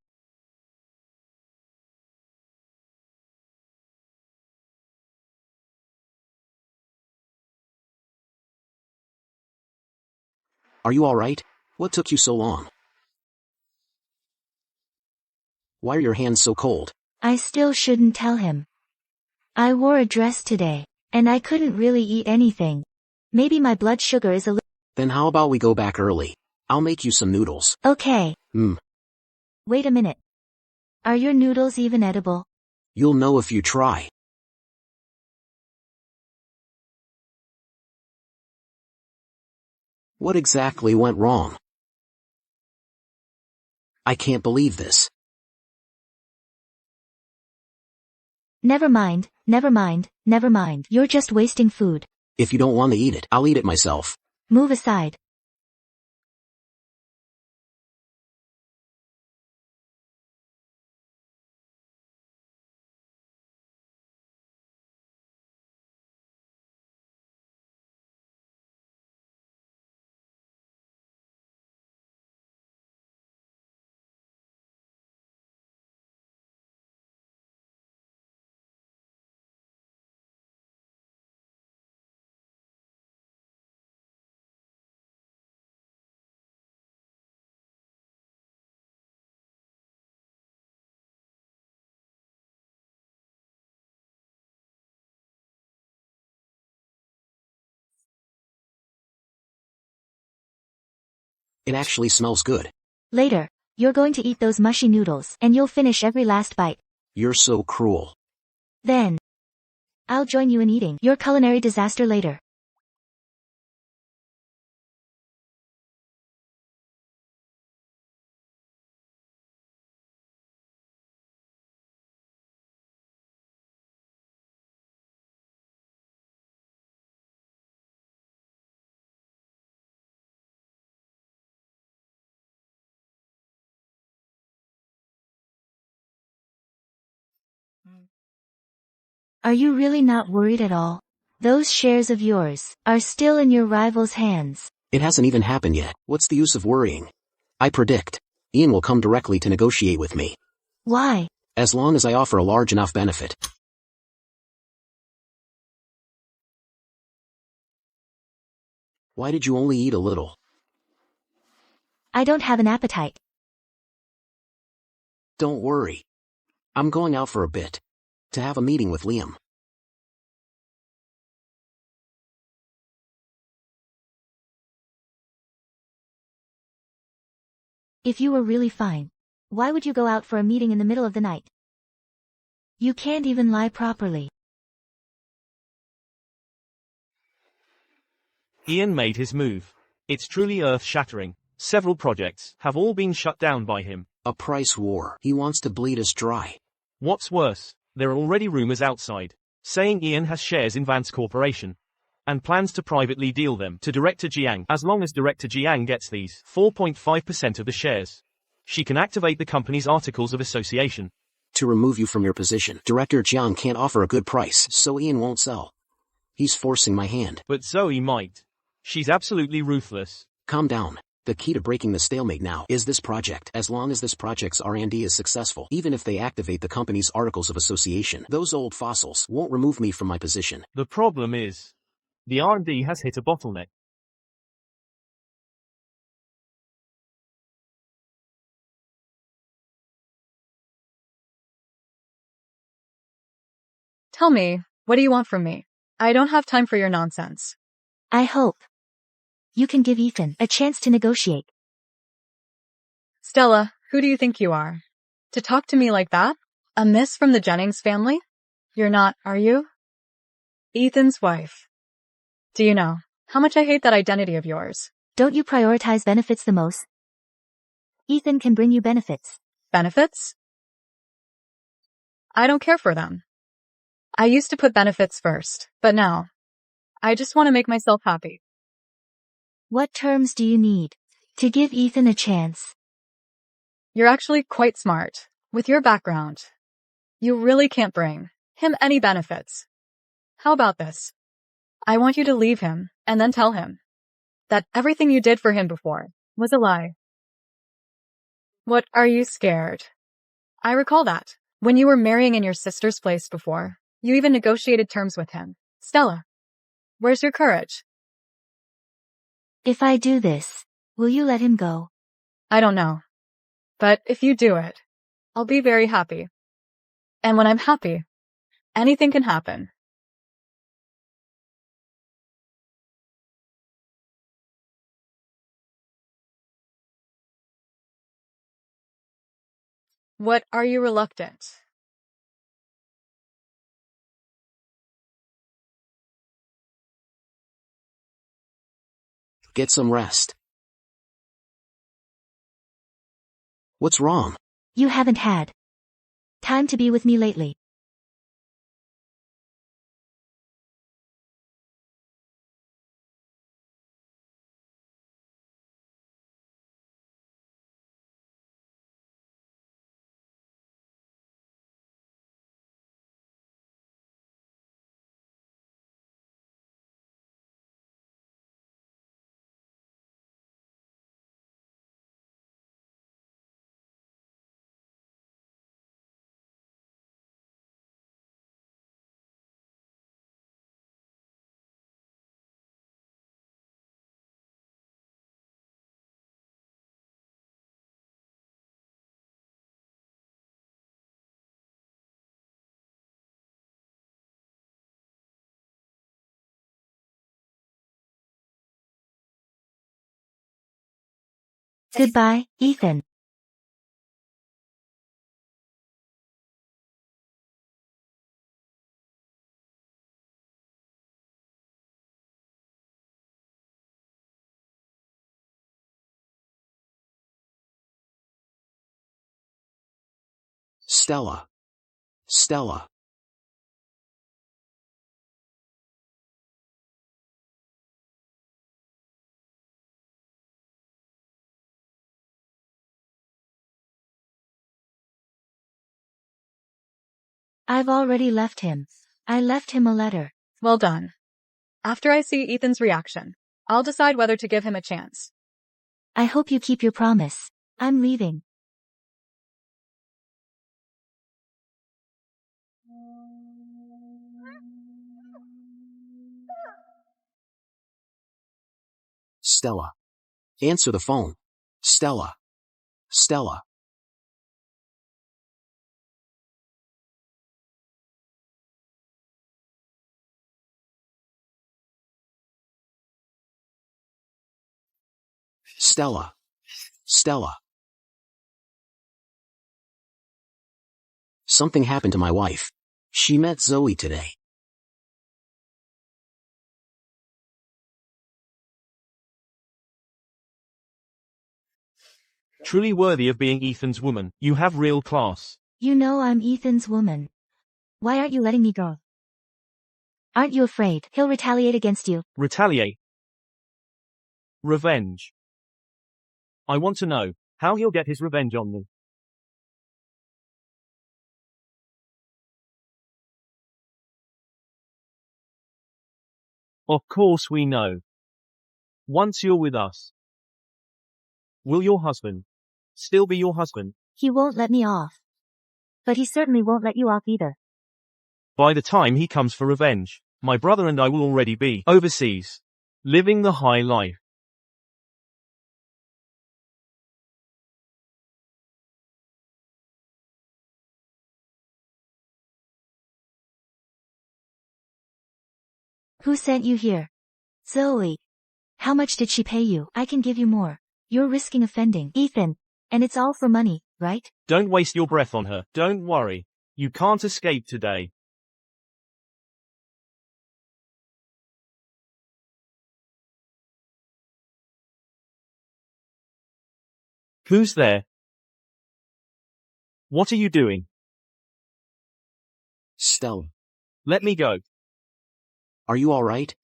Are you alright? What took you so long? Why are your hands so cold? I still shouldn't tell him. I wore a dress today, and I couldn't really eat anything. Maybe my blood sugar is a little. Then how about we go back early? I'll make you some noodles. Okay. Hmm. Wait a minute. Are your noodles even edible? You'll know if you try. What exactly went wrong? I can't believe this. Never mind, never mind, never mind. You're just wasting food. If you don't want to eat it, I'll eat it myself. Move aside. It actually smells good. Later, you're going to eat those mushy noodles, and you'll finish every last bite. You're so cruel. Then, I'll join you in eating your culinary disaster later. Are you really not worried at all? Those shares of yours are still in your rival's hands. It hasn't even happened yet. What's the use of worrying? I predict Ian will come directly to negotiate with me. Why? As long as I offer a large enough benefit. Why did you only eat a little? I don't have an appetite. Don't worry. I'm going out for a bit. To have a meeting with Liam. If you were really fine, why would you go out for a meeting in the middle of the night? You can't even lie properly. Ian made his move. It's truly earth-shattering. Several projects have all been shut down by him. A price war. He wants to bleed us dry. What's worse, there are already rumors outside, saying Ian has shares in Vance Corporation, and plans to privately deal them to Director Jiang. As long as Director Jiang gets these 4.5% of the shares, she can activate the company's articles of association. To remove you from your position, Director Jiang can't offer a good price, so Ian won't sell. He's forcing my hand. But Zoe might. She's absolutely ruthless. Calm down. The key to breaking the stalemate now is this project. As long as this project's R&D is successful, even if they activate the company's articles of association, those old fossils won't remove me from my position. The problem is, the R&D has hit a bottleneck. Tell me, what do you want from me? I don't have time for your nonsense. I hope you can give Ethan a chance to negotiate. Stella, who do you think you are? To talk to me like that? A miss from the Jennings family? You're not, are you? Ethan's wife. Do you know how much I hate that identity of yours? Don't you prioritize benefits the most? Ethan can bring you benefits. Benefits? I don't care for them. I used to put benefits first, but now, I just want to make myself happy. What terms do you need to give Ethan a chance? You're actually quite smart. With your background, you really can't bring him any benefits. How about this? I want you to leave him and then tell him that everything you did for him before was a lie. What are you scared? I recall that when you were marrying in your sister's place before, you even negotiated terms with him. Stella, where's your courage? If I do this, will you let him go? I don't know. But if you do it, I'll be very happy. And when I'm happy, anything can happen. What are you reluctant? Get some rest. What's wrong? You haven't had time to be with me lately. Goodbye, Ethan. Stella. Stella. I've already left him. I left him a letter. Well done. After I see Ethan's reaction, I'll decide whether to give him a chance. I hope you keep your promise. I'm leaving. Stella. Answer the phone. Stella. Stella. Stella. Stella. Something happened to my wife. She met Zoe today. Truly worthy of being Ethan's woman, you have real class. You know I'm Ethan's woman. Why aren't you letting me go? Aren't you afraid he'll retaliate against you? Retaliate. Revenge. I want to know how he'll get his revenge on me. Of course we know. Once you're with us, will your husband still be your husband? He won't let me off. But he certainly won't let you off either. By the time he comes for revenge, my brother and I will already be overseas, living the high life. Who sent you here? Zoe. How much did she pay you? I can give you more. You're risking offending Ethan. And it's all for money, right? Don't waste your breath on her. Don't worry. You can't escape today. Who's there? What are you doing? Stella. Let me go. Are you alright?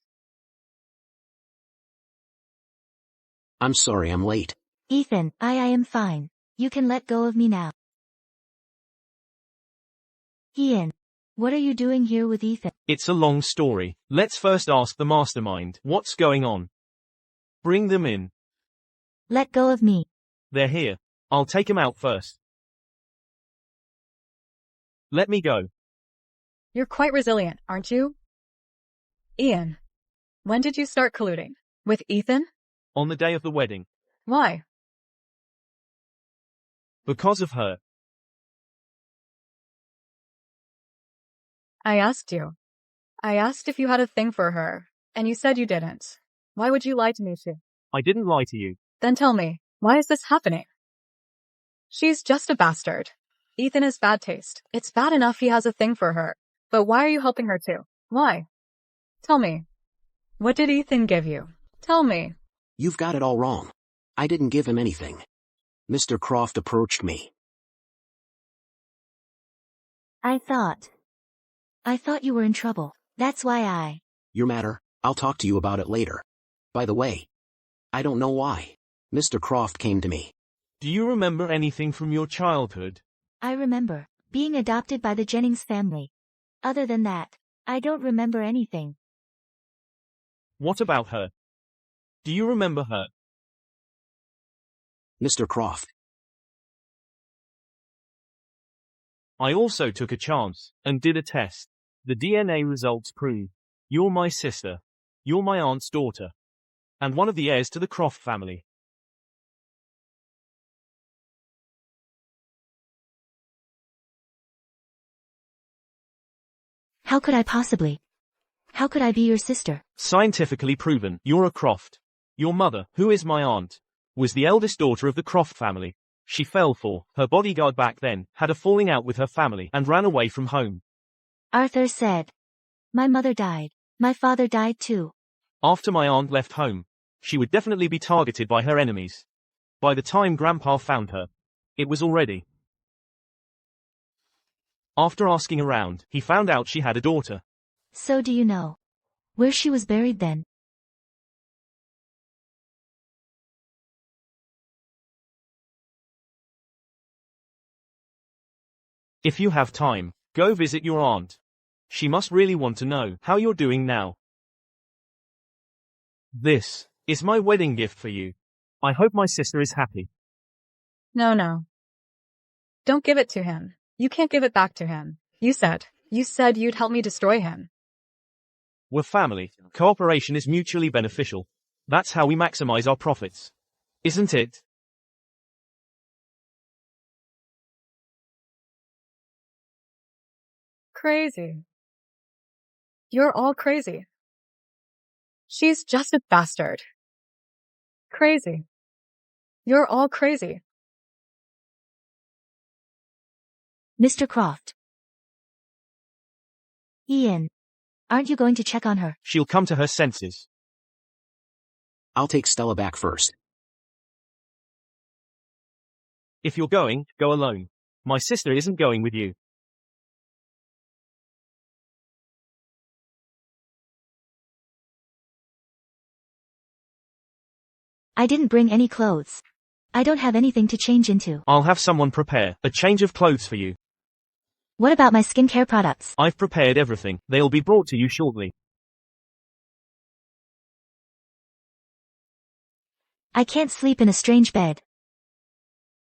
I'm sorry I'm late. Ethan, I am fine. You can let go of me now. Ian. What are you doing here with Ethan? It's a long story. Let's first ask the mastermind. What's going on? Bring them in. Let go of me. They're here. I'll take him out first. Let me go. You're quite resilient, aren't you? Ian, when did you start colluding? With Ethan? On the day of the wedding. Why? Because of her. I asked you. I asked if you had a thing for her, and you said you didn't. Why would you lie to me too? I didn't lie to you. Then tell me, why is this happening? She's just a bastard. Ethan has bad taste. It's bad enough he has a thing for her. But why are you helping her too? Why? Tell me. What did Ethan give you? Tell me. You've got it all wrong. I didn't give him anything. Mr. Croft approached me. I thought you were in trouble. That's why Your matter, I'll talk to you about it later. By the way, I don't know why. Mr. Croft came to me. Do you remember anything from your childhood? I remember being adopted by the Jennings family. Other than that, I don't remember anything. What about her? Do you remember her? Mr. Croft. I also took a chance and did a test. The DNA results prove you're my sister. You're my aunt's daughter. And one of the heirs to the Croft family. How could I possibly? How could I be your sister? Scientifically proven, you're a Croft. Your mother, who is my aunt, was the eldest daughter of the Croft family. She fell for her bodyguard back then, had a falling out with her family, and ran away from home. Arthur said. My mother died. My father died too. After my aunt left home, she would definitely be targeted by her enemies. By the time Grandpa found her, it was already. After asking around, he found out she had a daughter. So do you know where she was buried then? If you have time, go visit your aunt. She must really want to know how you're doing now. This is my wedding gift for you. I hope my sister is happy. No. Don't give it to him. You can't give it back to him. You said you'd help me destroy him. We're family. Cooperation is mutually beneficial. That's how we maximize our profits. Isn't it? Crazy. You're all crazy. She's just a bastard. Crazy. You're all crazy. Mr. Croft. Ian. Aren't you going to check on her? She'll come to her senses. I'll take Stella back first. If you're going, go alone. My sister isn't going with you. I didn't bring any clothes. I don't have anything to change into. I'll have someone prepare a change of clothes for you. What about my skincare products? I've prepared everything. They'll be brought to you shortly. I can't sleep in a strange bed.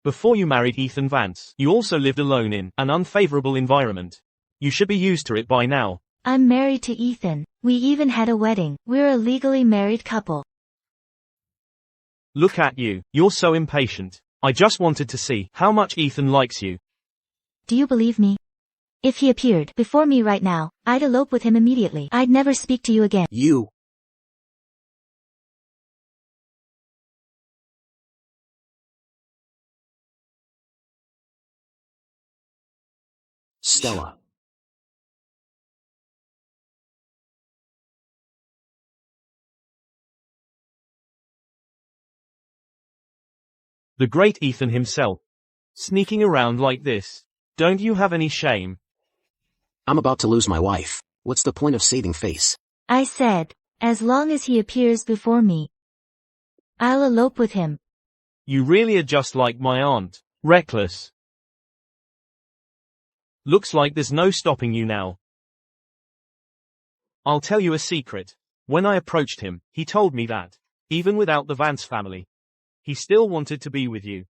Before you married Ethan Vance, you also lived alone in an unfavorable environment. You should be used to it by now. I'm married to Ethan. We even had a wedding. We're a legally married couple. Look at you. You're so impatient. I just wanted to see how much Ethan likes you. Do you believe me? If he appeared before me right now, I'd elope with him immediately. I'd never speak to you again. You. Stella. The great Ethan himself. Sneaking around like this. Don't you have any shame? I'm about to lose my wife. What's the point of saving face? I said, as long as he appears before me, I'll elope with him. You really are just like my aunt. Reckless. Looks like there's no stopping you now. I'll tell you a secret. When I approached him, he told me that, even without the Vance family, he still wanted to be with you.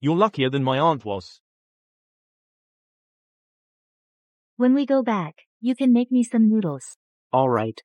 You're luckier than my aunt was. When we go back, you can make me some noodles. All right.